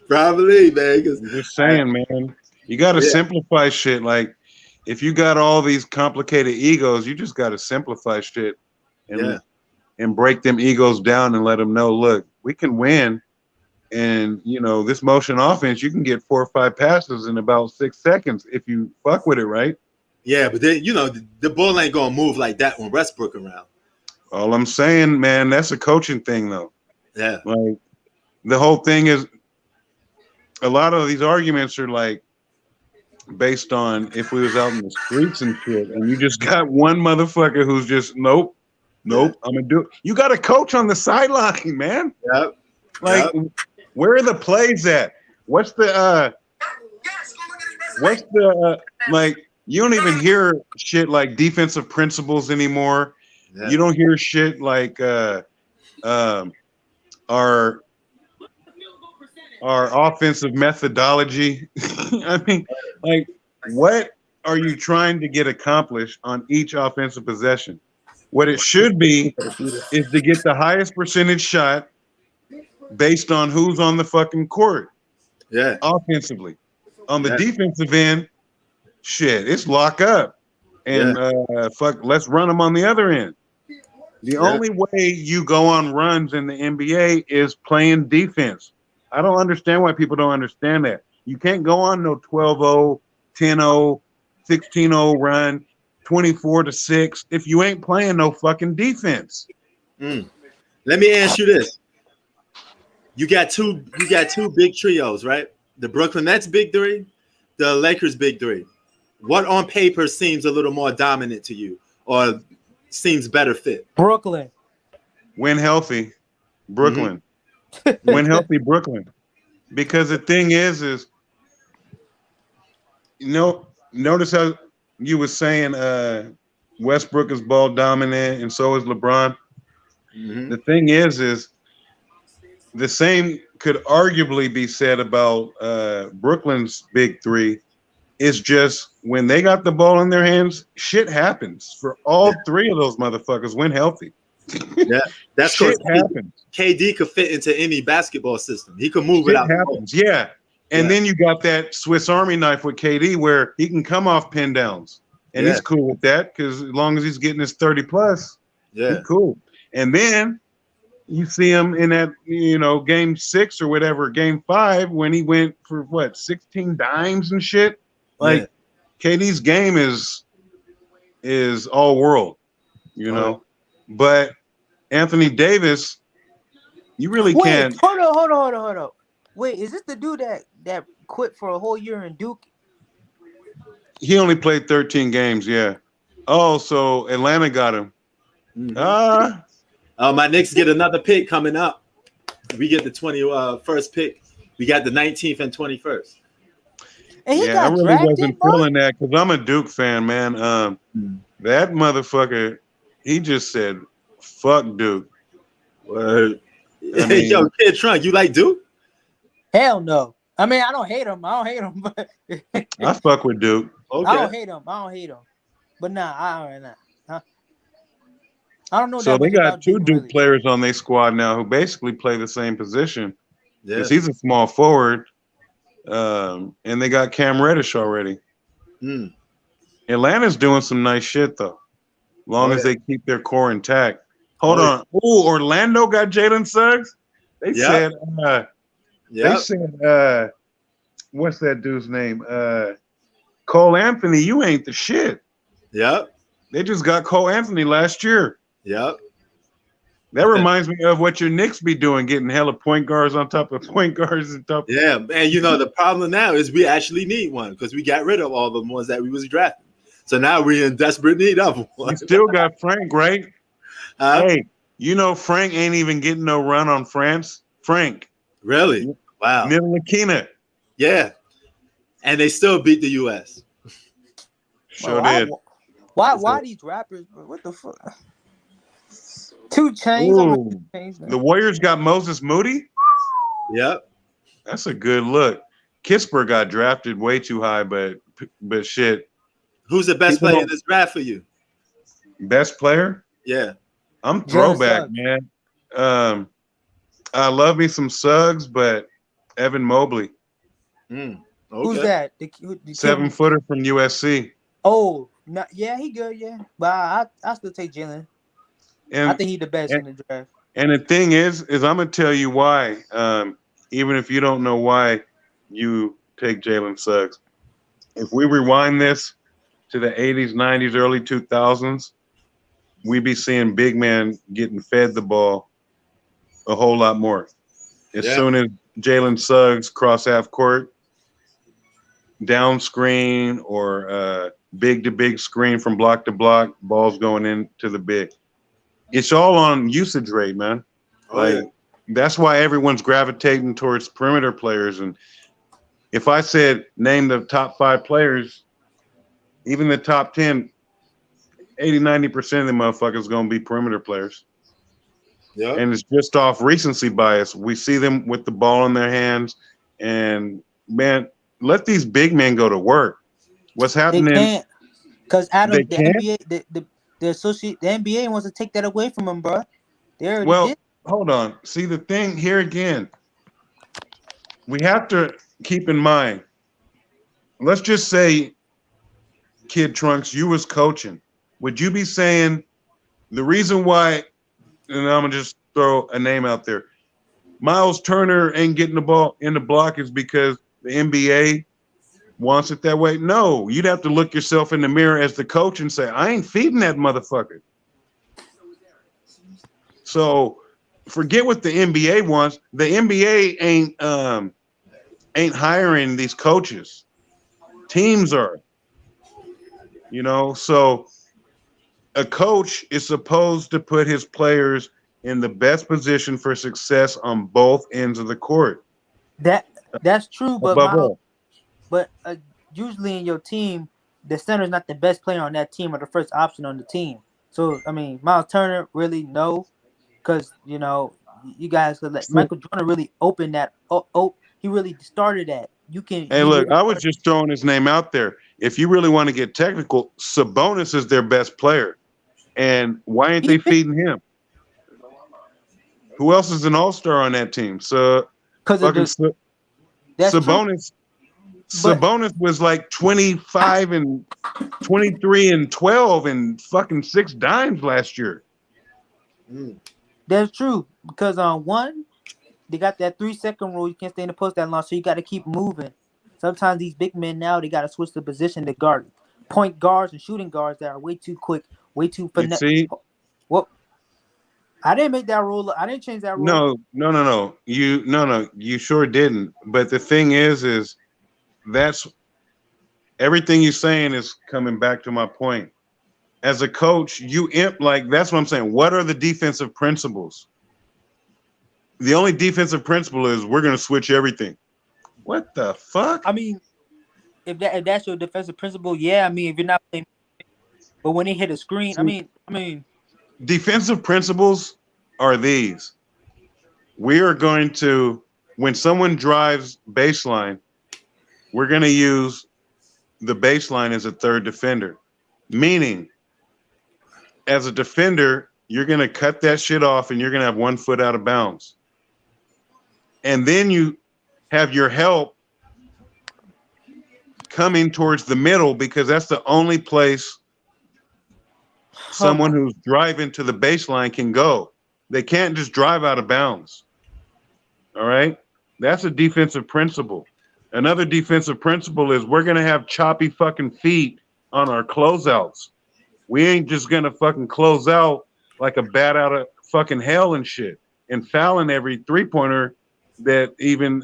Probably, man. I'm just saying, man. You got to simplify shit. Like, if you got all these complicated egos, you just got to simplify shit and break them egos down and let them know, look, we can win. And, you know, this motion offense, you can get 4 or 5 passes in about 6 seconds if you fuck with it, right? Yeah, but then, you know, the ball ain't going to move like that when Westbrook around. All I'm saying, man, that's a coaching thing, though. Yeah. Like, the whole thing is, a lot of these arguments are like based on if we was out in the streets and shit, and you just got one motherfucker who's just nope, I'm gonna do it. You got a coach on the sideline, man. Yep. Like, where are the plays at? What's the like? You don't even hear shit like defensive principles anymore. Yeah. You don't hear shit like our offensive methodology. I mean, like, what are you trying to get accomplished on each offensive possession? What it should be is to get the highest percentage shot based on who's on the fucking court. Yeah. Offensively. On the defensive end, shit, it's lock up. And let's run them on the other end. The only way you go on runs in the NBA is playing defense. I don't understand why people don't understand that. You can't go on no 12-0, 10-0, 16-0 run, 24-6 if you ain't playing no fucking defense. Let me ask you this. You got two big trios, right? The Brooklyn Nets big three, the Lakers big three. What on paper seems a little more dominant to you or seems better fit? Brooklyn. When healthy, Brooklyn. When healthy, Brooklyn. Because the thing is, you know, notice how you were saying Westbrook is ball dominant and so is LeBron. The thing is the same could arguably be said about Brooklyn's big three. It's just when they got the ball in their hands, shit happens for all three of those motherfuckers when healthy. Yeah, that's shit happens. KD could fit into any basketball system. He could move without happens. Yeah. And then you got that Swiss Army knife with KD where he can come off pin downs. And he's cool with that because as long as he's getting his 30 plus, he's cool. And then you see him in that, you know, game 6 or whatever, game 5, when he went for 16 dimes and shit. Like KD's game is all world, you know. But Anthony Davis, you really can't. Hold on. Wait, is this the dude that quit for a whole year in Duke? He only played 13 games, Oh, so Atlanta got him. My Knicks get another pick coming up. We get the 21st pick. We got the 19th and 21st. And I really wasn't feeling that because I'm a Duke fan, man. That motherfucker, he just said, fuck Duke. Word. Yo, Kid Trunk, you like Duke? Hell no. I mean, I don't hate him, but I fuck with Duke. Okay. I don't hate him. But I don't know. So they got two Duke players on their squad now who basically play the same position. Because he's a small forward. And they got Cam Reddish already. Atlanta's doing some nice shit though. Long as they keep their core intact. Hold on. Oh, Orlando got Jalen Suggs. They said what's that dude's name? Cole Anthony, you ain't the shit. Yep. They just got Cole Anthony last year. Yep. That reminds me of what your Knicks be doing, getting hella point guards on top of point guards and top. Yeah, and you know the problem now is we actually need one because we got rid of all the ones that we was drafting. So now we're in desperate need of one. You still got Frank, right? Hey, you know Frank ain't even getting no run on France. Frank. Really? Wow. Ntilikina. Yeah. And they still beat the U.S. Sure did. Why these rappers? What the fuck? 2 Chainz. The Warriors got Moses Moody. Yep. That's a good look. Kispert got drafted way too high, but shit. Who's the best People player in don't- this draft for you? Best player? Yeah. I'm Jalen throwback, Suggs. man. I love me some Suggs, but Evan Mobley, Okay. Who's that? The 7-footer from USC. Oh, yeah, he good, yeah. But I still take Jalen. I think he's the best in the draft. And the thing is I'm gonna tell you why. Even if you don't know why you take Jalen Suggs. If we rewind this to the 80s, 90s, early 2000s, we'd be seeing big men getting fed the ball a whole lot more. As soon as Jalen Suggs cross half court, down screen or big to big screen from block to block, balls going into the big. It's all on usage rate, man. That's why everyone's gravitating towards perimeter players. And if I said name the top 5 players, even the top 10, 80-90% of the motherfuckers going to be perimeter players. Yeah. And it's just off recency bias. We see them with the ball in their hands, and man, let these big men go to work. What's happening? They can't, because Adam, the NBA, the NBA wants to take that away from them, bro. They already did. Hold on. See, the thing here again, we have to keep in mind. Let's just say, Kid Trunks, you was coaching. Would you be saying the reason why? And I'm gonna just throw a name out there. Miles Turner ain't getting the ball in the block is because the NBA wants it that way. No, you'd have to look yourself in the mirror as the coach and say, I ain't feeding that motherfucker. So forget what the NBA wants. The NBA ain't hiring these coaches. Teams are. So a coach is supposed to put his players in the best position for success on both ends of the court. That's true, but usually in your team, the center is not the best player on that team or the first option on the team. So I mean, Miles Turner really because you guys could let Michael Jordan really open that. He really started that. Hey, look, I was just throwing his name out there. If you really want to get technical, Sabonis is their best player. And why ain't they feeding him? Who else is an all-star on that team? So Sabonis. Sabonis was like 25 and 23 and 12 and fucking 6 dimes last year. That's true because one, they got that 3-second rule. You can't stay in the post that long, so you got to keep moving. Sometimes these big men now they got to switch the position to guard point guards and shooting guards that are way too quick, way too finesse. Well, I didn't make that rule. I didn't change that rule. No. You sure didn't. But the thing is that's everything you're saying is coming back to my point. As a coach, that's what I'm saying. What are the defensive principles? The only defensive principle is we're going to switch everything. What the fuck? I mean, if that's your defensive principle, yeah. I mean, if you're not playing, but when they hit a screen, I mean, defensive principles are these. We are going to, when someone drives baseline, we're going to use the baseline as a third defender. Meaning, as a defender, you're going to cut that shit off and you're going to have 1 foot out of bounds. And then you have your help coming towards the middle because that's the only place someone who's driving to the baseline can go. They can't just drive out of bounds. All right? That's a defensive principle. Another defensive principle is we're going to have choppy fucking feet on our closeouts. We ain't just going to fucking close out like a bat out of fucking hell and shit and fouling every three-pointer that even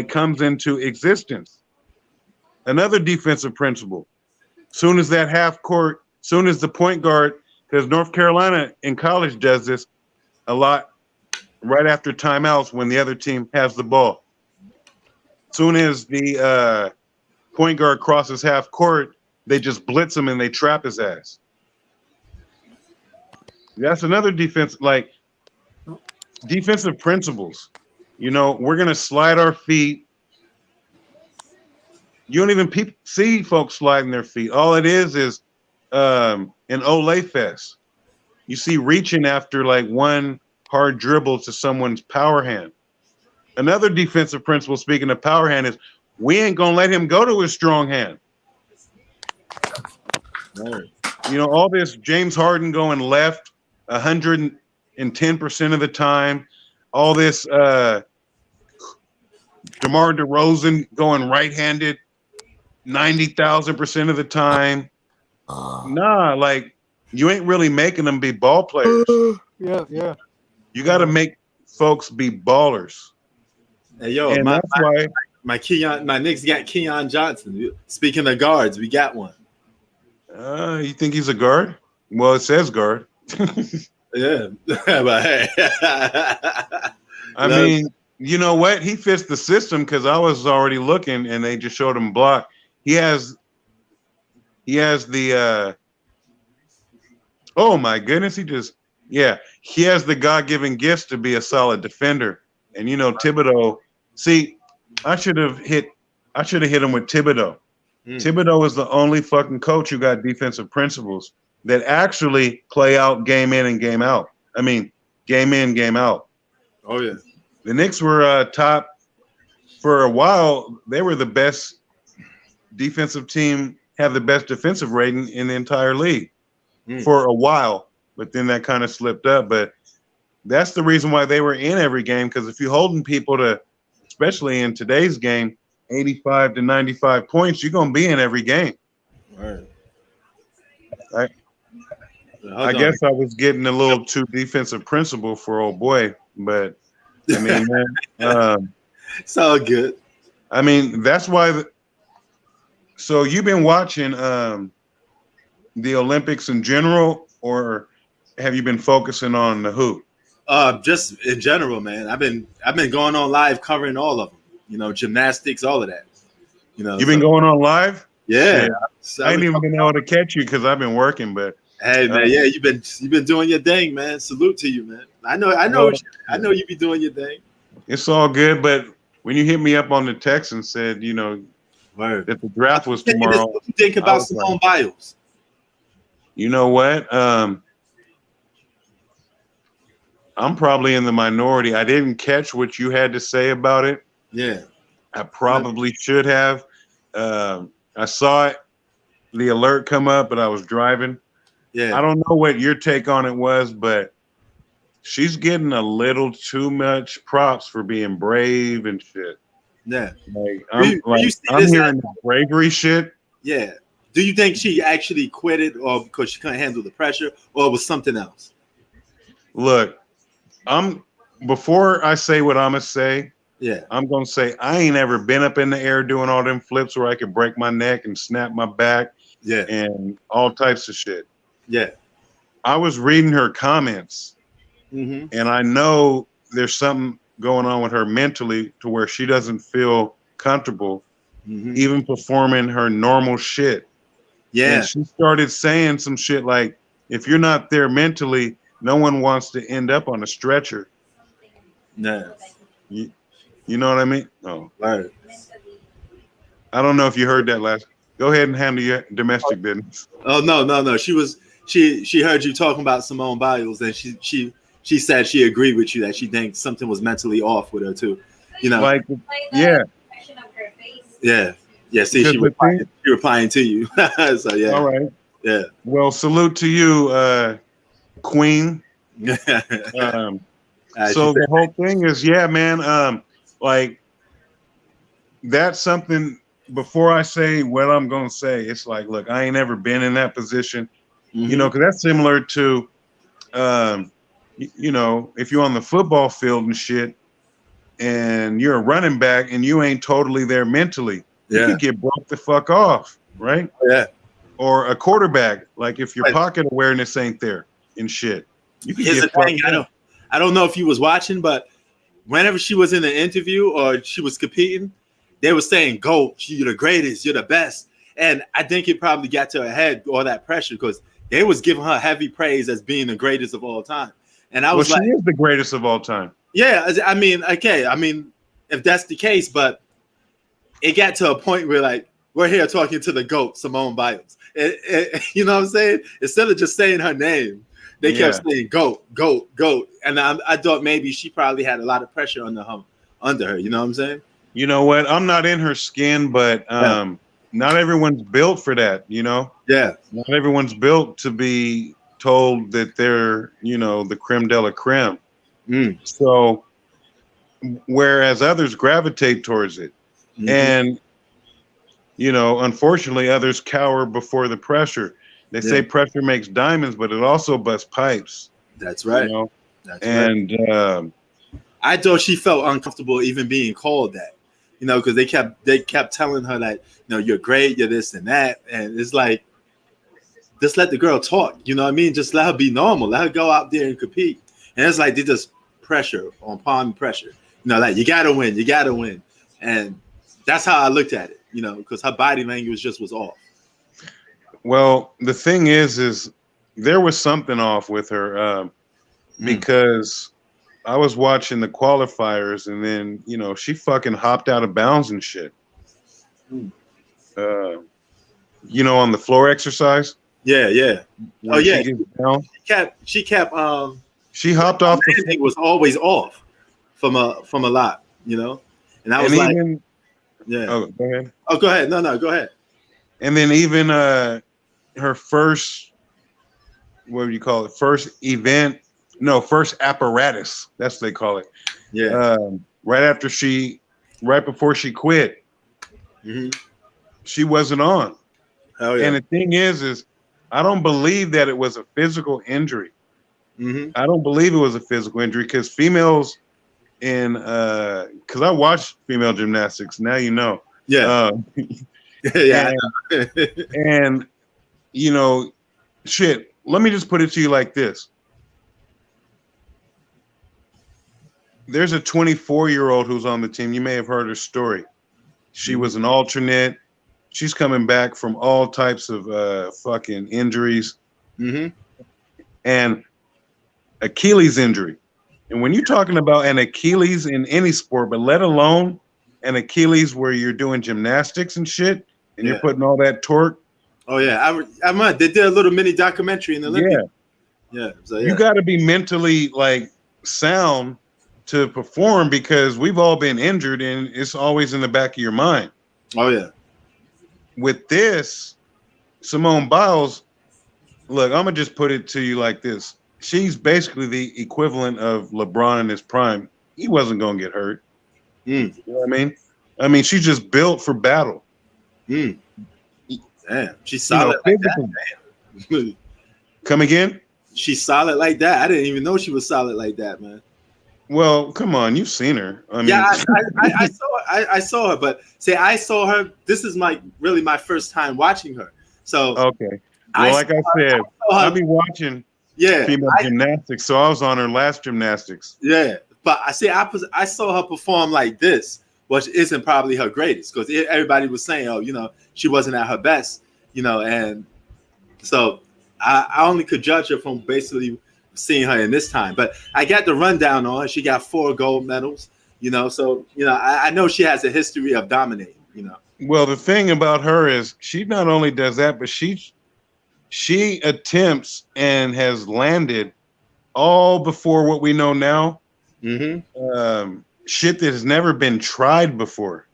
comes into existence. Another defensive principle. Soon as that half court, soon as the point guard, because North Carolina in college does this a lot right after timeouts when the other team has the ball. Soon as the point guard crosses half court, they just blitz him and they trap his ass. That's another defensive principles. We're going to slide our feet You don't even see folks sliding their feet. All it is an Olay fest. You see reaching after like one hard dribble to someone's power hand. Another defensive principle, speaking of power hand, is we ain't going to let him go to his strong hand. Right. You know, all this James Harden going left 110% of the time. All this DeMar DeRozan going right-handed 90,000% of the time. Nah, like you ain't really making them be ball players. Yeah. You got to make folks be ballers. Hey, yo, And that's why my Knicks got Keon Johnson. Speaking of guards, we got one. you think he's a guard? Well, it says guard. Yeah, but hey, I mean, you know what? He fits the system because I was already looking, and they just showed him block. He has the. Oh my goodness! He has the God-given gifts to be a solid defender, and you know Thibodeau. See, I should have hit him with Thibodeau. Thibodeau is the only fucking coach who got defensive principles that actually play out game in and game out. I mean, game in, game out. Oh yeah. The Knicks were top for a while. They were the best defensive team, have the best defensive rating in the entire league for a while. But then that kind of slipped up. But that's the reason why they were in every game, because if you're holding people to, especially in today's game, 85 to 95 points, you're going to be in every game. Right. I guess I was getting a little too defensive principle for old boy, but I mean, man, it's all good. I mean, that's why. So you've been watching the Olympics in general, or have you been focusing on the hoop? Just in general, man. I've been going on live covering all of them. You know, gymnastics, all of that. You know, You've been going on live? Yeah. So I ain't even been able to catch you because I've been working, but. Hey man, yeah, you've been doing your thing, man. Salute to you, man. I know you be doing your thing. It's all good, but when you hit me up on the text and said, you know, that the draft was tomorrow, what do you think about Simone Biles? You know what? I'm probably in the minority. I didn't catch what you had to say about it. Yeah, I probably should have. I saw it, the alert come up, but I was driving. Yeah, I don't know what your take on it was, but she's getting a little too much props for being brave and shit. Yeah, I'm hearing the bravery shit. Yeah. Do you think she actually quit it, or because she couldn't handle the pressure, or it was something else? Look, before I say what I'm gonna say, yeah, I'm gonna say I ain't ever been up in the air doing all them flips where I could break my neck and snap my back, and all types of shit. Yeah, I was reading her comments, and I know there's something going on with her mentally to where she doesn't feel comfortable even performing her normal shit. Yeah, and she started saying some shit like, "If you're not there mentally, no one wants to end up on a stretcher." Yeah, you know what I mean? Oh, right. I don't know if you heard that last. Go ahead and handle your domestic business. Oh no. She heard you talking about Simone Biles, and she said she agreed with you that she thinks something was mentally off with her too. You know, like yeah. See, she replying to you. So yeah. All right. Yeah. Well, salute to you, Queen. So the whole thing is, yeah, man. Like that's something. Before I say what I'm gonna say, it's like, look, I ain't ever been in that position, you know, because that's similar to, you know, if you're on the football field and shit, and you're a running back and you ain't totally there mentally, you could get broke the fuck off, right? Yeah. Or a quarterback, like if your pocket awareness ain't there and shit, you could get fucked up. I don't know if you was watching, but whenever she was in the interview or she was competing, they were saying, "Go, you're the greatest, you're the best." And I think it probably got to her head, all that pressure, because they was giving her heavy praise as being the greatest of all time. And I was she is the greatest of all time. Yeah, I mean, if that's the case, but it got to a point where like we're here talking to the GOAT, Simone Biles. You know what I'm saying? Instead of just saying her name, they kept saying GOAT, GOAT, GOAT. And I thought maybe she probably had a lot of pressure under her. You know what I'm saying? You know what? I'm not in her skin, but not everyone's built for that, you know? Yeah. Not everyone's built to be told that they're, you know, the creme de la creme. So, whereas others gravitate towards it. And, you know, unfortunately, others cower before the pressure. They say pressure makes diamonds, but it also busts pipes. That's right. You know? That's right. I thought she felt uncomfortable even being called that, you know, because they kept telling her that, you know, you're great, you're this and that, and it's like, just let the girl talk, you know what I mean? Just let her be normal, let her go out there and compete. And it's like they just pressure upon pressure, you know, like you gotta win, and that's how I looked at it, you know, because her body language just was off. Well, the thing is there was something off with her because I was watching the qualifiers, and then, you know, she fucking hopped out of bounds and shit. You know, on the floor exercise. Yeah. Oh yeah. She kept. She hopped off. The thing was always off from a lot, you know, and I was like, yeah. Oh, go ahead. Oh, go ahead. No, go ahead. And then even her first, what do you call it? First event. No, first apparatus. That's what they call it. Yeah. Right before she quit, she wasn't on. Oh yeah. And the thing is I don't believe that it was a physical injury. I don't believe it was a physical injury because females because I watched female gymnastics. Now you know. Yeah. Yeah. And you know, shit. Let me just put it to you like this. There's a 24-year-old who's on the team. You may have heard her story. She was an alternate. She's coming back from all types of fucking injuries. And Achilles injury. And when you're talking about an Achilles in any sport, but let alone an Achilles where you're doing gymnastics and shit, and you're putting all that torque. Oh yeah, I remember they did a little mini documentary in the Olympics. Yeah. So, you got to be mentally like sound to perform because we've all been injured, and it's always in the back of your mind. Oh yeah. With this, Simone Biles, look, I'm gonna just put it to you like this. She's basically the equivalent of LeBron in his prime. He wasn't gonna get hurt. You know what I mean? I mean, she's just built for battle. Damn, she's solid like that. Come again? She's solid like that. I didn't even know she was solid like that, man. Well, come on, you've seen her. I mean, yeah, I saw her, but see, I saw her. This is my first time watching her. So okay. Well, like I said, I'll be watching female gymnastics. So I was on her last gymnastics. Yeah, but I saw her perform like this, which isn't probably her greatest because everybody was saying, oh, you know, she wasn't at her best, you know, and so I only could judge her from basically seeing her in this time. But I got the rundown on her. She got 4 gold medals, you know, so, you know, I know she has a history of dominating, you know. Well, the thing about her is she not only does that, but she attempts and has landed all before what we know now. Shit that has never been tried before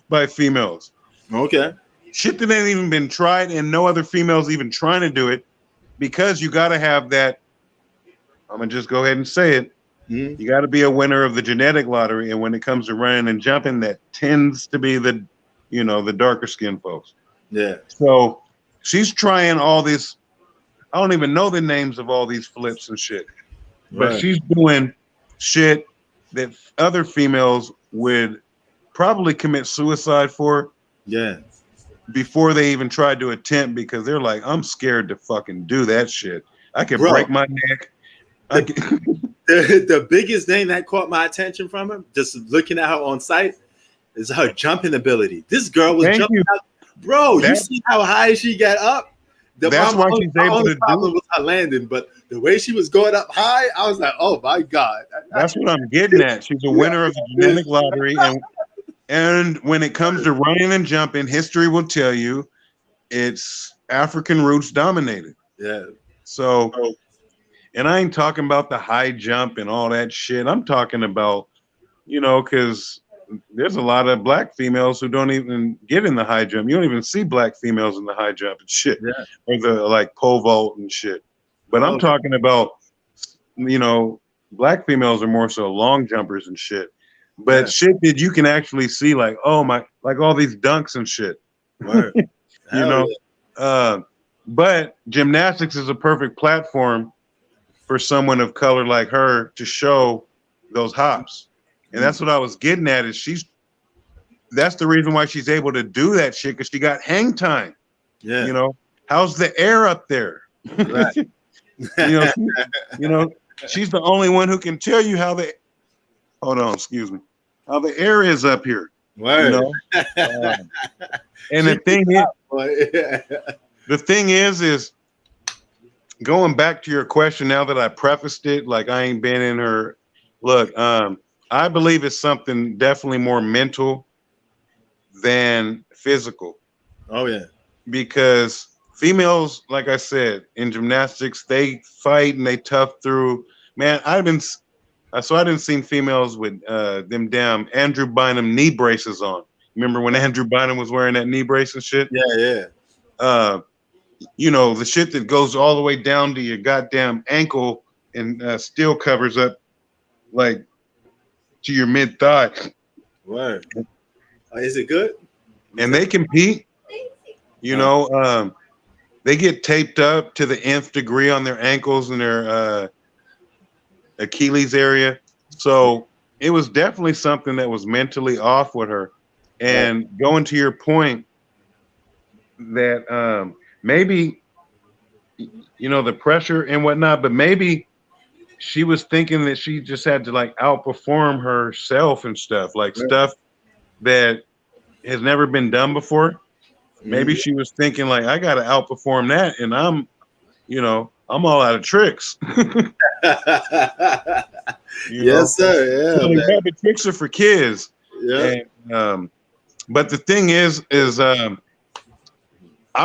by females. Okay. Shit that ain't even been tried, and no other females even trying to do it, because you got to have that. I'm gonna just go ahead and say it. You got to be a winner of the genetic lottery, and when it comes to running and jumping, that tends to be the, you know, the darker skinned folks. Yeah. So she's trying all this. I don't even know the names of all these flips and shit, but she's doing shit that other females would probably commit suicide for. Yeah. Before they even tried to attempt, because they're like, I'm scared to fucking do that shit. I can break my neck. The biggest name that caught my attention from her, just looking at her on site, is her jumping ability. This girl was jumping out. Bro, you see how high she got up? That's why she's able to do it. Was her landing, but the way she was going up high, I was like, oh my God. That's what I'm getting at. She's a winner of the genetic lottery, And when it comes to running and jumping, history will tell you it's African roots dominated. Yeah. So, and I ain't talking about the high jump and all that shit. I'm talking about, because there's a lot of black females who don't even get in the high jump. You don't even see black females in the high jump and shit, Yeah. or the like pole vault and shit. But I'm talking about, black females are more so long jumpers and shit. But shit that you can actually see, like, oh my, like all these dunks and shit. Word. But gymnastics is a perfect platform for someone of color like her to show those hops. And that's what I was getting at, is that's the reason why she's able to do that shit, because she got hang time. Yeah. How's the air up there? Right. She's the only one who can tell you how the air is up here. Word. And the thing is going back to your question, now that I prefaced it, like I ain't been in her. Look, I believe it's something definitely more mental than physical. Oh yeah. Because females, like I said, in gymnastics, they fight and they tough through. Man, I didn't see females with them damn Andrew Bynum knee braces on. Remember when Andrew Bynum was wearing that knee brace and shit? Yeah. The shit that goes all the way down to your goddamn ankle and still covers up like to your mid thigh. Word. Is it good? And they compete. They get taped up to the nth degree on their ankles and their Achilles area. So it was definitely something that was mentally off with her. And going to your point that maybe, the pressure and whatnot, but maybe she was thinking that she just had to like outperform herself and stuff, like stuff that has never been done before. Maybe she was thinking like, I got to outperform that. And I'm all out of tricks. Yes, sir. Yeah. The tricks are for kids. Yeah. And, but the thing is I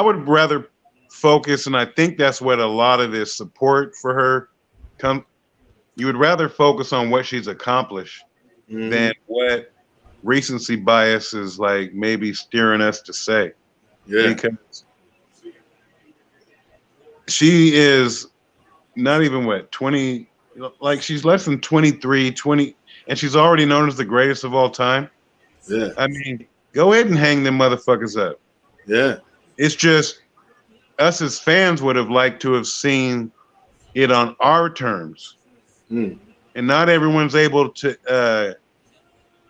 would rather focus, and I think that's what a lot of this support for her you would rather focus on what she's accomplished than what recency bias is like maybe steering us to say. Yeah. Because she is not even 20, like she's less than 23, 20, and she's already known as the greatest of all time. Yeah. I mean, go ahead and hang them motherfuckers up. Yeah. It's just us as fans would have liked to have seen it on our terms. And not everyone's able to,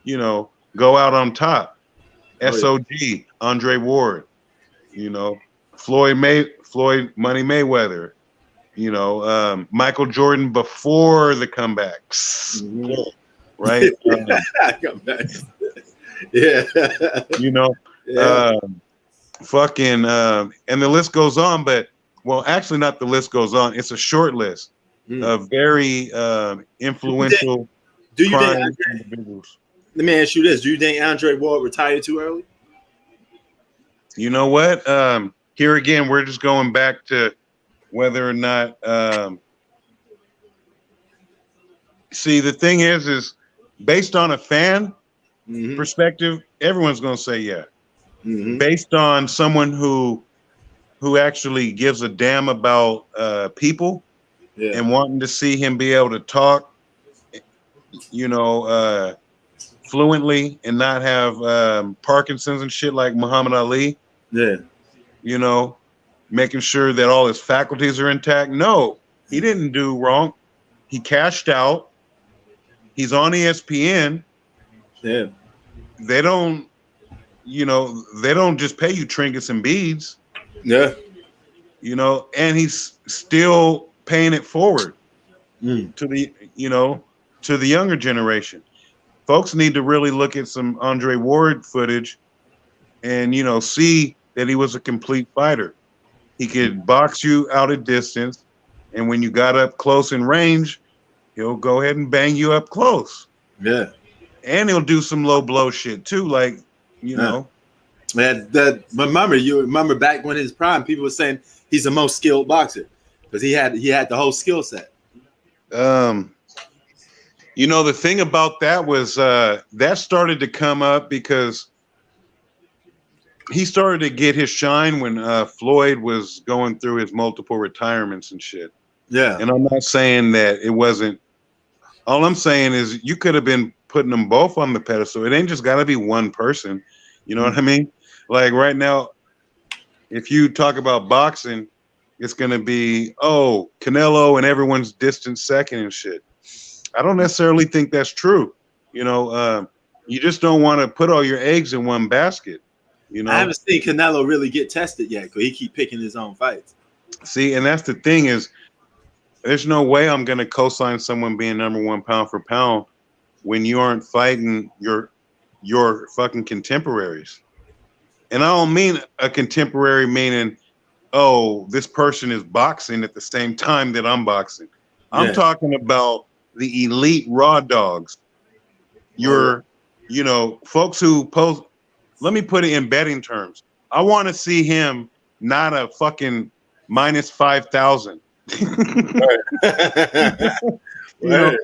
go out on top. SOG, Andre Ward, Floyd Money Mayweather, Michael Jordan before the comebacks, right? Comebacks. Yeah. And the list goes on, but actually not the list goes on. It's a short list of very influential individuals. Let me ask you this. Do you think Andre Ward retired too early? You know what? Here again, we're just going back to whether or not see, the thing is based on a fan perspective, everyone's going to say yeah. Based on someone who actually gives a damn about people and wanting to see him be able to talk, fluently and not have Parkinson's and shit like Muhammad Ali. Yeah. Making sure that all his faculties are intact. No, he didn't do wrong. He cashed out. He's on ESPN. Yeah. They don't just pay you trinkets and beads. Yeah. And he's still paying it forward to the younger generation. Folks need to really look at some Andre Ward footage and, see that he was a complete fighter. He could box you out at distance. And when you got up close in range, he'll go ahead and bang you up close. Yeah. and he'll do some low blow shit too. Like, you know, man. But remember back when his prime, people were saying he's the most skilled boxer because he had the whole skill set. You know, the thing about that was that started to come up because he started to get his shine when Floyd was going through his multiple retirements and shit. Yeah. And I'm not saying that it wasn't. All I'm saying is you could have been putting them both on the pedestal. It ain't just got to be one person. You know what I mean? Like right now, if you talk about boxing, it's going to be, oh, Canelo and everyone's distant second and shit. I don't necessarily think that's true. You know, you just don't want to put all your eggs in one basket. You know, I haven't seen Canelo really get tested yet because he keep picking his own fights. See, and that's the thing is, there's no way I'm going to co-sign someone being number one pound for pound when you aren't fighting your fucking contemporaries. And I don't mean a contemporary meaning, oh, this person is boxing at the same time that I'm boxing. I'm talking about the elite raw dogs. You know, folks who post. Let me put it in betting terms. I want to see him not a fucking minus 5,000. You know,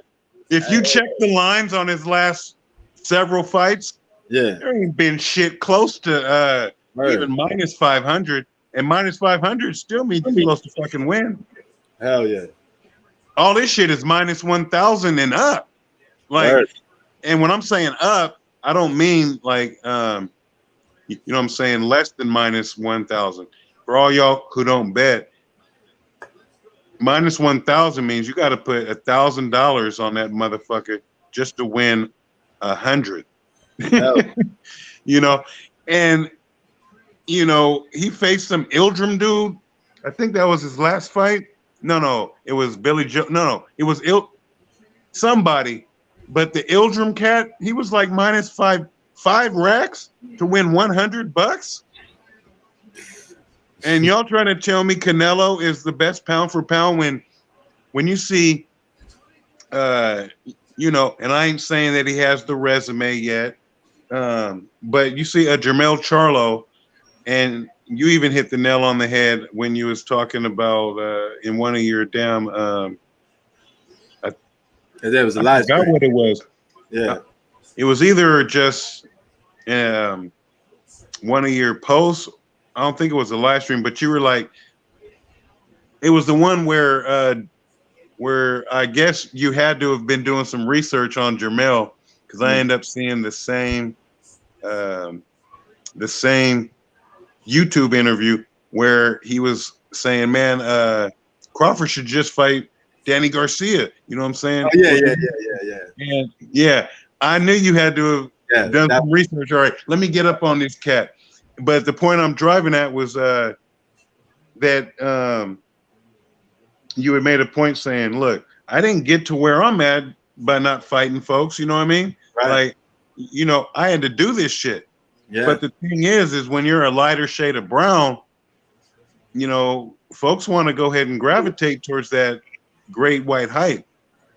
if you check the lines on his last several fights, there ain't been shit close to even minus 500, and minus 500 still means he's supposed to fucking win. Hell yeah! All this shit is minus 1,000 and up. Like, and when I'm saying up, I don't mean like you know what I'm saying, less than minus 1,000. For all y'all who don't bet, minus 1,000 means you got to put $1,000 on that motherfucker just to win 100. You know, and you know he faced some Ildrim dude. I think that was his last fight. No, it was Billy Joe. No, it was somebody. But the Ildrim cat, he was like minus five racks to win $100. And y'all trying to tell me Canelo is the best pound for pound when you see, you know, and I ain't saying that he has the resume yet, but you see a Jermell Charlo, and you even hit the nail on the head when you was talking about in one of your damn. That was a live stream. I forgot what it was. Yeah, it was either just one of your posts. I don't think it was a live stream, but you were like, it was the one where I guess you had to have been doing some research on Jermell, because I end up seeing the same YouTube interview where he was saying, man, Crawford should just fight Danny Garcia. You know what I'm saying? Oh, yeah. And yeah, I knew you had to have done some research. All right, let me get up on this cat. But the point I'm driving at was that you had made a point saying, look, I didn't get to where I'm at by not fighting folks. You know what I mean? Right. Like, you know, I had to do this shit. Yeah. But the thing is when you're a lighter shade of brown, you know, folks want to go ahead and gravitate towards that great white height.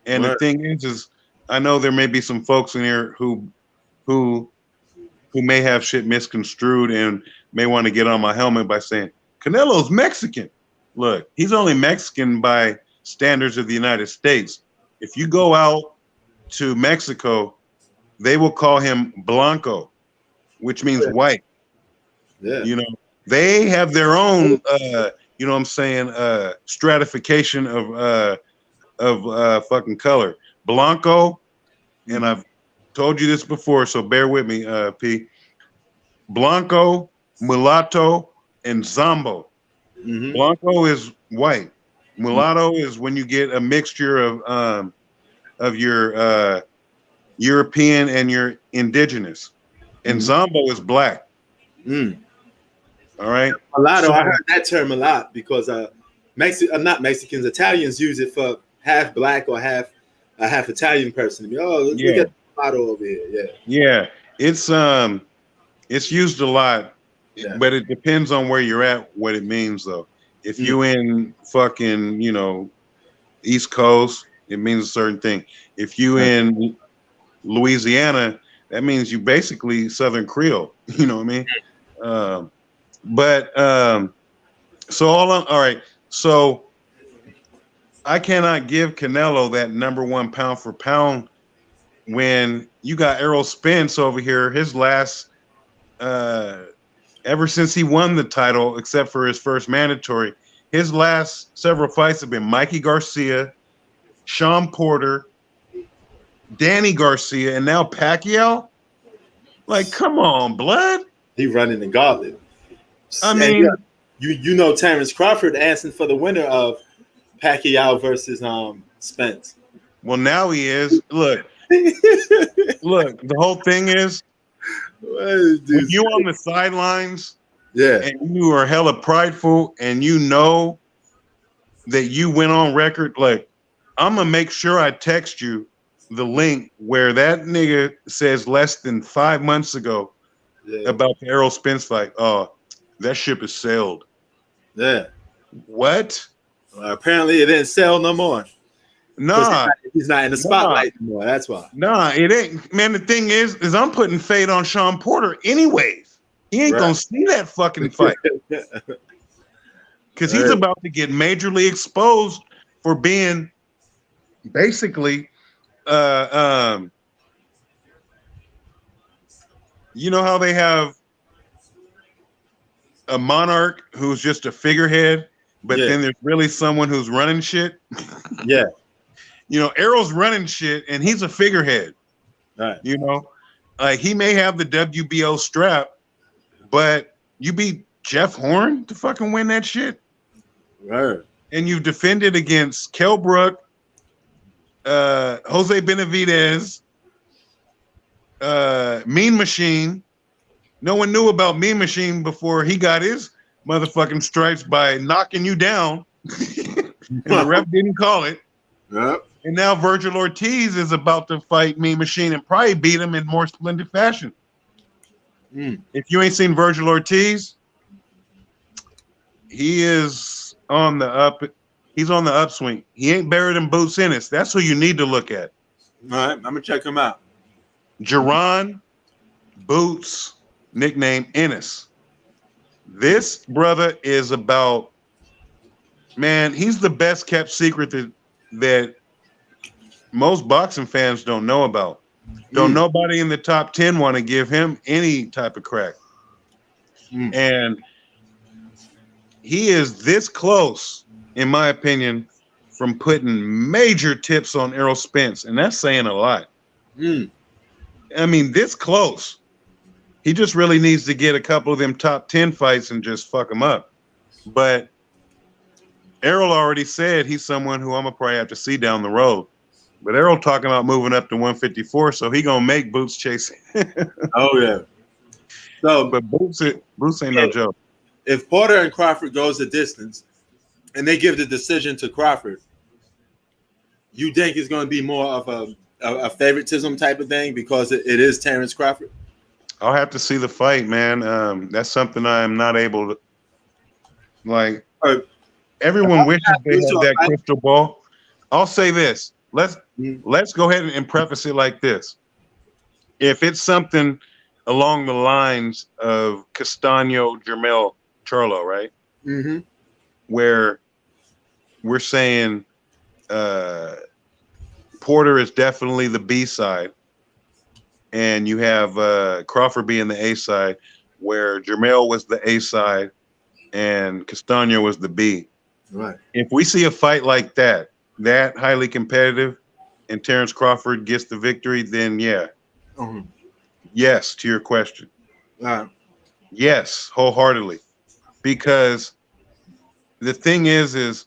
And the thing is I know there may be some folks in here who may have shit misconstrued and may want to get on my helmet by saying Canelo's Mexican. Look, he's only Mexican by standards of the United States. If you go out to Mexico, they will call him Blanco, which means white. Yeah. You know, they have their own you know what I'm saying, stratification of fucking color. Blanco, and I've told you this before, so bear with me, P. Blanco, mulatto, and zombo. Blanco is white. Mulatto is when you get a mixture of your European and your indigenous. And zombo is black. All right. Mulatto, I heard that term a lot because not Mexicans, Italians use it for half black or half Italian person. Oh, look at mulatto over here. Yeah. It's used a lot, but it depends on where you're at, what it means though. If you in fucking, you know, East Coast, it means a certain thing. If you in Louisiana, that means you basically Southern Creole. You know what I mean? So all right. So I cannot give Canelo that number one pound for pound when you got Errol Spence over here. His last, ever since he won the title, except for his first mandatory, his last several fights have been Mikey Garcia, Sean Porter, Danny Garcia, and now Pacquiao. Like, come on, blood. He running the gauntlet. I mean, you know Terrence Crawford asking for the winner of Pacquiao versus Spence. Well, now he is. Look, the whole thing is when you on the sidelines, and you are hella prideful, and you know that you went on record. Like, I'm gonna make sure I text you the link where that nigga says less than 5 months ago about the Errol Spence fight. Oh, that ship has sailed. Yeah. What? Well, apparently it didn't sell no more. Nah, he's not in the spotlight anymore. That's why. Nah, it ain't. Man, the thing is I'm putting fade on Sean Porter anyways. He ain't gonna see that fucking fight because he's about to get majorly exposed for being basically, you know how they have a monarch who's just a figurehead, but then there's really someone who's running shit. Yeah. You know, Errol's running shit, and he's a figurehead. Right. You know, like he may have the WBO strap, but you beat Jeff Horn to fucking win that shit. Right. And you've defended against Kell Brook, Jose Benavidez, Mean Machine. No one knew about Mean Machine before he got his motherfucking stripes by knocking you down. And the ref didn't call it. Yep. And now Virgil Ortiz is about to fight Mean Machine and probably beat him in more splendid fashion. If you ain't seen Virgil Ortiz, he is on the up. He's on the upswing. He ain't buried in Boots Ennis. That's who you need to look at. All right, I'm gonna check him out. Jerron Boots, nickname Ennis. This brother is about, man, he's the best kept secret that most boxing fans don't know about. Don't nobody in the top 10 want to give him any type of crack. And he is this close, in my opinion, from putting major tips on Errol Spence, and that's saying a lot. I mean, this close. He just really needs to get a couple of them top 10 fights and just fuck them up. But Errol already said he's someone who I'm gonna probably have to see down the road. But Errol talking about moving up to 154, so he gonna make Boots chase. Oh yeah. So, but Boots ain't no joke. If Porter and Crawford goes the distance, and they give the decision to Crawford, you think it's going to be more of a favoritism type of thing because it is Terrence Crawford? I'll have to see the fight, man. That's something I'm not able to. Like, everyone wishes they had that crystal ball. I'll say this. Let's go ahead and preface it like this. If it's something along the lines of Castano, Jermell, Charlo, right? Mm-hmm. Where we're saying Porter is definitely the B side, and you have Crawford being the A side, where Jermell was the A side and Castano was the B. Right. If we see a fight like that highly competitive, and Terrence Crawford gets the victory, then yeah. Yes, to your question. Yes, wholeheartedly. Because the thing is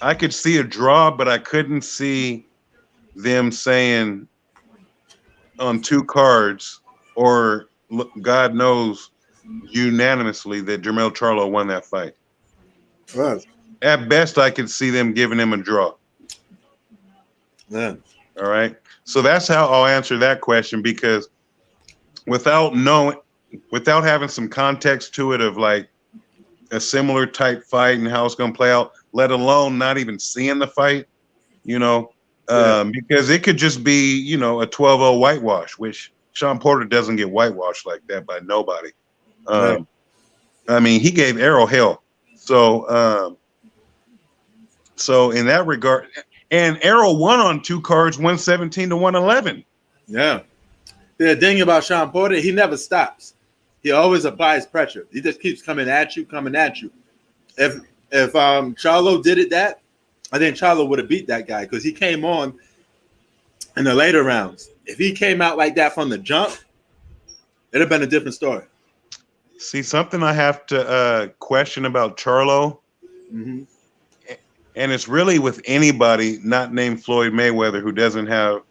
I could see a draw, but I couldn't see them saying on two cards or God knows unanimously that Jermell Charlo won that fight. Right. At best, I could see them giving him a draw. Yeah. All right. So that's how I'll answer that question, because without having some context to it of like a similar type fight and how it's going to play out, let alone not even seeing the fight, you know, Because it could just be, you know, a 12-0 whitewash, which Sean Porter doesn't get whitewashed like that by nobody. I mean, he gave Errol hell. So in that regard, and Errol won on 2 cards, 117 to 111. Yeah. The thing about Sean Porter, he never stops. He always applies pressure. He just keeps coming at you. If Charlo did that, I think Charlo would have beat that guy because he came on in the later rounds. If he came out like that from the jump, it'd have been a different story. See, something I have to question about Charlo, and it's really with anybody not named Floyd Mayweather who doesn't have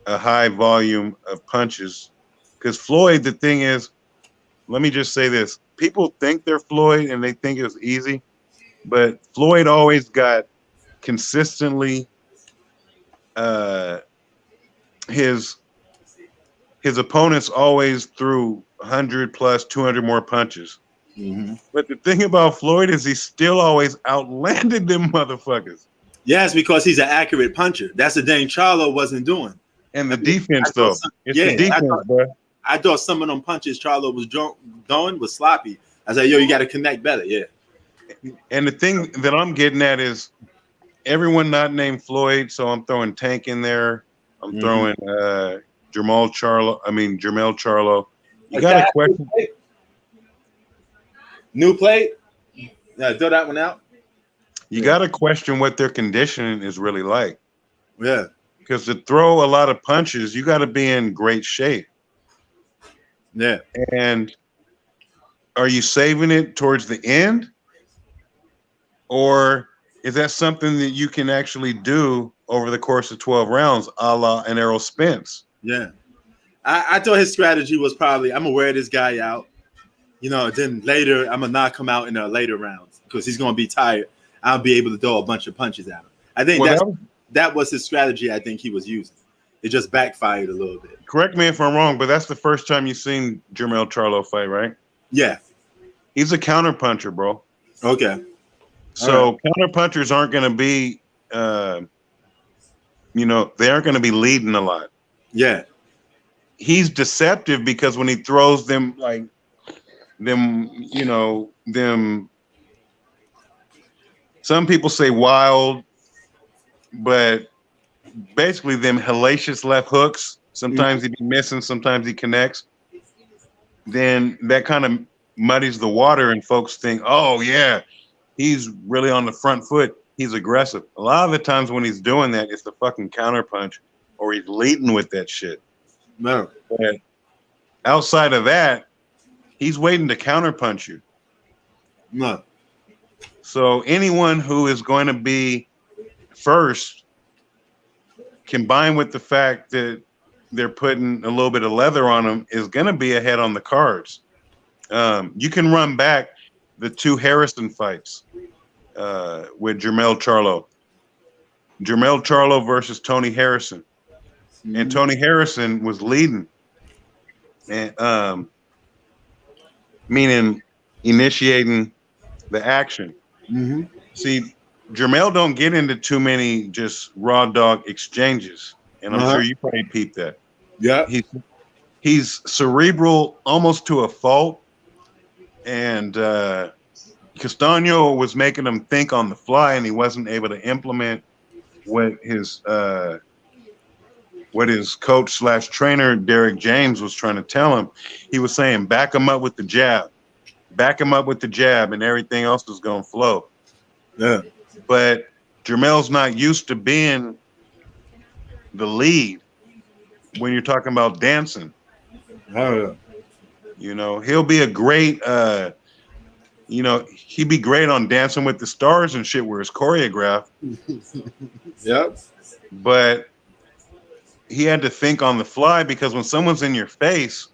a high volume of punches. Because Floyd, the thing is, let me just say this. People think they're Floyd and they think it was easy, but Floyd always got consistently his opponents always threw 100 plus 200 more punches. But the thing about Floyd is he still always outlanded them motherfuckers. Yes, because he's an accurate puncher. That's the thing Charlo wasn't doing. And the defense, though. It's the defense, bro. I thought some of them punches Charlo was throwing was sloppy. I was like, yo, you got to connect better. Yeah. And the thing that I'm getting at is everyone not named Floyd. So I'm throwing Tank in there. I'm throwing Jermell Charlo. You got a question? New plate? Yeah, throw that one out. You got to question what their conditioning is really like. Yeah. Because to throw a lot of punches, you got to be in great shape. Yeah. And are you saving it towards the end? Or is that something that you can actually do over the course of 12 rounds, a la an Errol Spence? Yeah. I thought his strategy was probably, I'm going to wear this guy out. You know, then later, I'm going to knock him out in the later rounds because he's going to be tired. I'll be able to throw a bunch of punches at him. I think that was his strategy I think he was using. It just backfired a little bit. Correct me if I'm wrong, but that's the first time you've seen Jermell Charlo fight, right? Yeah. He's a counter puncher, bro. Okay. So counter punchers aren't going to be, they aren't going to be leading a lot. Yeah. He's deceptive because when he throws them, some people say wild, but basically them hellacious left hooks. Sometimes he be missing, sometimes he connects. Then that kind of muddies the water and folks think, oh yeah, he's really on the front foot. He's aggressive. A lot of the times when he's doing that, it's the fucking counter punch or he's leading with that shit. No. But outside of that, he's waiting to counter punch you. No. So anyone who is going to be first, combined with the fact that they're putting a little bit of leather on them, is going to be ahead on the cards. You can run back the 2 Harrison fights with Jermell Charlo. Jermell Charlo versus Tony Harrison. And Tony Harrison was leading. And meaning initiating the action. See, Jermell don't get into too many just raw dog exchanges, and I'm sure you probably peeped that. Yeah, he's cerebral almost to a fault, and Castano was making him think on the fly, and he wasn't able to implement what his coach / trainer Derek James was trying to tell him. He was saying, back him up with the jab. Back him up with the jab, and everything else is going to flow. Yeah. But Jermell's not used to being the lead when you're talking about dancing. Oh, yeah. He'll be a great, he'd be great on Dancing with the Stars and shit where it's choreographed. Yep. But he had to think on the fly because when someone's in your face,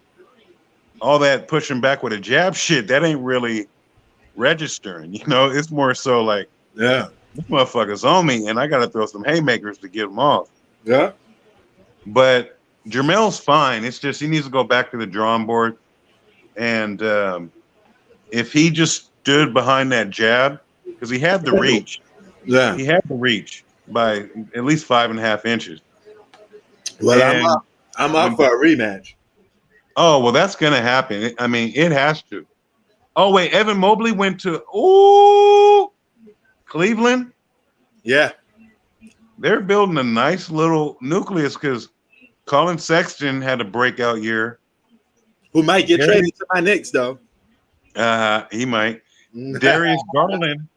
all that pushing back with a jab shit, that ain't really registering. It's more so like, yeah, this motherfucker's on me and I got to throw some haymakers to get him off. Yeah. But Jermell's fine. It's just he needs to go back to the drawing board. And if he just stood behind that jab, because he had the reach. Yeah. He had the reach. by at least 5.5 inches. Well, And I'm up for a rematch. oh, well, that's gonna happen. I mean, it has to. Oh wait, Evan Mobley went to Cleveland. Yeah. They're building a nice little nucleus because Colin Sexton had a breakout year. Who might get traded to my Knicks though? He might. Darius Garland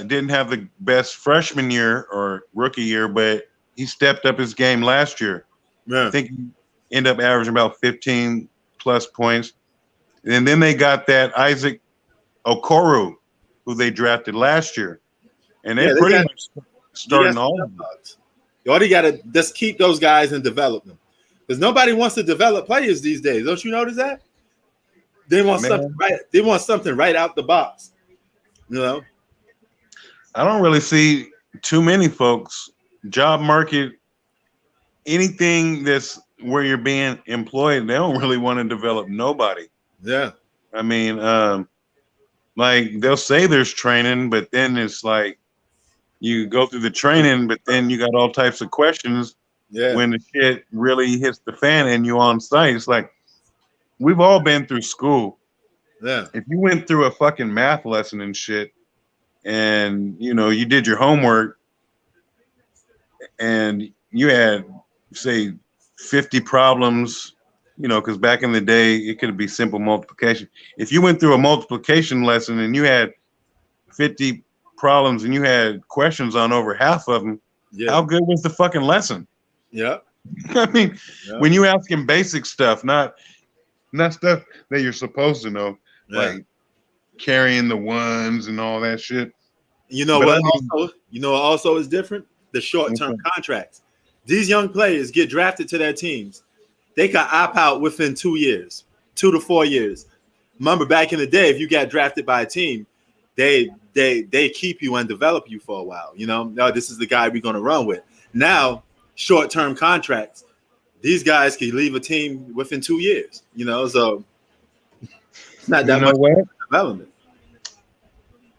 didn't have the best freshman year or rookie year, but he stepped up his game last year. Yeah. I think he ended up averaging about 15 plus points. And then they got that Isaac Okoro, who they drafted last year. And they're pretty much starting all of them. You already got to just keep those guys and develop them. Because nobody wants to develop players these days. Don't you notice that? They want something right. They want something right out the box. You know? I don't really see too many folks. Job market, anything that's where you're being employed, they don't really want to develop nobody. Yeah. I mean, like they'll say there's training, but then it's like you go through the training, but then you got all types of questions when the shit really hits the fan and you on site. It's like we've all been through school. Yeah. If you went through a fucking math lesson and shit, and you know you did your homework, and you had say 50 problems. You know, because back in the day, it could be simple multiplication. If you went through a multiplication lesson and you had 50 problems and you had questions on over half of them, how good was the fucking lesson? Yeah. I mean, when you ask him basic stuff, not stuff that you're supposed to know, like carrying the ones and all that shit. You know what? Also is different. The short-term contracts. These young players get drafted to their teams. They can opt out within 2 years, 2 to 4 years. Remember, back in the day, if you got drafted by a team, they keep you and develop you for a while. You know, no, this is the guy we're going to run with. Now, short-term contracts. These guys can leave a team within 2 years. You know, so it's not that much development.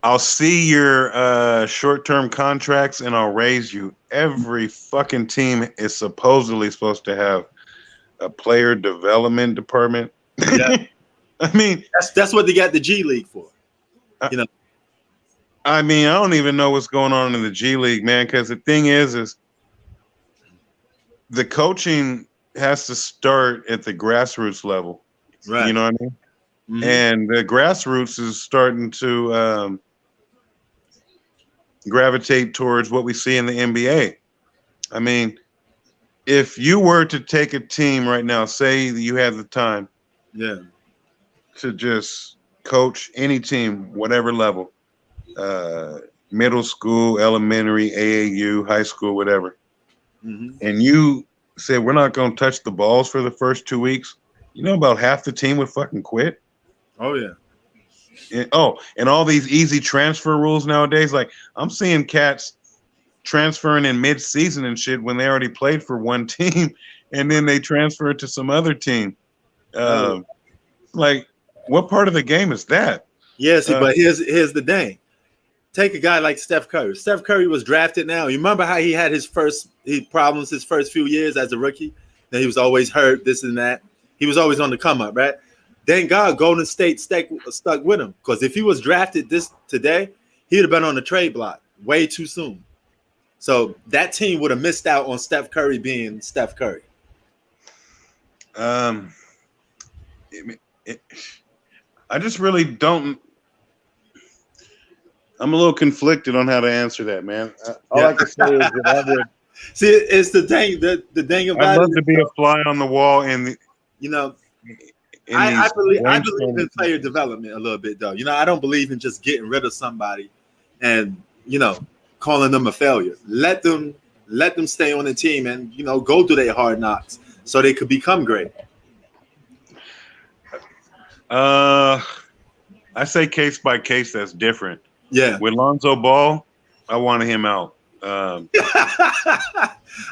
I'll see your short-term contracts and I'll raise you. Every fucking team is supposedly supposed to have a player development department. Yeah. I mean, that's what they got the G League for. You know. I mean, I don't even know what's going on in the G League, man, because the thing is the coaching has to start at the grassroots level. Right. You know what I mean? Mm-hmm. And the grassroots is starting to gravitate towards what we see in the NBA. I mean, if you were to take a team right now, say that you had the time to just coach any team, whatever level, middle school, elementary, AAU, high school, whatever, and you said, we're not going to touch the balls for the first 2 weeks, you know, about half the team would fucking quit. Oh, yeah. And all these easy transfer rules nowadays, like I'm seeing cats transferring in mid-season and shit when they already played for one team and then they transfer to some other team. Like, what part of the game is that? Yes, but here's the thing. Take a guy like Steph Curry. Steph Curry was drafted now. You remember how he had his problems his first few years as a rookie? Then he was always hurt, this and that. He was always on the come up, right? Thank God Golden State stuck with him. Because if he was drafted today, he'd have been on the trade block way too soon. So that team would have missed out on Steph Curry being Steph Curry. I just really don't. I'm a little conflicted on how to answer that, man. All I can say is that I would. See, it's the thing. The thing about I'd love to be a fly on the wall in the. You know, I believe in player development a little bit, though. You know, I don't believe in just getting rid of somebody and calling them a failure. Let them stay on the team and go through their hard knocks so they could become great. I say case by case. That's different. Yeah. With Lonzo Ball, I wanted him out. I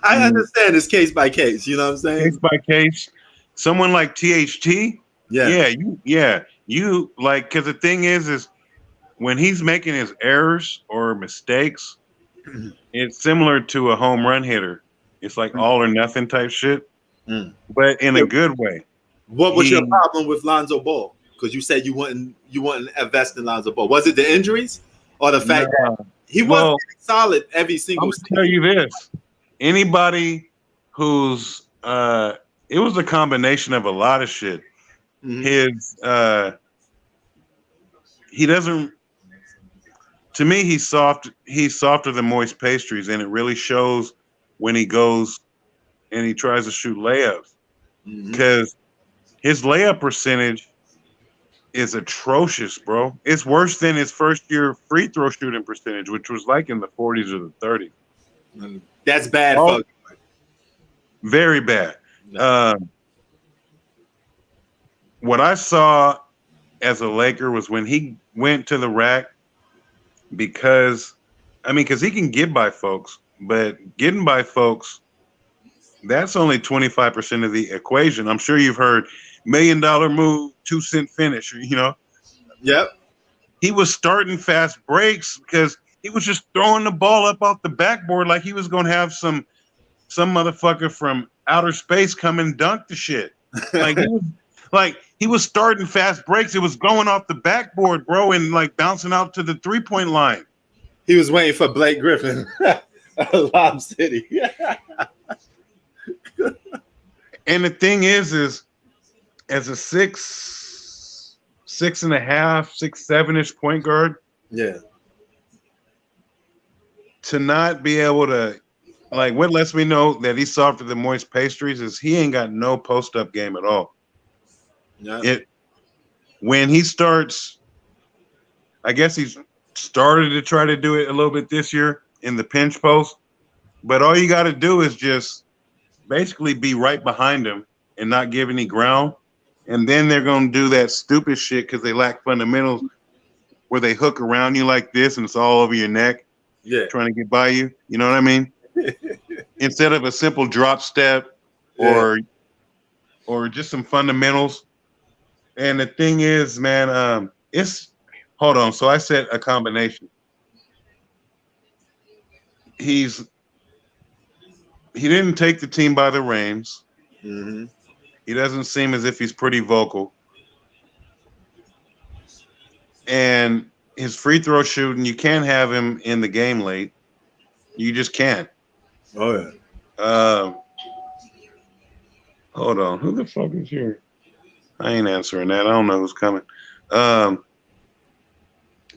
understand it's case by case. You know what I'm saying? Case by case. Someone like THT. You like, because the thing is when he's making his errors or mistakes, it's similar to a home run hitter. It's like all or nothing type shit, but in a good way. What was your problem with Lonzo Ball? Because you said you wouldn't invest in Lonzo Ball. Was it the injuries or the fact that he wasn't solid every single season? I'm gonna tell you this: anybody who's it was a combination of a lot of shit. His he doesn't. To me, he's soft. He's softer than moist pastries, and it really shows when he goes and he tries to shoot layups because his layup percentage is atrocious, bro. It's worse than his first year free throw shooting percentage, which was like in the 40s or the 30s. That's bad, folks. Very bad. What I saw as a Laker was when he went to the rack because he can get by folks, but getting by folks, that's only 25% of the equation. I'm sure you've heard $1 million move, 2-cent finish, you know? Yep. He was starting fast breaks because he was just throwing the ball up off the backboard like he was going to have some motherfucker from outer space come and dunk the shit. He was starting fast breaks. It was going off the backboard, bro, and like bouncing out to the 3-point line. He was waiting for Blake Griffin. Lob City. And the thing is as a 6'5", 6'7" point guard, to not be able to, like, what lets me know that he's softer than moist pastries is he ain't got no post up game at all. When he starts, I guess he's started to try to do it a little bit this year in the pinch post, but all you got to do is just basically be right behind him and not give any ground, and then they're going to do that stupid shit because they lack fundamentals where they hook around you like this and it's all over your neck, trying to get by you. You know what I mean? Instead of a simple drop step or just some fundamentals. And the thing is, man, hold on. So I said a combination. He didn't take the team by the reins. He doesn't seem as if he's pretty vocal. And his free throw shooting, you can't have him in the game late. You just can't. Oh, yeah. Hold on. Who the fuck is here? I ain't answering that. I don't know who's coming.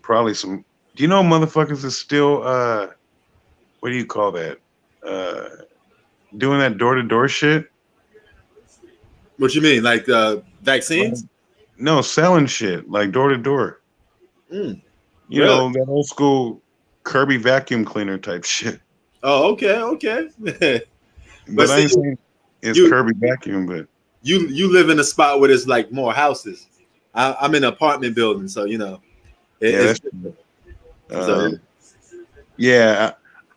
Probably some. Do you know motherfuckers is still what do you call that? Doing that door-to-door shit? What you mean? Like vaccines? No, selling shit, like door-to-door. You know, that old school Kirby vacuum cleaner type shit. Oh, okay. But I ain't saying it's Kirby vacuum, but you live in a spot where there's like more houses. I'm in an apartment building, so you know.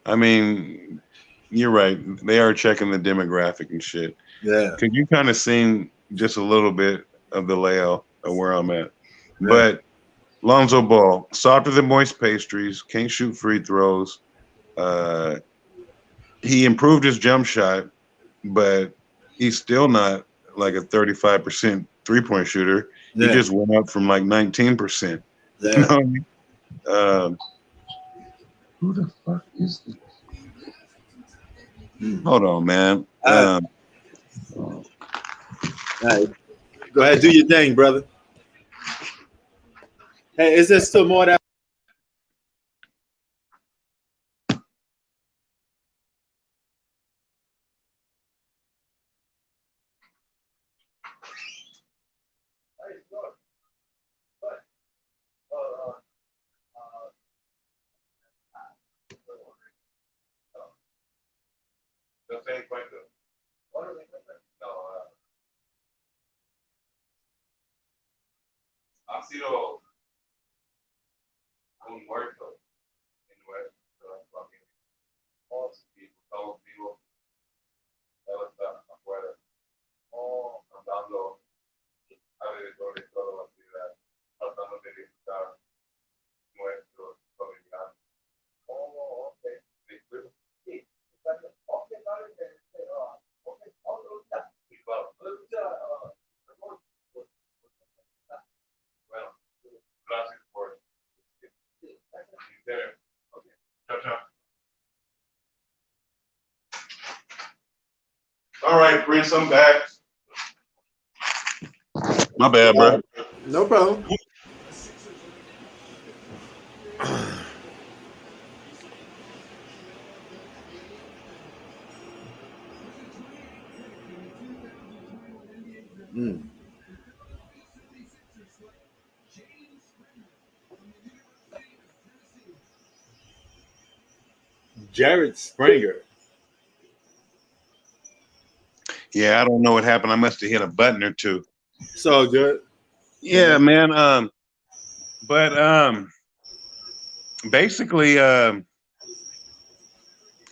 I mean, you're right. They are checking the demographic and shit. Yeah. Could you kind of seen just a little bit of the layout of where I'm at? Yeah. But Lonzo Ball, softer than moist pastries, can't shoot free throws. He improved his jump shot, but he's still not like a 35% three-point shooter. He just went up from like 19%. Yeah. You know what I mean? Who the fuck is this? Hold on, man. All right. Go ahead, do your thing, brother. Hey, is there still more that? Ha sido un muerto en nuestra familia. Y estamos vivos. Él está afuera, andando alrededor de toda la ciudad, tratando de disfrutar All right, Prince, I'm back. My bad, bro. No problem. Mm. Jared Springer. Yeah, I don't know what happened. I must have hit a button or two. So good. Yeah, man. But basically,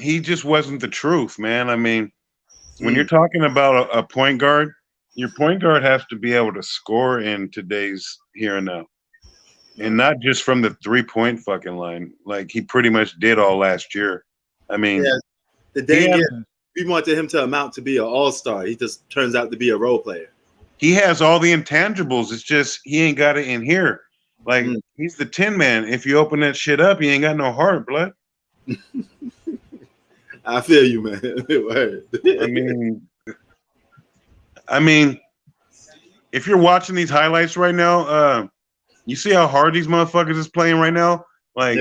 he just wasn't the truth, man. I mean, when you're talking about a point guard, your point guard has to be able to score in today's here and now. And not just from the 3-point fucking line, like he pretty much did all last year. I mean, Yeah, the thing is, we wanted him to amount to be an all-star. He just turns out to be a role player. He has all the intangibles. It's just he ain't got it in here. Like he's the Tin Man. If you open that shit up, he ain't got no heart, blood. I feel you, man. I mean, if you're watching these highlights right now, you see how hard these motherfuckers is playing right now? Like,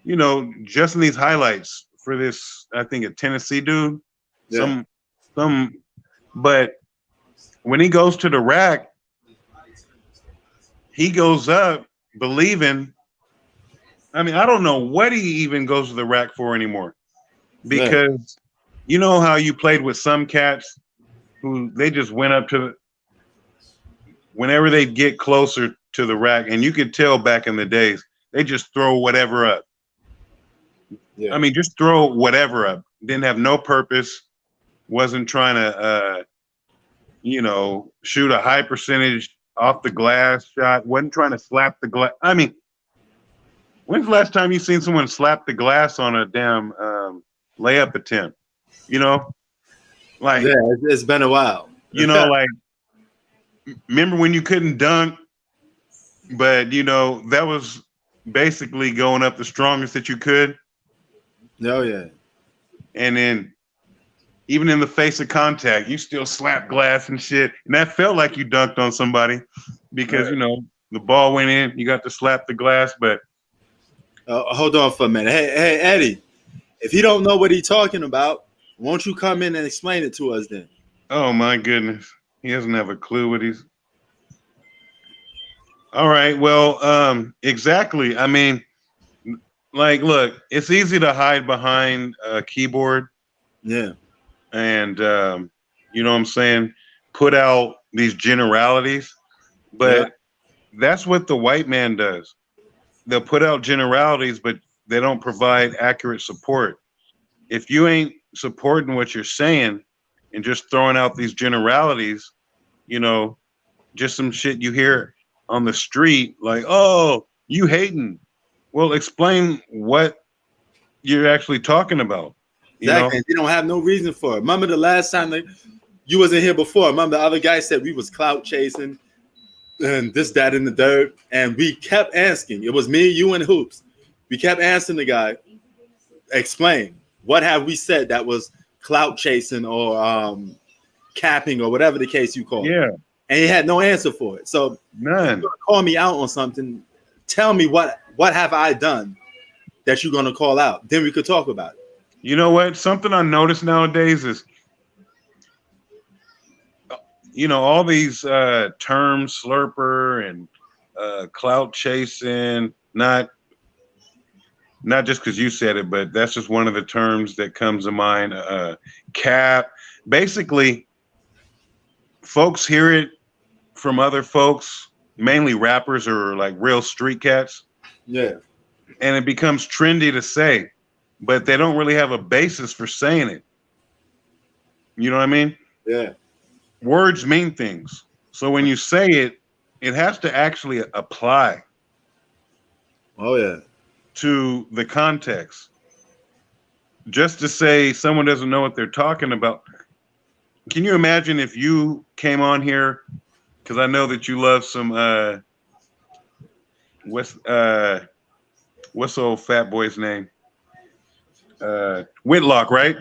you know, just in these highlights for this, I think a Tennessee dude. Yeah. But when he goes to the rack, he goes up believing. I mean, I don't know what he even goes to the rack for anymore. Because you know how you played with some cats who they just went up to whenever they get closer to the rack, and you could tell back in the days, they just throw whatever up. Yeah. I mean, just throw whatever up. Didn't have no purpose. Wasn't trying to, shoot a high percentage off the glass shot. Wasn't trying to slap the glass. I mean, when's the last time you seen someone slap the glass on a damn layup attempt? You know, like it's been a while. You know, like remember when you couldn't dunk, but that was basically going up the strongest that you could. Oh yeah. And then even in the face of contact, you still slap glass and shit. And that felt like you dunked on somebody because, the ball went in, you got to slap the glass, but hold on for a minute. Hey, Eddie, if you don't know what he's talking about, won't you come in and explain it to us then? Oh my goodness. He doesn't have a clue what he's. All right. Well, exactly. I mean, like, look, it's easy to hide behind a keyboard. Yeah. And, you know what I'm saying? Put out these generalities. But that's what the white man does. They'll put out generalities, but they don't provide accurate support. If you ain't supporting what you're saying and just throwing out these generalities, just some shit you hear on the street, like, oh, you hating. Well, explain what you're actually talking about. Exactly. You don't have no reason for it. Remember the last time you wasn't here before? Remember the other guy said we was clout chasing and this, that, and the third. And we kept asking. It was me, you, and Hoops. We kept asking the guy, explain. What have we said that was clout chasing or capping or whatever the case you call it? Yeah. And he had no answer for it. So none. If you're gonna call me out on something, tell me what have I done that you're gonna call out? Then we could talk about it. You know what? Something I notice nowadays is, all these terms, slurper and clout chasing, not just because you said it, but that's just one of the terms that comes to mind. Cap. Basically, folks hear it from other folks, mainly rappers or like real street cats. Yeah. And it becomes trendy to say, but they don't really have a basis for saying it. You know what I mean? Yeah. Words mean things. So when you say it, it has to actually apply. Oh, yeah. To the context. Just to say someone doesn't know what they're talking about. Can you imagine if you came on here, because I know that you love some what's the old fat boy's name? Whitlock, right?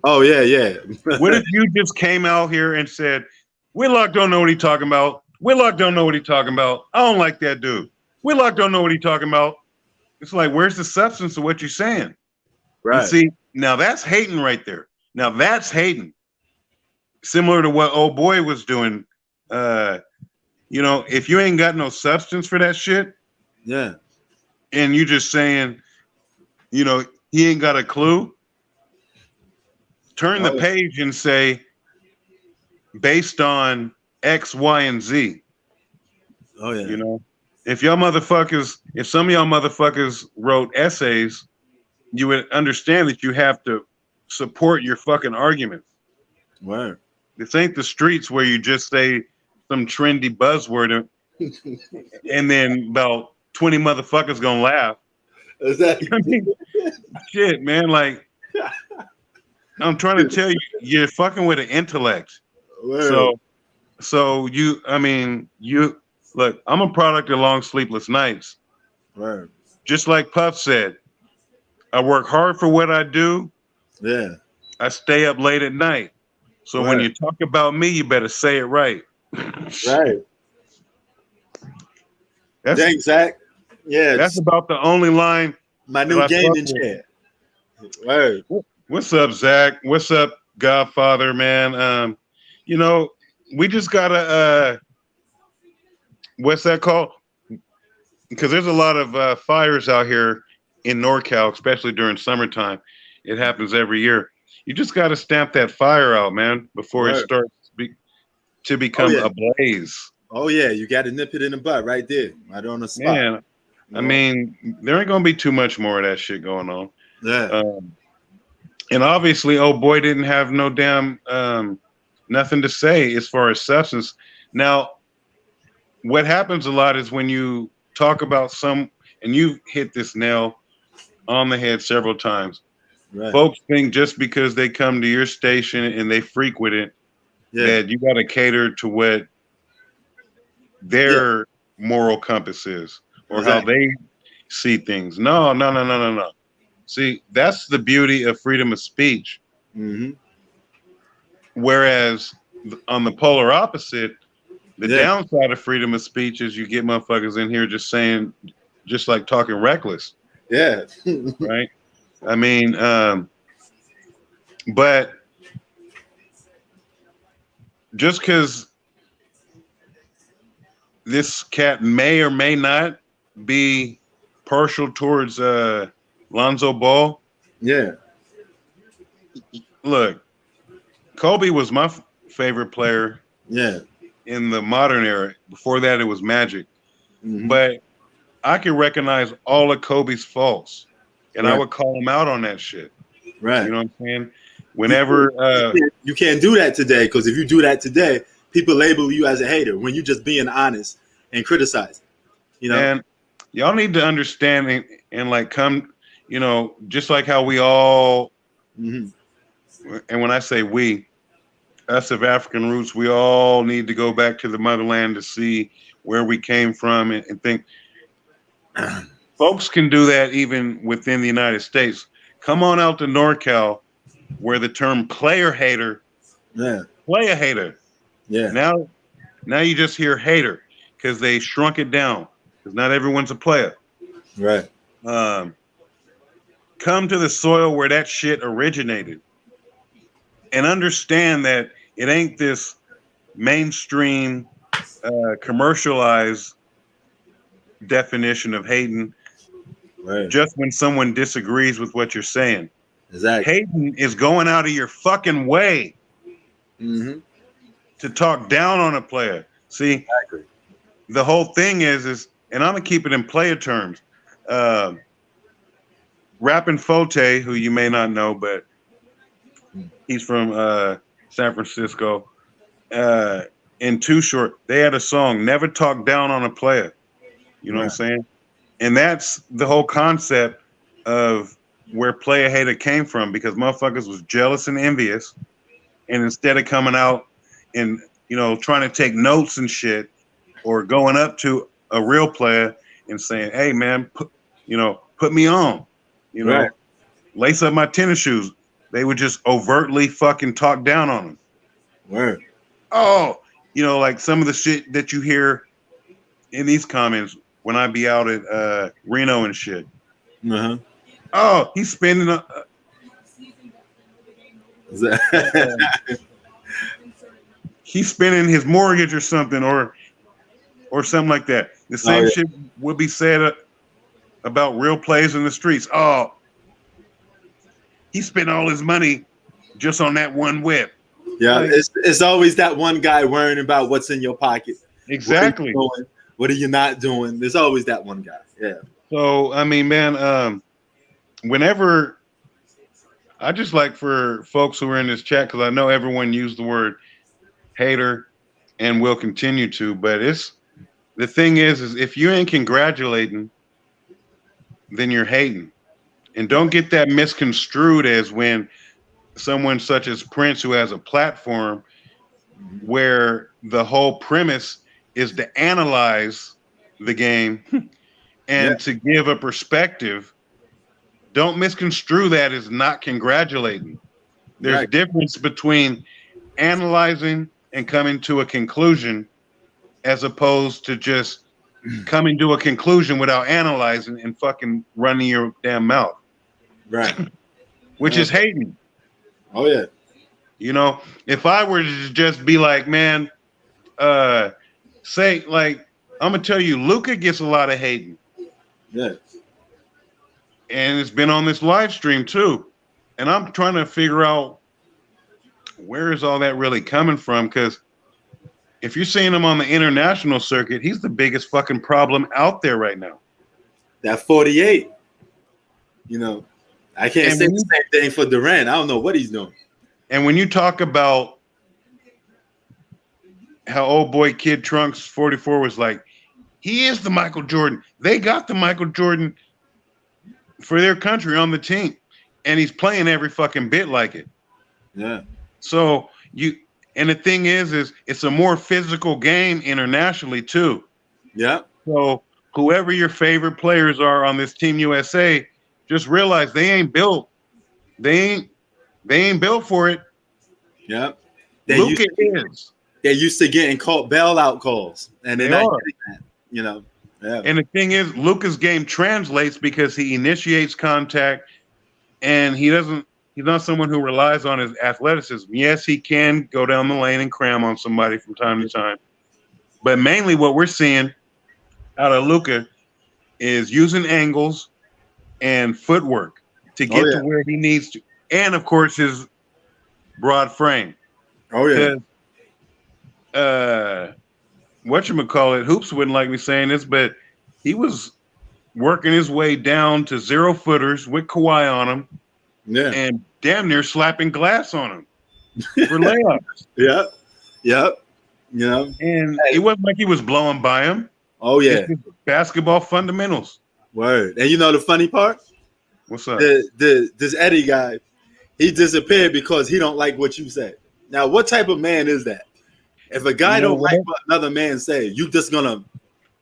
Oh yeah, yeah. What if you just came out here and said, Whitlock don't know what he talking about. Whitlock don't know what he talking about. I don't like that dude. Whitlock don't know what he talking about. It's like, where's the substance of what you're saying? And Right. see, now that's hating right there. Now that's hating. Similar to what old boy was doing. If you ain't got no substance for that shit, Yeah. and you just saying, he ain't got a clue, turn the Oh, page and say, based on X, Y, and Z. oh yeah. If some of y'all motherfuckers wrote essays, you would understand that you have to support your fucking arguments. Word. This ain't the streets where you just say some trendy buzzword and then about 20 motherfuckers gonna laugh. Exactly. I mean, shit, man. Like, I'm trying to tell you, you're fucking with an intellect. Word. So you look, I'm a product of long sleepless nights. Word. Just like Puff said, I work hard for what I do. Yeah. I stay up late at night. So when Word. you talk about me, you better say it right. Right. That's Thanks, Zach. Yeah, that's it's about the only line my that new I fuck gaming with. chair. Word. What's up, Zach? What's up, Godfather, man? We just gotta what's that called? Because there's a lot of fires out here in NorCal, especially during summertime. It happens every year. You just got to stamp that fire out, man, before it Word. starts to Oh become yeah. a blaze. Oh yeah. You got to nip it in the butt right there, right on the spot. Man, I mean, there ain't gonna be too much more of that shit going on. Yeah. And obviously, old boy didn't have no damn nothing to say as far as substance. Now, what happens a lot is when you talk about and you hit this nail on the head several times. Right. Folks think just because they come to your station and they frequent it, Yeah. that you got to cater to what their moral compass is or how Exactly. they see things. No. See, that's the beauty of freedom of speech. Mm-hmm. Whereas on the polar opposite, the Yeah. downside of freedom of speech is you get motherfuckers in here just like talking reckless, Yeah. right? I mean, but just because this cat may or may not be partial towards Lonzo Ball, Yeah. look, Kobe was my favorite player Yeah. in the modern era. Before that, it was Magic. Mm-hmm. But I can recognize all of Kobe's faults, and I Right. would call him out on that shit. Right. You know what I'm saying? You Whenever, you can't do that today, because if you do that today, people label you as a hater when you're just being honest and criticizing. man, y'all need to understand and like come, just like how we all, Mm-hmm. and when I say we, us of African roots, we all need to go back to the motherland to see where we came from and think. Folks can do that even within the United States. Come on out to NorCal, where the term player hater, Yeah. Yeah. Now you just hear hater because they shrunk it down because not everyone's a player. Right. Come to the soil where that shit originated and understand that it ain't this mainstream commercialized definition of hating. Right. Just when someone disagrees with what you're saying. Exactly. Hating is going out of your fucking way Mm-hmm. to talk down on a player. See, Exactly. the whole thing is, and I'm gonna keep it in player terms. Rapping Fote, who you may not know, but he's from San Francisco. In Too Short, they had a song, "Never Talk Down on a Player." You know what I'm saying? And that's the whole concept of where player hater came from, because motherfuckers was jealous and envious, and instead of coming out and trying to take notes and shit, or going up to a real player and saying, "Hey man, put me on, Right. lace up my tennis shoes, they would just overtly fucking talk down on him. Word. Oh, like some of the shit that you hear in these comments when I be out at Reno and shit. Uh-huh. Oh, he's spending he's spending his mortgage or something, or something like that. The same shit would be said about real players in the streets. Oh, he spent all his money just on that one whip. Yeah, it's always that one guy worrying about what's in your pocket. Exactly. What are you not doing? There's always that one guy. Yeah. So I mean, man, whenever I just like for folks who are in this chat, because I know everyone used the word hater and will continue to, but the thing is if you ain't congratulating, then you're hating. And don't get that misconstrued as when someone such as Prince, who has a platform where the whole premise is to analyze the game and to give a perspective, don't misconstrue that as not congratulating. There's a difference between analyzing and coming to a conclusion as opposed to just coming to a conclusion without analyzing and fucking running your damn mouth. Right. Which is hating. Oh, yeah. If I were to just be like, man, say, like, I'm going to tell you, Luka gets a lot of hating. Yeah. And it's been on this live stream, too. And I'm trying to figure out where is all that really coming from? Because if you're seeing him on the international circuit, he's the biggest fucking problem out there right now. That 48. I can't say the same thing for Durant. I don't know what he's doing. And when you talk about how old boy Kid Trunks 44 was like, he is the Michael Jordan. They got the Michael Jordan for their country on the team. And he's playing every fucking bit like it. Yeah. So and the thing is it's a more physical game internationally too. Yeah. So whoever your favorite players are on this Team USA, just realize they ain't built. They ain't built for it. Yeah. Luka is. They're used to getting bailout calls, and they're not getting that. Yeah. And the thing is, Luka's game translates because he initiates contact, and he's not someone who relies on his athleticism. Yes, he can go down the lane and cram on somebody from time to time, but mainly what we're seeing out of Luka is using angles and footwork to get to where he needs to, and of course his broad frame. Oh yeah. Whatchamacallit, Hoops wouldn't like me saying this, but he was working his way down to 0-footers with Kawhi on him, and damn near slapping glass on him for layups. Yeah. And it wasn't like he was blowing by him. Oh yeah. Basketball fundamentals. Word. And the funny part? What's up? This Eddie guy, he disappeared because he don't like what you said. Now, what type of man is that? If a guy don't like what another man say, you just gonna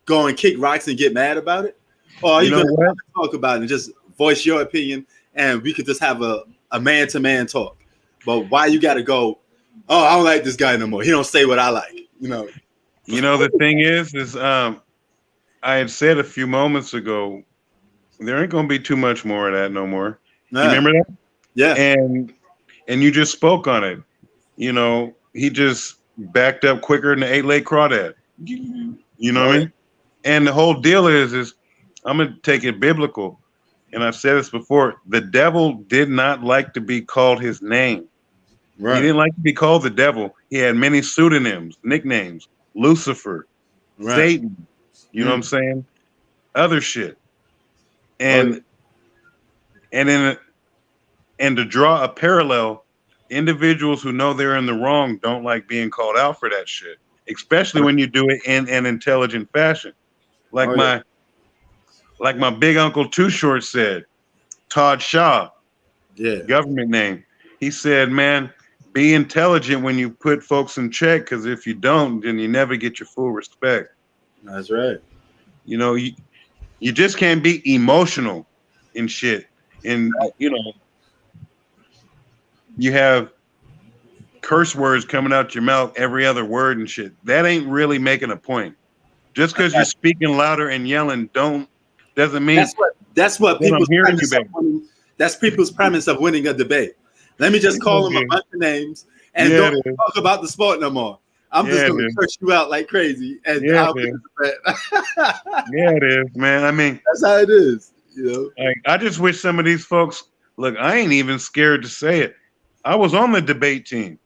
go and kick rocks and get mad about it? Or are you gonna talk about it and just voice your opinion and we could just have a man-to-man talk? But why you gotta go, oh, I don't like this guy no more. He don't say what I like. The thing is I had said a few moments ago, there ain't gonna be too much more of that no more. You remember that? Yeah. And you just spoke on it. He just backed up quicker than the 8-leg crawdad. You know what I mean? And the whole deal is I'm gonna take it biblical. And I've said this before. The devil did not like to be called his name. Right. He didn't like to be called the devil. He had many pseudonyms, nicknames, Lucifer, Satan. You know what I'm saying? Other shit. And to draw a parallel, individuals who know they're in the wrong don't like being called out for that shit, especially when you do it in an intelligent fashion. Like my big uncle Too Short said, Todd Shaw, government name. He said, man, be intelligent when you put folks in check, because if you don't, then you never get your full respect. That's right. You just can't be emotional and shit. And, you have curse words coming out your mouth every other word and shit. That ain't really making a point. Just because you're speaking louder and yelling doesn't mean that's what that I'm people's hearing you premise of better. winning. That's people's premise of winning a debate. Let me just call them a bunch of names and don't talk about the sport no more. I'm just gonna curse you out like crazy, and I'll win the debate. Yeah, it is, man. I mean, that's how it is. You know, like, I just wish some of these folks. Look, I ain't even scared to say it. I was on the debate team.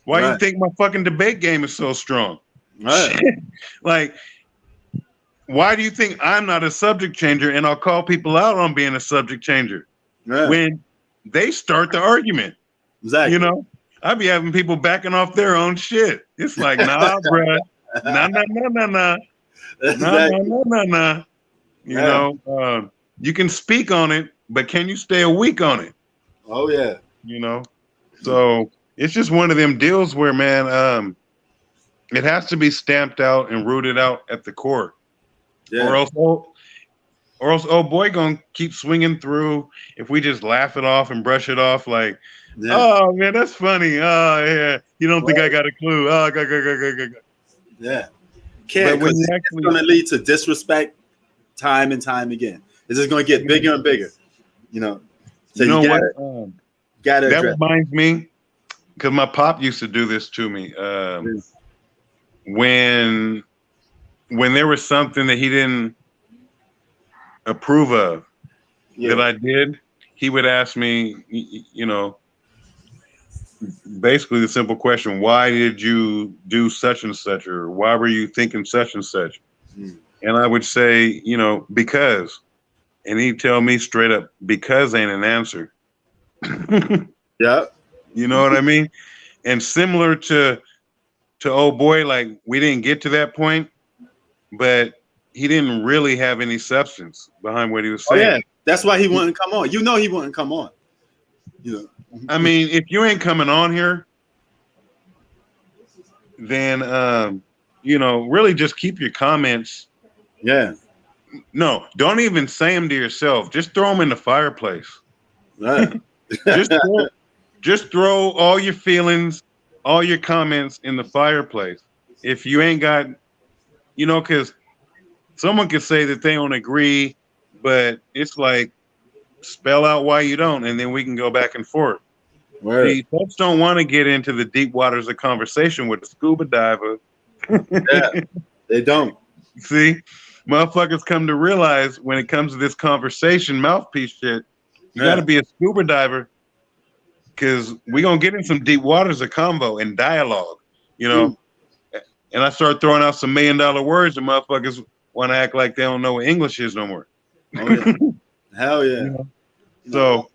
Why you think my fucking debate game is so strong? Shit. Like, why do you think I'm not a subject changer and I'll call people out on being a subject changer when they start the argument? Exactly. You know, I be having people backing off their own shit. It's like, nah, bruh. Nah. You know, you can speak on it, but can you stay a week on it? Oh, yeah. You know? So it's just one of them deals where, man, it has to be stamped out and rooted out at the core. Yeah. Or else, oh boy, gonna keep swinging through. If we just laugh it off and brush it off, like, oh man, that's funny. Oh yeah, you don't think I got a clue? Oh, go. Yeah, because it's gonna lead to disrespect time and time again. It's just gonna get bigger and bigger. You know. So you know what? That reminds me, because my pop used to do this to me. When there was something that he didn't approve of that I did, he would ask me, you know, basically the simple question, why did you do such and such, or why were you thinking such and such? And I would say, you know, because. And he'd tell me straight up, because ain't an answer. Yeah. You know what I mean? And similar to old boy, like, we didn't get to that point, but he didn't really have any substance behind what he was saying. Oh, yeah. That's why he wouldn't come on. You know he wouldn't come on. You know. I mean, if you ain't coming on here, then you know, really just keep your comments. Yeah. No, don't even say them to yourself. Just throw them in the fireplace. Right. just throw all your feelings, all your comments in the fireplace. If you ain't got, you know, because someone could say that they don't agree, but it's like, spell out why you don't, and then we can go back and forth. Right. See, folks don't want to get into the deep waters of conversation with a scuba diver. Yeah, they don't. See, motherfuckers come to realize when it comes to this conversation mouthpiece shit, you got to be a scuba diver, because we're going to get in some deep waters of convo and dialogue, you know. And I start throwing out some $1 million words, and motherfuckers want to act like they don't know what English is no more. Oh, yeah. Hell yeah. You know? So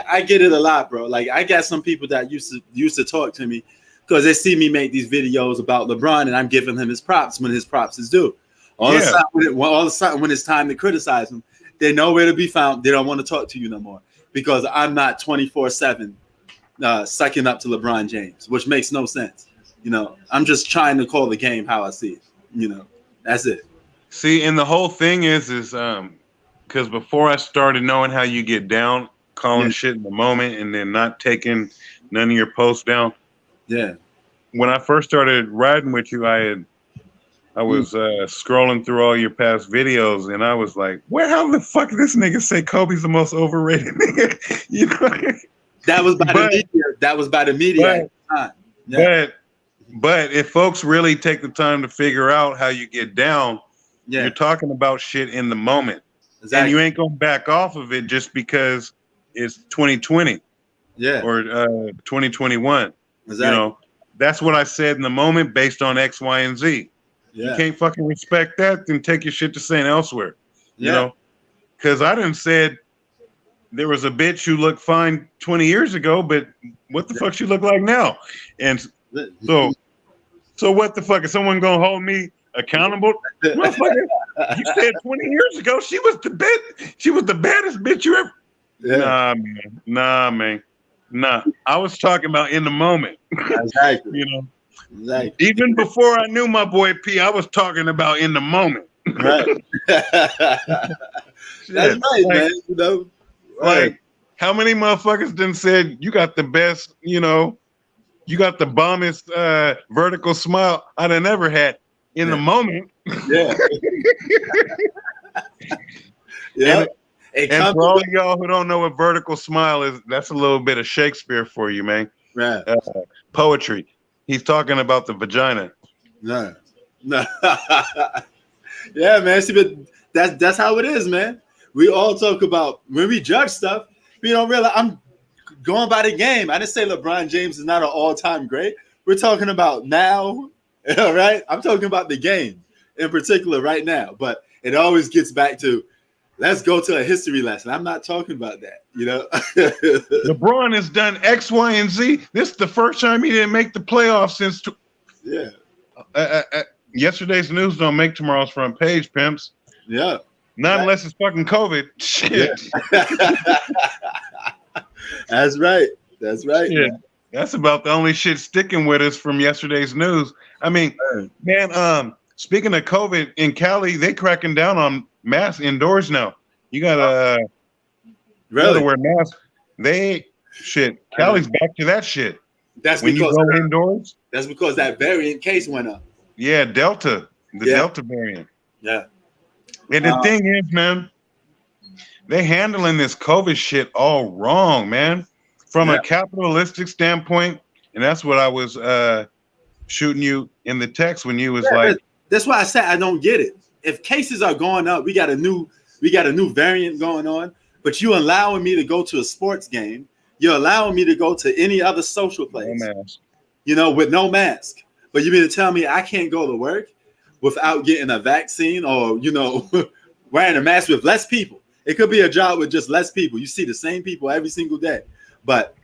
I get it a lot, bro. Like, I got some people that used to talk to me because they see me make these videos about LeBron, and I'm giving him his props when his props is due. All of a sudden, when it's time to criticize him, they know where to be found. They don't want to talk to you no more because I'm not 24/7 sucking up to LeBron James, which makes no sense. You know, I'm just trying to call the game how I see it. You know, that's it. See, and the whole thing is because before I started knowing how you get down, calling shit in the moment, and then not taking none of your posts down. Yeah. When I first started riding with you, I was scrolling through all your past videos, and I was like, how the fuck did this nigga say Kobe's the most overrated nigga? You know? That was by the media. That was by the media at the time. Yeah. But if folks really take the time to figure out how you get down, you're talking about shit in the moment. Exactly. And you ain't gonna back off of it just because it's 2020. Yeah. Or 2021. Exactly. You know, that's what I said in the moment based on X, Y, and Z. Yeah. You can't fucking respect that, then take your shit to saying elsewhere. You know? Because I done said there was a bitch who looked fine 20 years ago, but what the fuck she look like now? And so what the fuck? Is someone gonna hold me accountable? Motherfucker, you said 20 years ago she was the baddest bitch you ever. Yeah. Nah, man. Nah. I was talking about in the moment. Exactly. You know. Exactly. Even before I knew my boy P, I was talking about in the moment. Right. That's right, man. You know, like How many motherfuckers done said you got the best, you got the bombest vertical smile I'd have never had in the moment. Yeah. Yeah. And for all of y'all who don't know what vertical smile is, that's a little bit of Shakespeare for you, man. Right. Poetry. He's talking about the vagina. No. Yeah, man. See, but that's how it is, man. We all talk about when we judge stuff, we don't realize I'm going by the game. I didn't say LeBron James is not an all-time great. We're talking about now, all right? I'm talking about the game in particular right now. But it always gets back to let's go to a history lesson. I'm not talking about that, LeBron has done X, Y, and Z. This is the first time he didn't make the playoffs since. Yesterday's news don't make tomorrow's front page, pimps. Yeah. Not unless it's fucking COVID. Shit. Yeah. That's right. That's right. That's about the only shit sticking with us from yesterday's news. I mean, man, speaking of COVID, in Cali, they cracking down on masks indoors now. You gotta wear masks. Cali's back to that shit. That's when because you go indoors. That's because that variant case went up. Yeah, Delta variant. Yeah. And the thing is, man, they handling this COVID shit all wrong, man. From a capitalistic standpoint, and that's what I was shooting you in the text when you was like. That's why I said I don't get it. If cases are going up, we got a new variant going on, but you allowing me to go to a sports game, you're allowing me to go to any other social place, with no mask. But you mean to tell me I can't go to work without getting a vaccine or, wearing a mask with less people? It could be a job with just less people. You see the same people every single day. But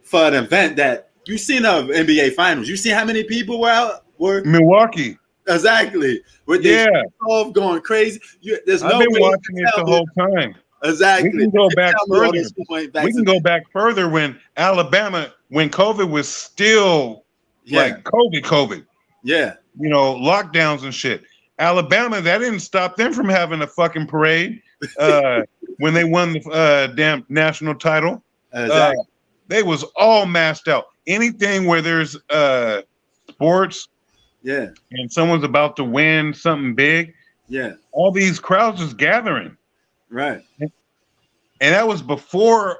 for an event that you seen the NBA Finals, you see how many people were Milwaukee. Exactly. With going crazy. I've been watching it the whole time. Exactly. We can go back further. We can go back further when Alabama, when COVID was still like COVID. Yeah. Lockdowns and shit. Alabama, that didn't stop them from having a fucking parade when they won the damn national title. Exactly. They was all masked out. Anything where there's sports, and someone's about to win something big, all these crowds is gathering, right? And that was before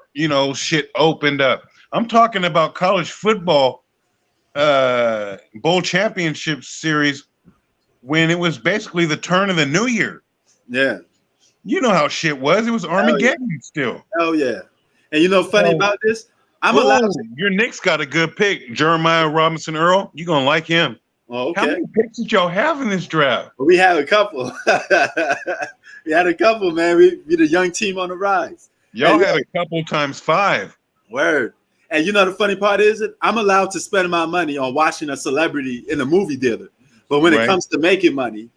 shit opened up. I'm talking about college football bowl championship series when it was basically the turn of the new year. Yeah, you know how shit was. It was Armageddon still. Oh yeah. And funny about this, I'm allowed. Your Knicks got a good pick, Jeremiah Robinson Earl. You gonna like him? Oh, okay. How many picks did y'all have in this draft? We had a couple. We had a couple, man. We the young team on the rise. Y'all had a couple times 5. Word. And the funny part is I'm allowed to spend my money on watching a celebrity in a movie theater, but when it comes to making money,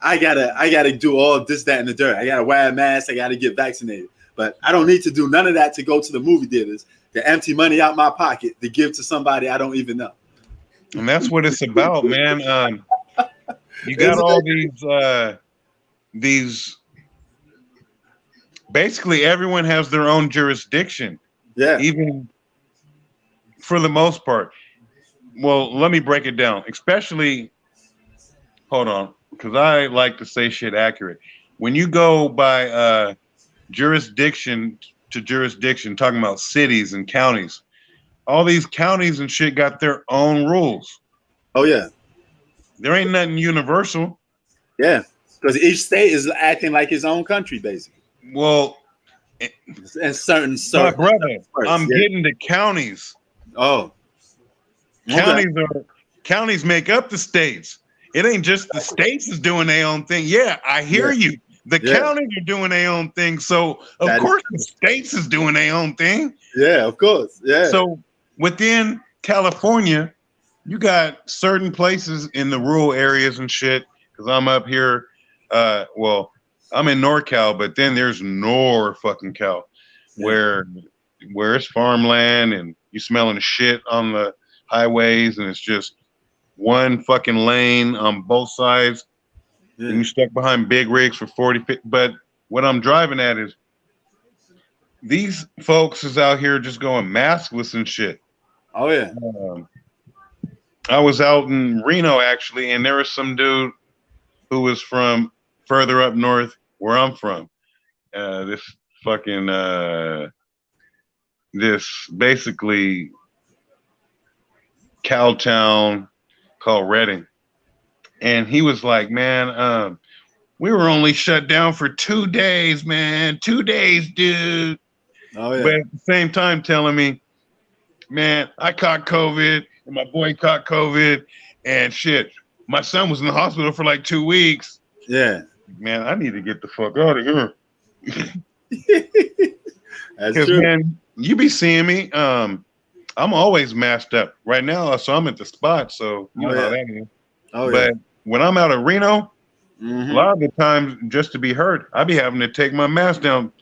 I gotta do all this, that, and the dirt. I gotta wear a mask. I gotta get vaccinated. But I don't need to do none of that to go to the movie theaters, to empty money out my pocket to give to somebody I don't even know. And that's what it's about, man. You got all these. Basically, everyone has their own jurisdiction. Yeah. Even for the most part. Well, let me break it down. Especially, hold on, because I like to say shit accurate. When you go by jurisdiction to jurisdiction, talking about cities and counties, all these counties and shit got their own rules. Oh yeah. There ain't nothing universal. Yeah, because each state is acting like its own country, basically. Well, and certain my brother, I'm getting to counties. Oh, counties make up the states. It ain't just the states is doing their own thing. Yeah, I hear you. The counties are doing their own thing. So of course the states is doing their own thing. Yeah, of course. Yeah. So within California, you got certain places in the rural areas and shit. Because I'm up here. I'm in NorCal, but then there's fucking Cal, where it's farmland and you smelling shit on the highways and it's just one fucking lane on both sides. And you stuck behind big rigs for 40. But what I'm driving at is these folks is out here just going maskless and shit. Oh yeah. I was out in Reno actually, and there was some dude who was from further up north where I'm from. This fucking this basically cow town called Redding, and he was like, "Man, we were only shut down for 2 days, man. 2 days, dude." Oh yeah. But at the same time, telling me, "Man, I caught COVID, and my boy caught COVID, and shit, my son was in the hospital for like 2 weeks." Yeah. Man, I need to get the fuck out of here. That's Because true. man, you be seeing me. I'm always masked up right now, so I'm at the spot. So you know how that is. Oh But when I'm out of Reno, yeah. a lot of the times, just to be heard, I be having to take my mask down,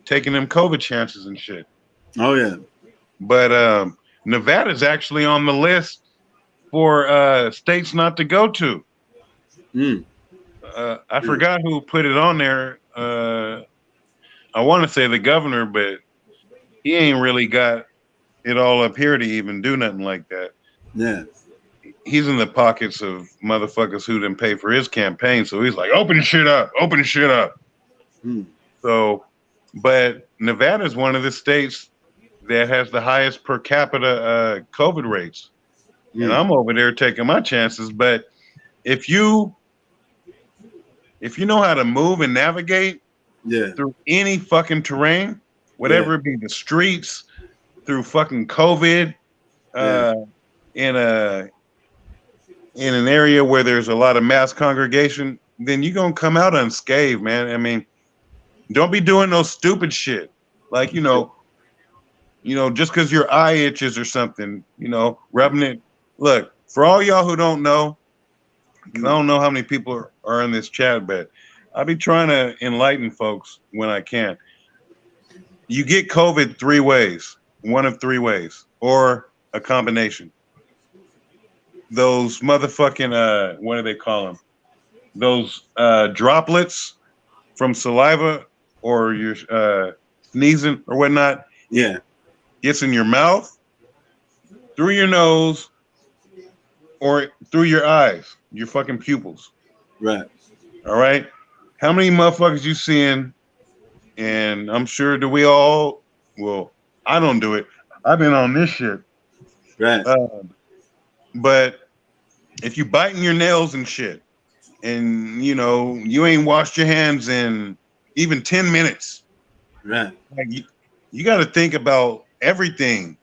taking them COVID chances and shit. Oh yeah. But Nevada's actually on the list for states not to go to. Mm. I forgot who put it on there. I want to say the governor, but he ain't really got it all up here to even do nothing like that. Yeah. He's in the pockets of motherfuckers who didn't pay for his campaign, so he's like, open shit up. Mm. So, but Nevada is one of the states that has the highest per capita COVID rates, and I'm over there taking my chances. But if you know how to move and navigate through any fucking terrain, whatever it be, the streets, through fucking COVID, in an area where there's a lot of mass congregation, then you're gonna come out unscathed, man. I mean, don't be doing no stupid shit. Like, you know, just because your eye itches or something, rubbing it. Look, for all y'all who don't know, because I don't know how many people are in this chat, but I be trying to enlighten folks when I can. You get COVID 3 ways, one of 3 ways, or a combination. Those motherfucking, what do they call them? Those droplets from saliva or your sneezing or whatnot. Yeah. Gets in your mouth, through your nose, or through your eyes, your fucking pupils. Right. All right. How many motherfuckers you seeing? And I'm sure do we all? Well, I don't do it. I've been on this shit. Right. But if you biting your nails and shit, and you ain't washed your hands in even 10 minutes, right? Like you got to think about everything.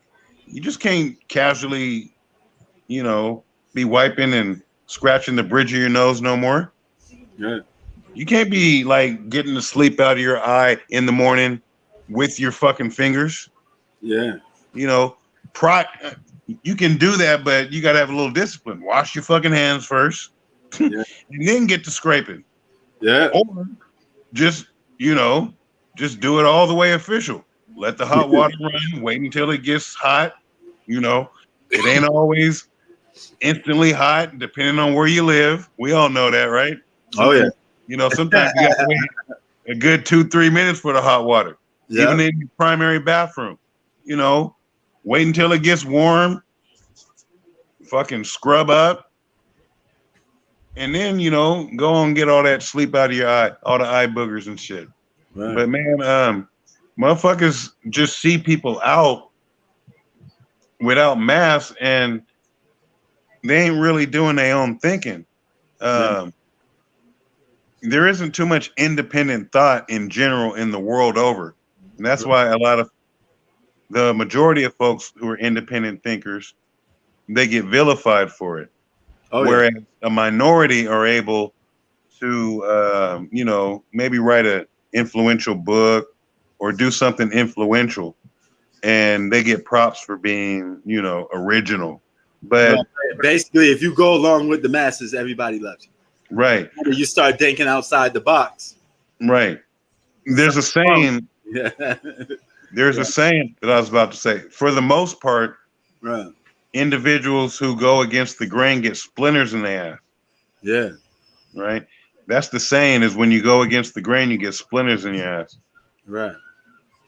You just can't casually, be wiping and scratching the bridge of your nose no more. Right. You can't be like getting the sleep out of your eye in the morning with your fucking fingers. Yeah. You can do that, but you got to have a little discipline. Wash your fucking hands first, and then get to scraping. Yeah. Or just do it all the way official. Let the hot water run. Wait until it gets hot. It ain't always instantly hot, depending on where you live. We all know that, right? Oh yeah. Sometimes you got to wait a good 2-3 minutes for the hot water, even in your primary bathroom. Wait until it gets warm. Fucking scrub up, and then go and get all that sleep out of your eye, all the eye boogers and shit. Right. But man, motherfuckers just see people out without masks, and they ain't really doing their own thinking. There isn't too much independent thought in general in the world over, and that's why the majority of folks who are independent thinkers, they get vilified for it. Whereas a minority are able to, maybe write an influential book or do something influential, and they get props for being, original. But basically, if you go along with the masses, everybody loves you. Right. You start thinking outside the box. Right. There's a saying. There's a saying that I was about to say. For the most part, right, individuals who go against the grain get splinters in their ass. Yeah. Right. That's the saying, is when you go against the grain, you get splinters in your ass. Right.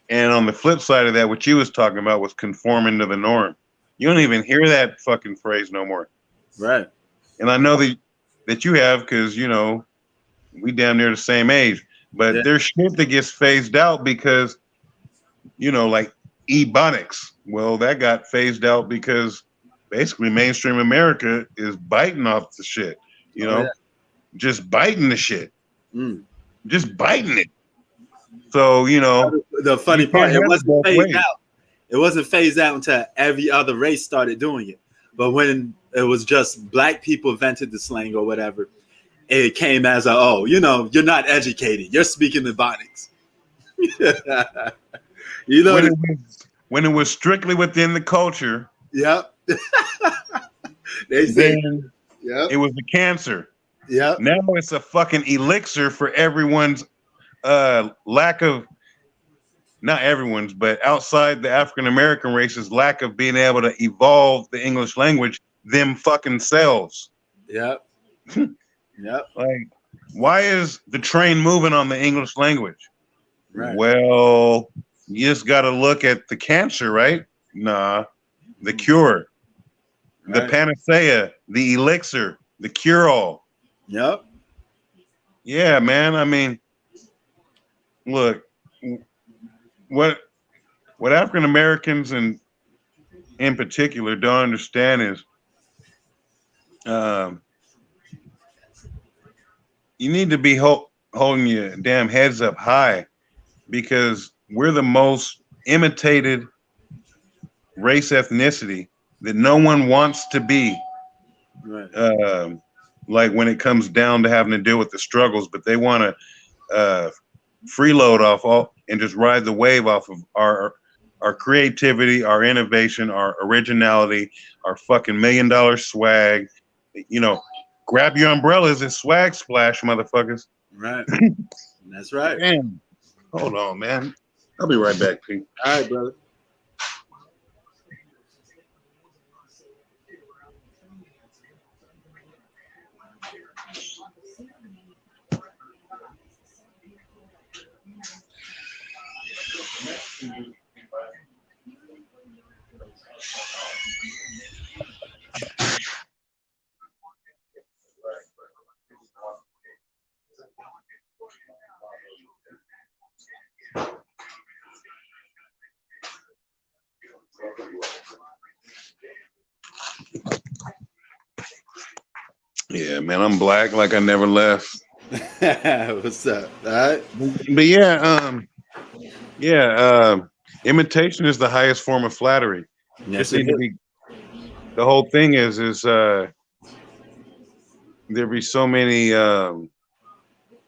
And on the flip side of that, what you was talking about was conforming to the norm. You don't even hear that fucking phrase no more. Right. And I know that you have, because you know we damn near the same age. But Yeah. there's shit that gets phased out because, you know, like ebonics. Well, that got phased out because basically mainstream America is biting off the shit. You know, just biting the shit, just biting it. So you know, The funny you part, can't it have wasn't both phased ways. out. It wasn't phased out until every other race started doing it. But when it was just black people invented the slang or whatever, it came as a, oh, you know, you're not educated. You're speaking Ebonics. You know, When it was strictly within the culture, yep. They say, then yep. it was a cancer. Yep. Now it's a fucking elixir for everyone's lack of, not everyone's, but outside the African American race's lack of being able to evolve the English language them fucking selves. Yep. Yep. Like, why is the train moving on the English language? Right. Well, you just got to look at the cancer, right? Nah, the cure, the panacea, the elixir, the cure-all. Yep. Yeah, man. I mean, look, what African Americans and in particular don't understand is you need to be holding your damn heads up high, because we're the most imitated race ethnicity that no one wants to be. Right. Like when it comes down to having to deal with the struggles, but they want to freeload off all and just ride the wave off of our creativity, our innovation, our originality, our fucking $1 million swag. You know, grab your umbrellas and swag splash, motherfuckers. Right. That's right. Damn. Hold on, man. I'll be right back, Pete. All right, brother. Yeah, man, I'm black like I never left. What's up? All right. But yeah, imitation is the highest form of flattery. Yes, Just need to be. The whole thing is there be so many.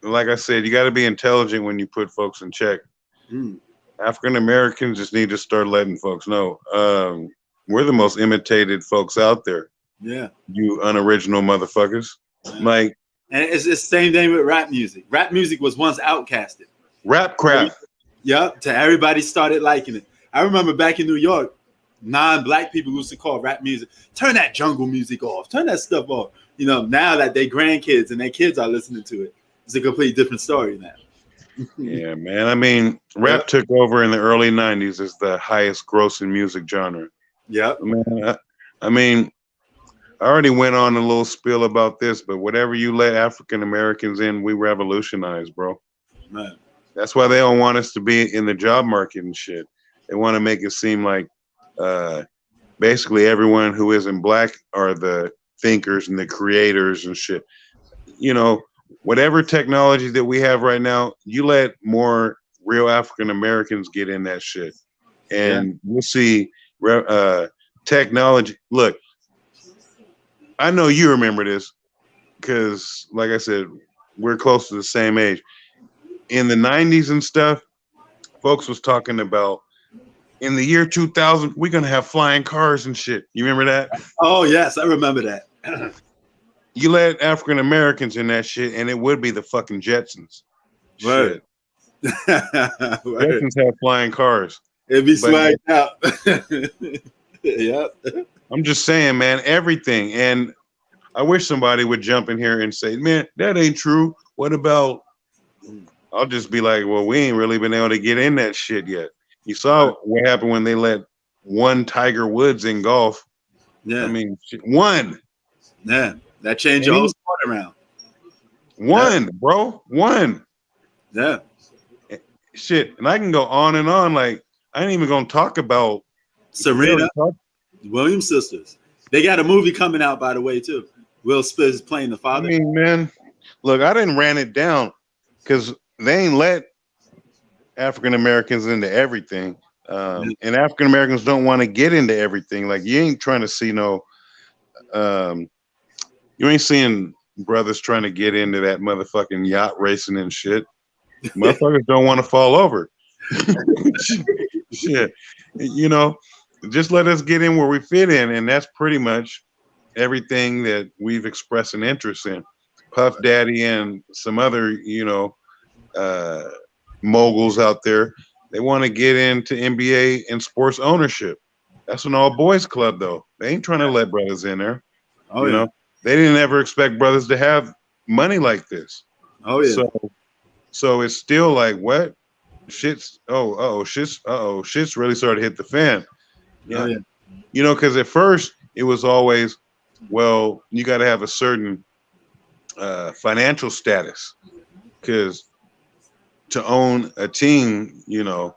Like I said, you got to be intelligent when you put folks in check. African Americans just need to start letting folks know we're the most imitated folks out there. Yeah. You unoriginal motherfuckers. Like, and it's the same thing with rap music. Rap music was once outcasted. Rap crap. Yep. To everybody started liking it. I remember back in New York, non-black people used to call rap music, turn that jungle music off, turn that stuff off. You know, now that their grandkids and their kids are listening to it, it's a completely different story now. Yeah, man. I mean, rap took over in the early 90s as the highest grossing music genre. Yeah. Man, I mean, I already went on a little spiel about this, but whatever you let African Americans in, we revolutionize, bro. Man. That's why they don't want us to be in the job market and shit. They want to make it seem like basically everyone who isn't black are the thinkers and the creators and shit. You know, whatever technology that we have right now, you let more real African Americans get in that shit, and we'll see technology. Look, I know you remember this because, like I said, we're close to the same age. In the 90s and stuff, folks was talking about in the year 2000, we're going to have flying cars and shit. You remember that? Oh, yes, I remember that. You let African Americans in that shit, and it would be the fucking Jetsons. Word. Shit. Jetsons have flying cars. It'd be swagged out. Yep. I'm just saying, man, everything. And I wish somebody would jump in here and say, man, that ain't true. What about? I'll just be like, well, we ain't really been able to get in that shit yet. You saw what happened when they let one Tiger Woods in golf. Yeah. I mean, one. Yeah. That changed your whole sport around. One, bro. One. Yeah. Shit. And I can go on and on. Like, I ain't even going to talk about Serena Williams sisters. They got a movie coming out, by the way, too. Will Smith is playing the father. I mean, man, look, I didn't ran it down because they ain't let African Americans into everything. And African Americans don't want to get into everything. Like, you ain't trying to see no, you ain't seeing brothers trying to get into that motherfucking yacht racing and shit. Motherfuckers don't want to fall over. Shit. You know, just let us get in where we fit in. And that's pretty much everything that we've expressed an interest in. Puff Daddy and some other, you know, moguls out there, they want to get into NBA and sports ownership. That's an all boys club, though. They ain't trying to let brothers in there. Oh, you yeah. know, they didn't ever expect brothers to have money like this. Oh, yeah. So it's still like, what? Shit's really started to hit the fan. Yeah. Oh, yeah. You know, because at first it was always, well, you got to have a certain financial status, because to own a team, you know,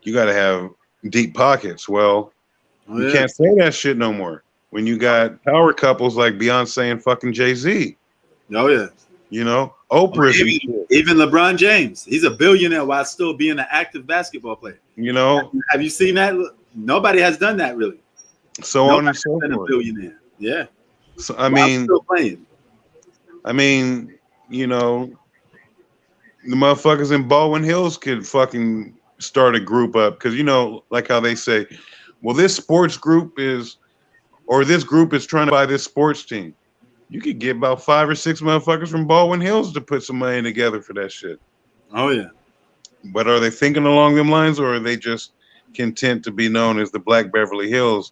you got to have deep pockets. Well, you can't say that shit no more when you got power couples like Beyonce and fucking Jay-Z. Oh, yeah. You know, Oprah. Even LeBron James. He's a billionaire while still being an active basketball player. You know, have you seen that? Nobody has done that, really. So Nobody on and so been forth. a billionaire. Yeah. So I mean, still playing. I mean, you know, the motherfuckers in Baldwin Hills could fucking start a group up, because, you know, like how they say, well, this sports group is, or this group is trying to buy this sports team. You could get about 5 or 6 motherfuckers from Baldwin Hills to put some money together for that shit. Oh, yeah. But are they thinking along them lines, or are they just content to be known as the Black Beverly Hills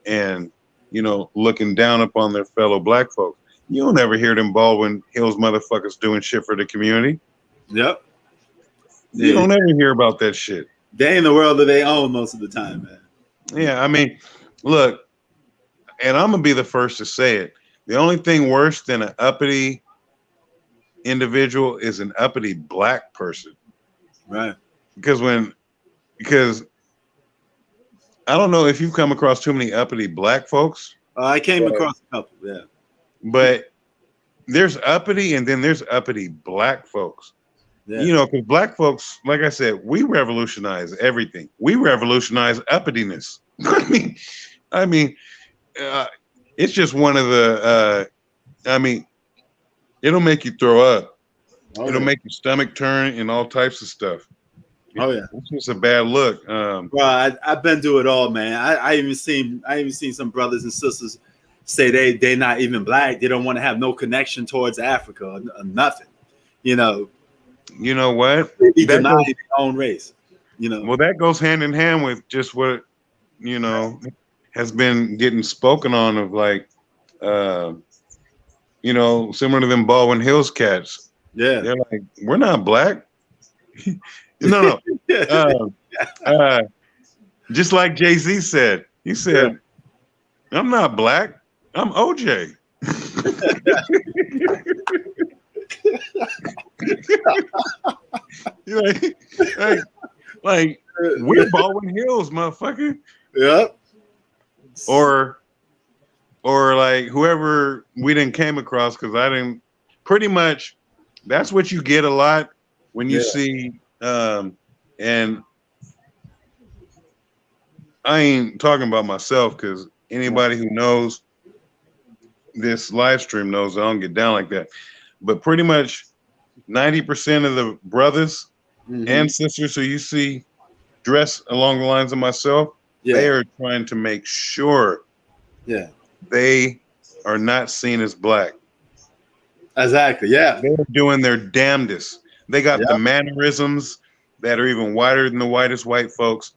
and, you know, looking down upon their fellow black folks? You don't ever hear them Baldwin Hills motherfuckers doing shit for the community. Yep. You don't ever hear about that shit. They in the world that they own most of the time, man. Yeah, I mean, look, and I'm gonna be the first to say it. The only thing worse than an uppity individual is an uppity black person. Right. Because I don't know if you've come across too many uppity black folks. I came across a couple, yeah. But there's uppity and then there's uppity black folks. Yeah. You know, because black folks, like I said, we revolutionize everything. We revolutionize uppityness. I mean, it's just one of the. I mean, it'll make you throw up. Oh, it'll make your stomach turn and all types of stuff. Oh yeah, it's just a bad look. Well, I've been through it all, man. I even seen some brothers and sisters say they're not even black. They don't want to have no connection towards Africa or nothing. You know. You know what? They deny their own race. You know. Well, that goes hand in hand with just what, you know, has been getting spoken on of, like, you know, similar to them Baldwin Hills cats. Yeah. They're like, we're not black. No. Just like Jay-Z said. He said, I'm not black. I'm OJ. like we're Baldwin Hills, motherfucker. Yep. Or like whoever we didn't came across, because I didn't. Pretty much, that's what you get a lot when you see. And I ain't talking about myself, because anybody who knows this live stream knows I don't get down like that. But pretty much 90% of the brothers and sisters who you see dress along the lines of myself, they are trying to make sure they are not seen as black. Exactly, yeah. They're doing their damnedest. They got the mannerisms that are even whiter than the whitest white folks.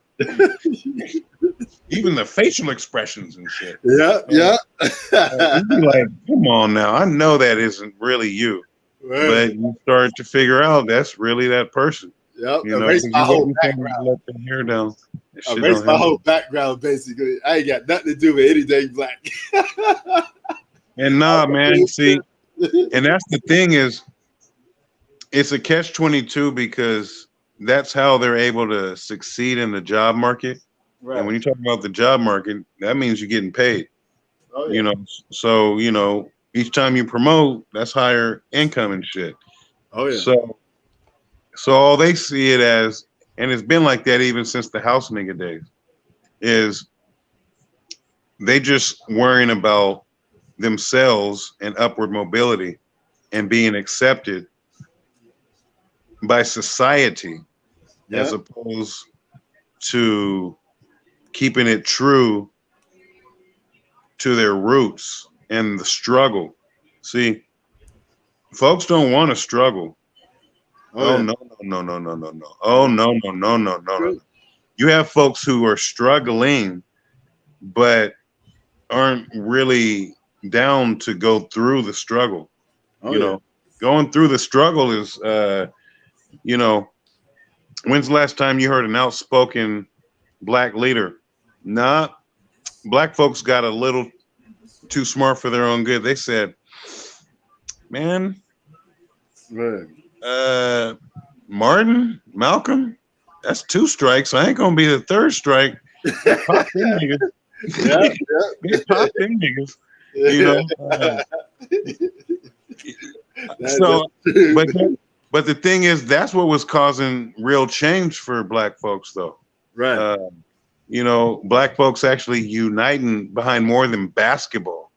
Even the facial expressions and shit. Yeah. You'd be like, come on now. I know that isn't really you. Right. But you start to figure out that's really that person. Yep. You know, Erase 'cause my you whole let them background. let their hair down. That shit Erase don't my help. whole background, basically. I ain't got nothing to do with anything black. And nah, man, see, and that's the thing is, it's a catch-22 because that's how they're able to succeed in the job market. Right. And when you talk about the job market, that means you're getting paid. Oh, yeah. You know, so each time you promote, that's higher income and shit. Oh, yeah. So all they see it as, and it's been like that even since the house nigga days, is they just worrying about themselves and upward mobility and being accepted by society, as opposed to keeping it true to their roots and the struggle. See, folks don't want to struggle. Oh, yeah. no. Oh, no. You have folks who are struggling, but aren't really down to go through the struggle. Oh, You know, going through the struggle is, when's the last time you heard an outspoken black leader? Nah, black folks got a little too smart for their own good. They said, man, Martin, Malcolm, that's 2 strikes. I ain't gonna be the 3rd strike. Pop them niggas. They pop them niggas. You know. But the thing is, that's what was causing real change for black folks, though. Right. Black folks actually uniting behind more than basketball.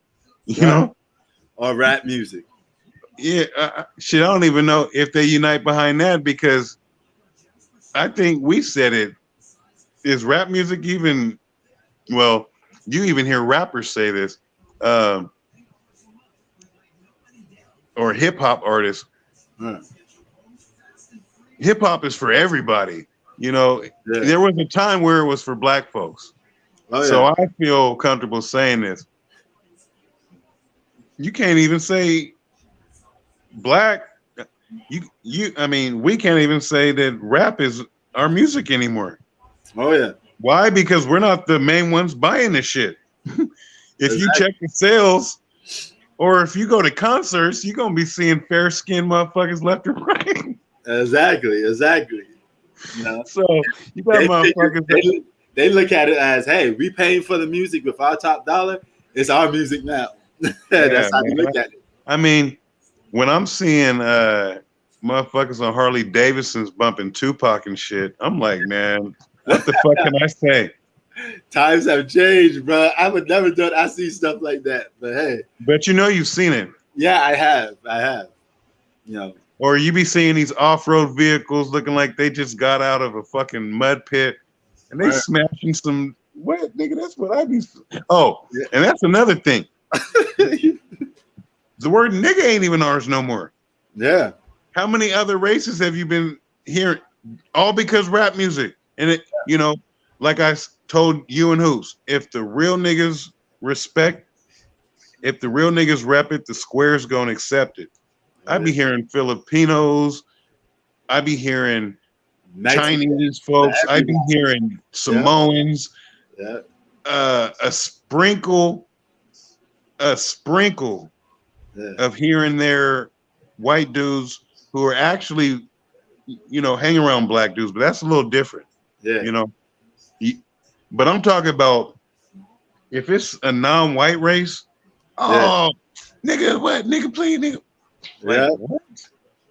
You know, or rap music. Yeah, shit. I don't even know if they unite behind that, because I think we said it. Is rap music even? Well, you even hear rappers say this, or hip hop artists. Hip hop is for everybody. There was a time where it was for black folks. So I feel comfortable saying this. You can't even say black. I mean, we can't even say that rap is our music anymore. Oh yeah. Why? Because we're not the main ones buying this shit. If you check the sales, or if you go to concerts, you're gonna be seeing fair-skinned motherfuckers left and right. Exactly. So you got motherfuckers. They look at it as, hey, we paying for the music with our top dollar. It's our music now. That's how they look at it. I mean, when I'm seeing motherfuckers on Harley Davidsons bumping Tupac and shit, I'm like, man, what the fuck can I say? Times have changed, bro. I would never do it. I see stuff like that, but hey. But you've seen it. Yeah, I have. Or you be seeing these off-road vehicles looking like they just got out of a fucking mud pit, and they smashing some. What, nigga? That's what I be. Oh, yeah. And that's another thing. The word nigga ain't even ours no more. Yeah. How many other races have you been hearing? All because rap music. And it, like I told you and Hoops, if the real niggas rep it, the square's gonna accept it. I be hearing Filipinos. I be hearing Chinese folks. I be hearing Samoans. Yeah. A sprinkle of hearing their white dudes who are actually, hang around black dudes, but that's a little different. Yeah. But I'm talking about if it's a non-white race. Oh, nigga, what? Nigga, please, nigga. Like, what?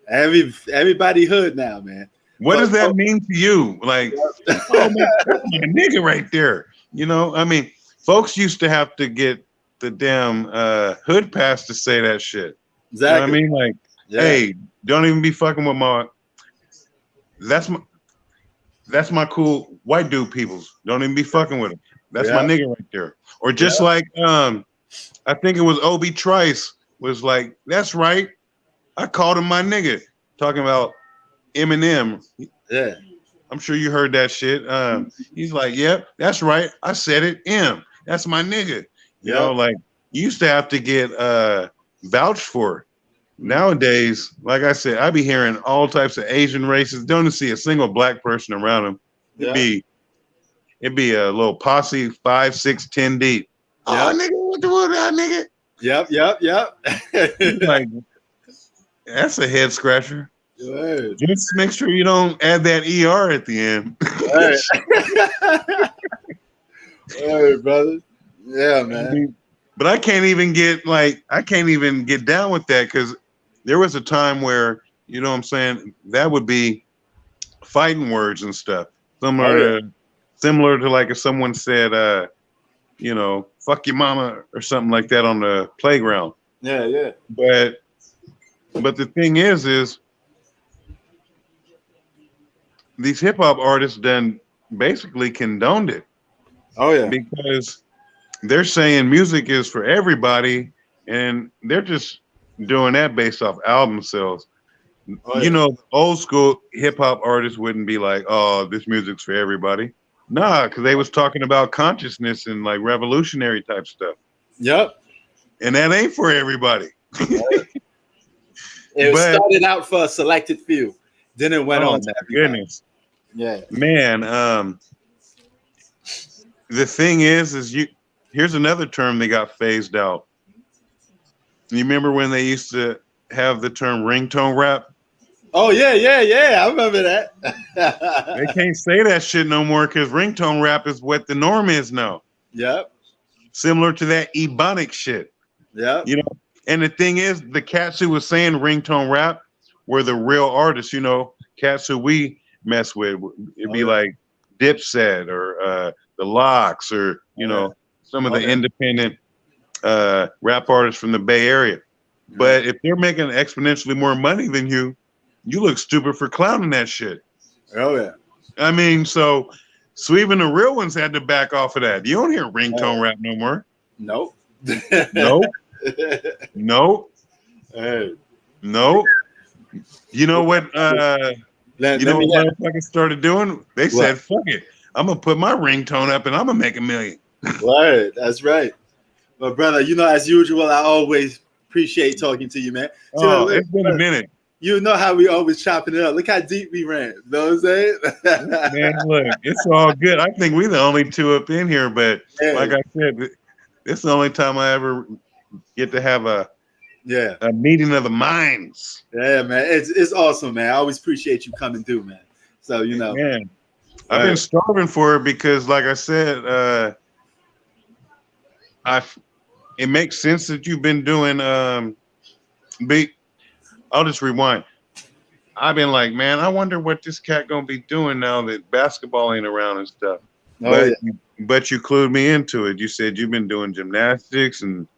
Everybody hood now, man. What does that mean to you? Like, oh man, that's my nigga right there. I mean, folks used to have to get the damn hood pass to say that shit. Exactly. You know what I mean? Like, hey, don't even be fucking with my. That's my cool white dude peoples. Don't even be fucking with him. That's my nigga right there. Or just like I think it was Obi Trice was like, that's right. I called him my nigga. Talking about Eminem. Yeah. I'm sure you heard that shit. He's like, yep, that's right. I said it. That's my nigga. You know, like you used to have to get vouched for. nowadays, like I said, I be hearing all types of Asian races. Don't see a single black person around them. It'd be a little posse, 5, 6, 10 deep. Oh, nigga, what the world, nigga? Yep. Like, that's a head scratcher. Word. Just make sure you don't add that ER at the end. Word, brother. Yeah, man. But I can't even get down with that because there was a time where, you know what I'm saying, that would be fighting words and stuff. Similar to like if someone said, you know, fuck your mama or something like that on the playground. Yeah. But the thing is these hip hop artists done basically condoned it. Oh yeah. Because they're saying music is for everybody, and they're just doing that based off album sales. Oh, yeah. You know, old school hip hop artists wouldn't be like, "Oh, this music's for everybody." Nah, because they was talking about consciousness and like revolutionary type stuff. Yep. And that ain't for everybody. It started out for a selected few, then it went on. Goodness. Yeah. Man, the thing is here's another term they got phased out. You remember when they used to have the term ringtone rap? Oh yeah. I remember that. They can't say that shit no more because ringtone rap is what the norm is now. Yep. Similar to that ebonic shit. Yep. You know, and the thing is, the cats who was saying ringtone rap were the real artists. You know, cats who we mess with. It'd be like Dipset or the Locks or you know some of the independent rap artists from the Bay Area. But if they're making exponentially more money than you look stupid for clowning that shit. Oh yeah. I mean, so even the real ones had to back off of that. You don't hear ringtone rap no more. Nope. Nope. Hey. Nope. You know what? What motherfuckers started doing? They said, "Fuck it, I'm gonna put my ringtone up and I'm gonna make $1 million." Right. That's right. But brother, you know, as usual, I always appreciate talking to you, man. It's been a minute. You know how we always chopping it up. Look how deep we ran. You know what I'm saying? Man, look, it's all good. I think we're the only two up in here, but like I said, this is the only time I ever get to have a meeting of the minds. Yeah, man. It's awesome, man. I always appreciate you coming through, man. So, you know. Man, I've been starving for it because, like I said, it makes sense that you've been doing I'll just rewind. I've been like, man, I wonder what this cat gonna be doing now that basketball ain't around and stuff. But you clued me into it. You said you've been doing gymnastics and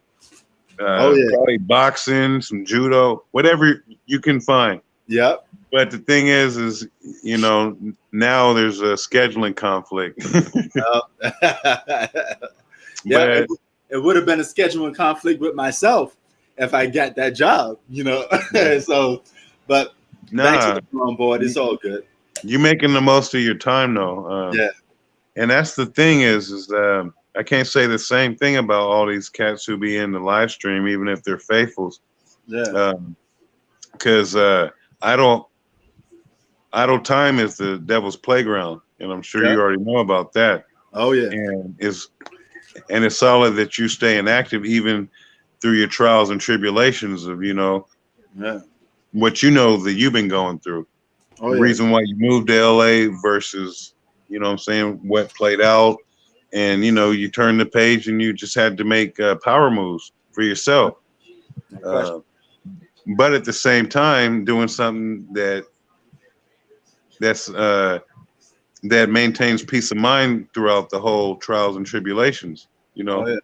probably boxing, some judo, whatever you can find. Yep. But the thing is you know, now there's a scheduling conflict. It would have been a scheduling conflict with myself if I got that job, you know. So, but back to the drawing board, it's all good. You're making the most of your time, though. And that's the thing is I can't say the same thing about all these cats who be in the live stream, even if they're faithfuls. Because idle time is the devil's playground, and I'm sure you already know about that. Oh yeah, and it's solid that you stay inactive even through your trials and tribulations of, you know, what you know that you've been going through. The reason why you moved to LA versus, you know what I'm saying, what played out. And, you know, you turned the page and you just had to make power moves for yourself. But at the same time, doing something that maintains peace of mind throughout the whole trials and tribulations. You know,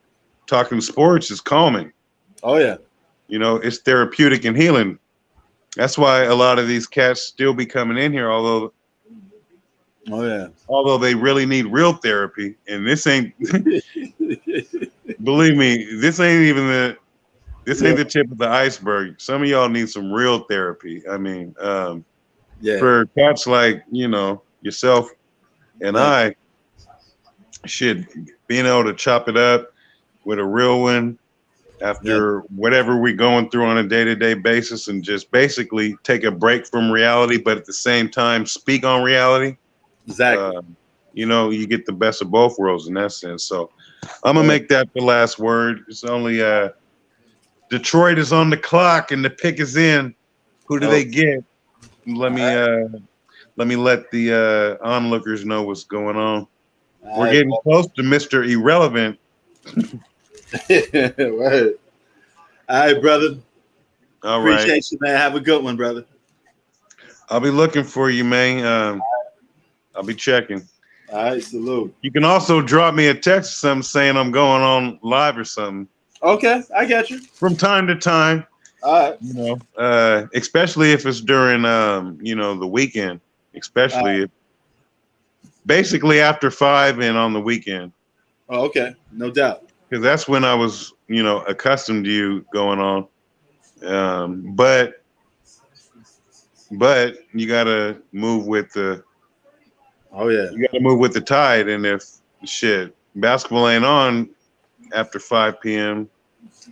talking sports is calming. Oh yeah. You know, it's therapeutic and healing. That's why a lot of these cats still be coming in here, although they really need real therapy. And this ain't believe me, this ain't the tip of the iceberg. Some of y'all need some real therapy. I mean, for cats like, you know, yourself and I, being able to chop it up with a real one after whatever we're going through on a day-to-day basis, and just basically take a break from reality, but at the same time speak on reality. Exactly. You know, you get the best of both worlds in that sense. So I'm gonna make that the last word. It's only Detroit is on the clock and the pick is in. Who do they get? Let me let the onlookers know what's going on. We're getting close to Mr. Irrelevant. Word. All right, brother. All right. Appreciate you, man. Have a good one, brother. I'll be looking for you, man. I'll be checking. All right, salute. You can also drop me a text or something saying I'm going on live or something. Okay, I got you. From time to time. All right. You know, especially if it's during you know, the weekend. Especially if, basically after 5 and on the weekend. Oh, okay. No doubt. Because that's when I was, you know, accustomed to you going on. But you gotta move with the you gotta move with the tide. And if shit basketball ain't on after 5 p.m.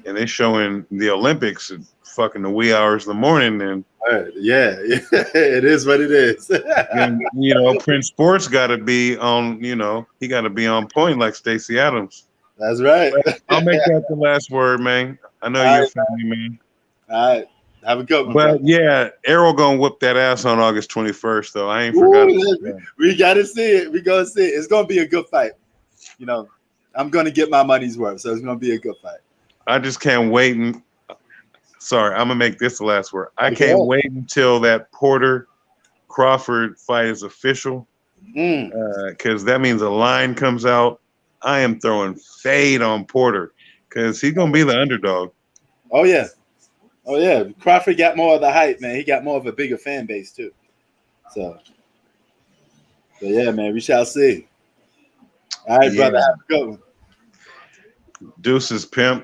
and they showing the Olympics at fucking the wee hours of the morning, then yeah, it is what it is. then, you know, Prince Sports gotta be on, you know, he gotta be on point like Stacey Adams. That's right. But I'll make that the last word, man. I know you're a family man. All right. Have a good one. But brother. yeah, Errol gonna whoop that ass on August 21st, though. I ain't forgot. We gotta see it. We gonna see it. It's gonna be a good fight. You know, I'm gonna get my money's worth, so it's gonna be a good fight. I just can't wait. And sorry, I'm gonna make this the last word. I can't wait until that Porter Crawford fight is official, because that means a line comes out. I am throwing fade on Porter because he's gonna be the underdog. Oh yeah. Oh yeah, Crawford got more of the hype, man. He got more of a bigger fan base too. So yeah, man, we shall see. All right, brother, have a good one. Deuces, pimp.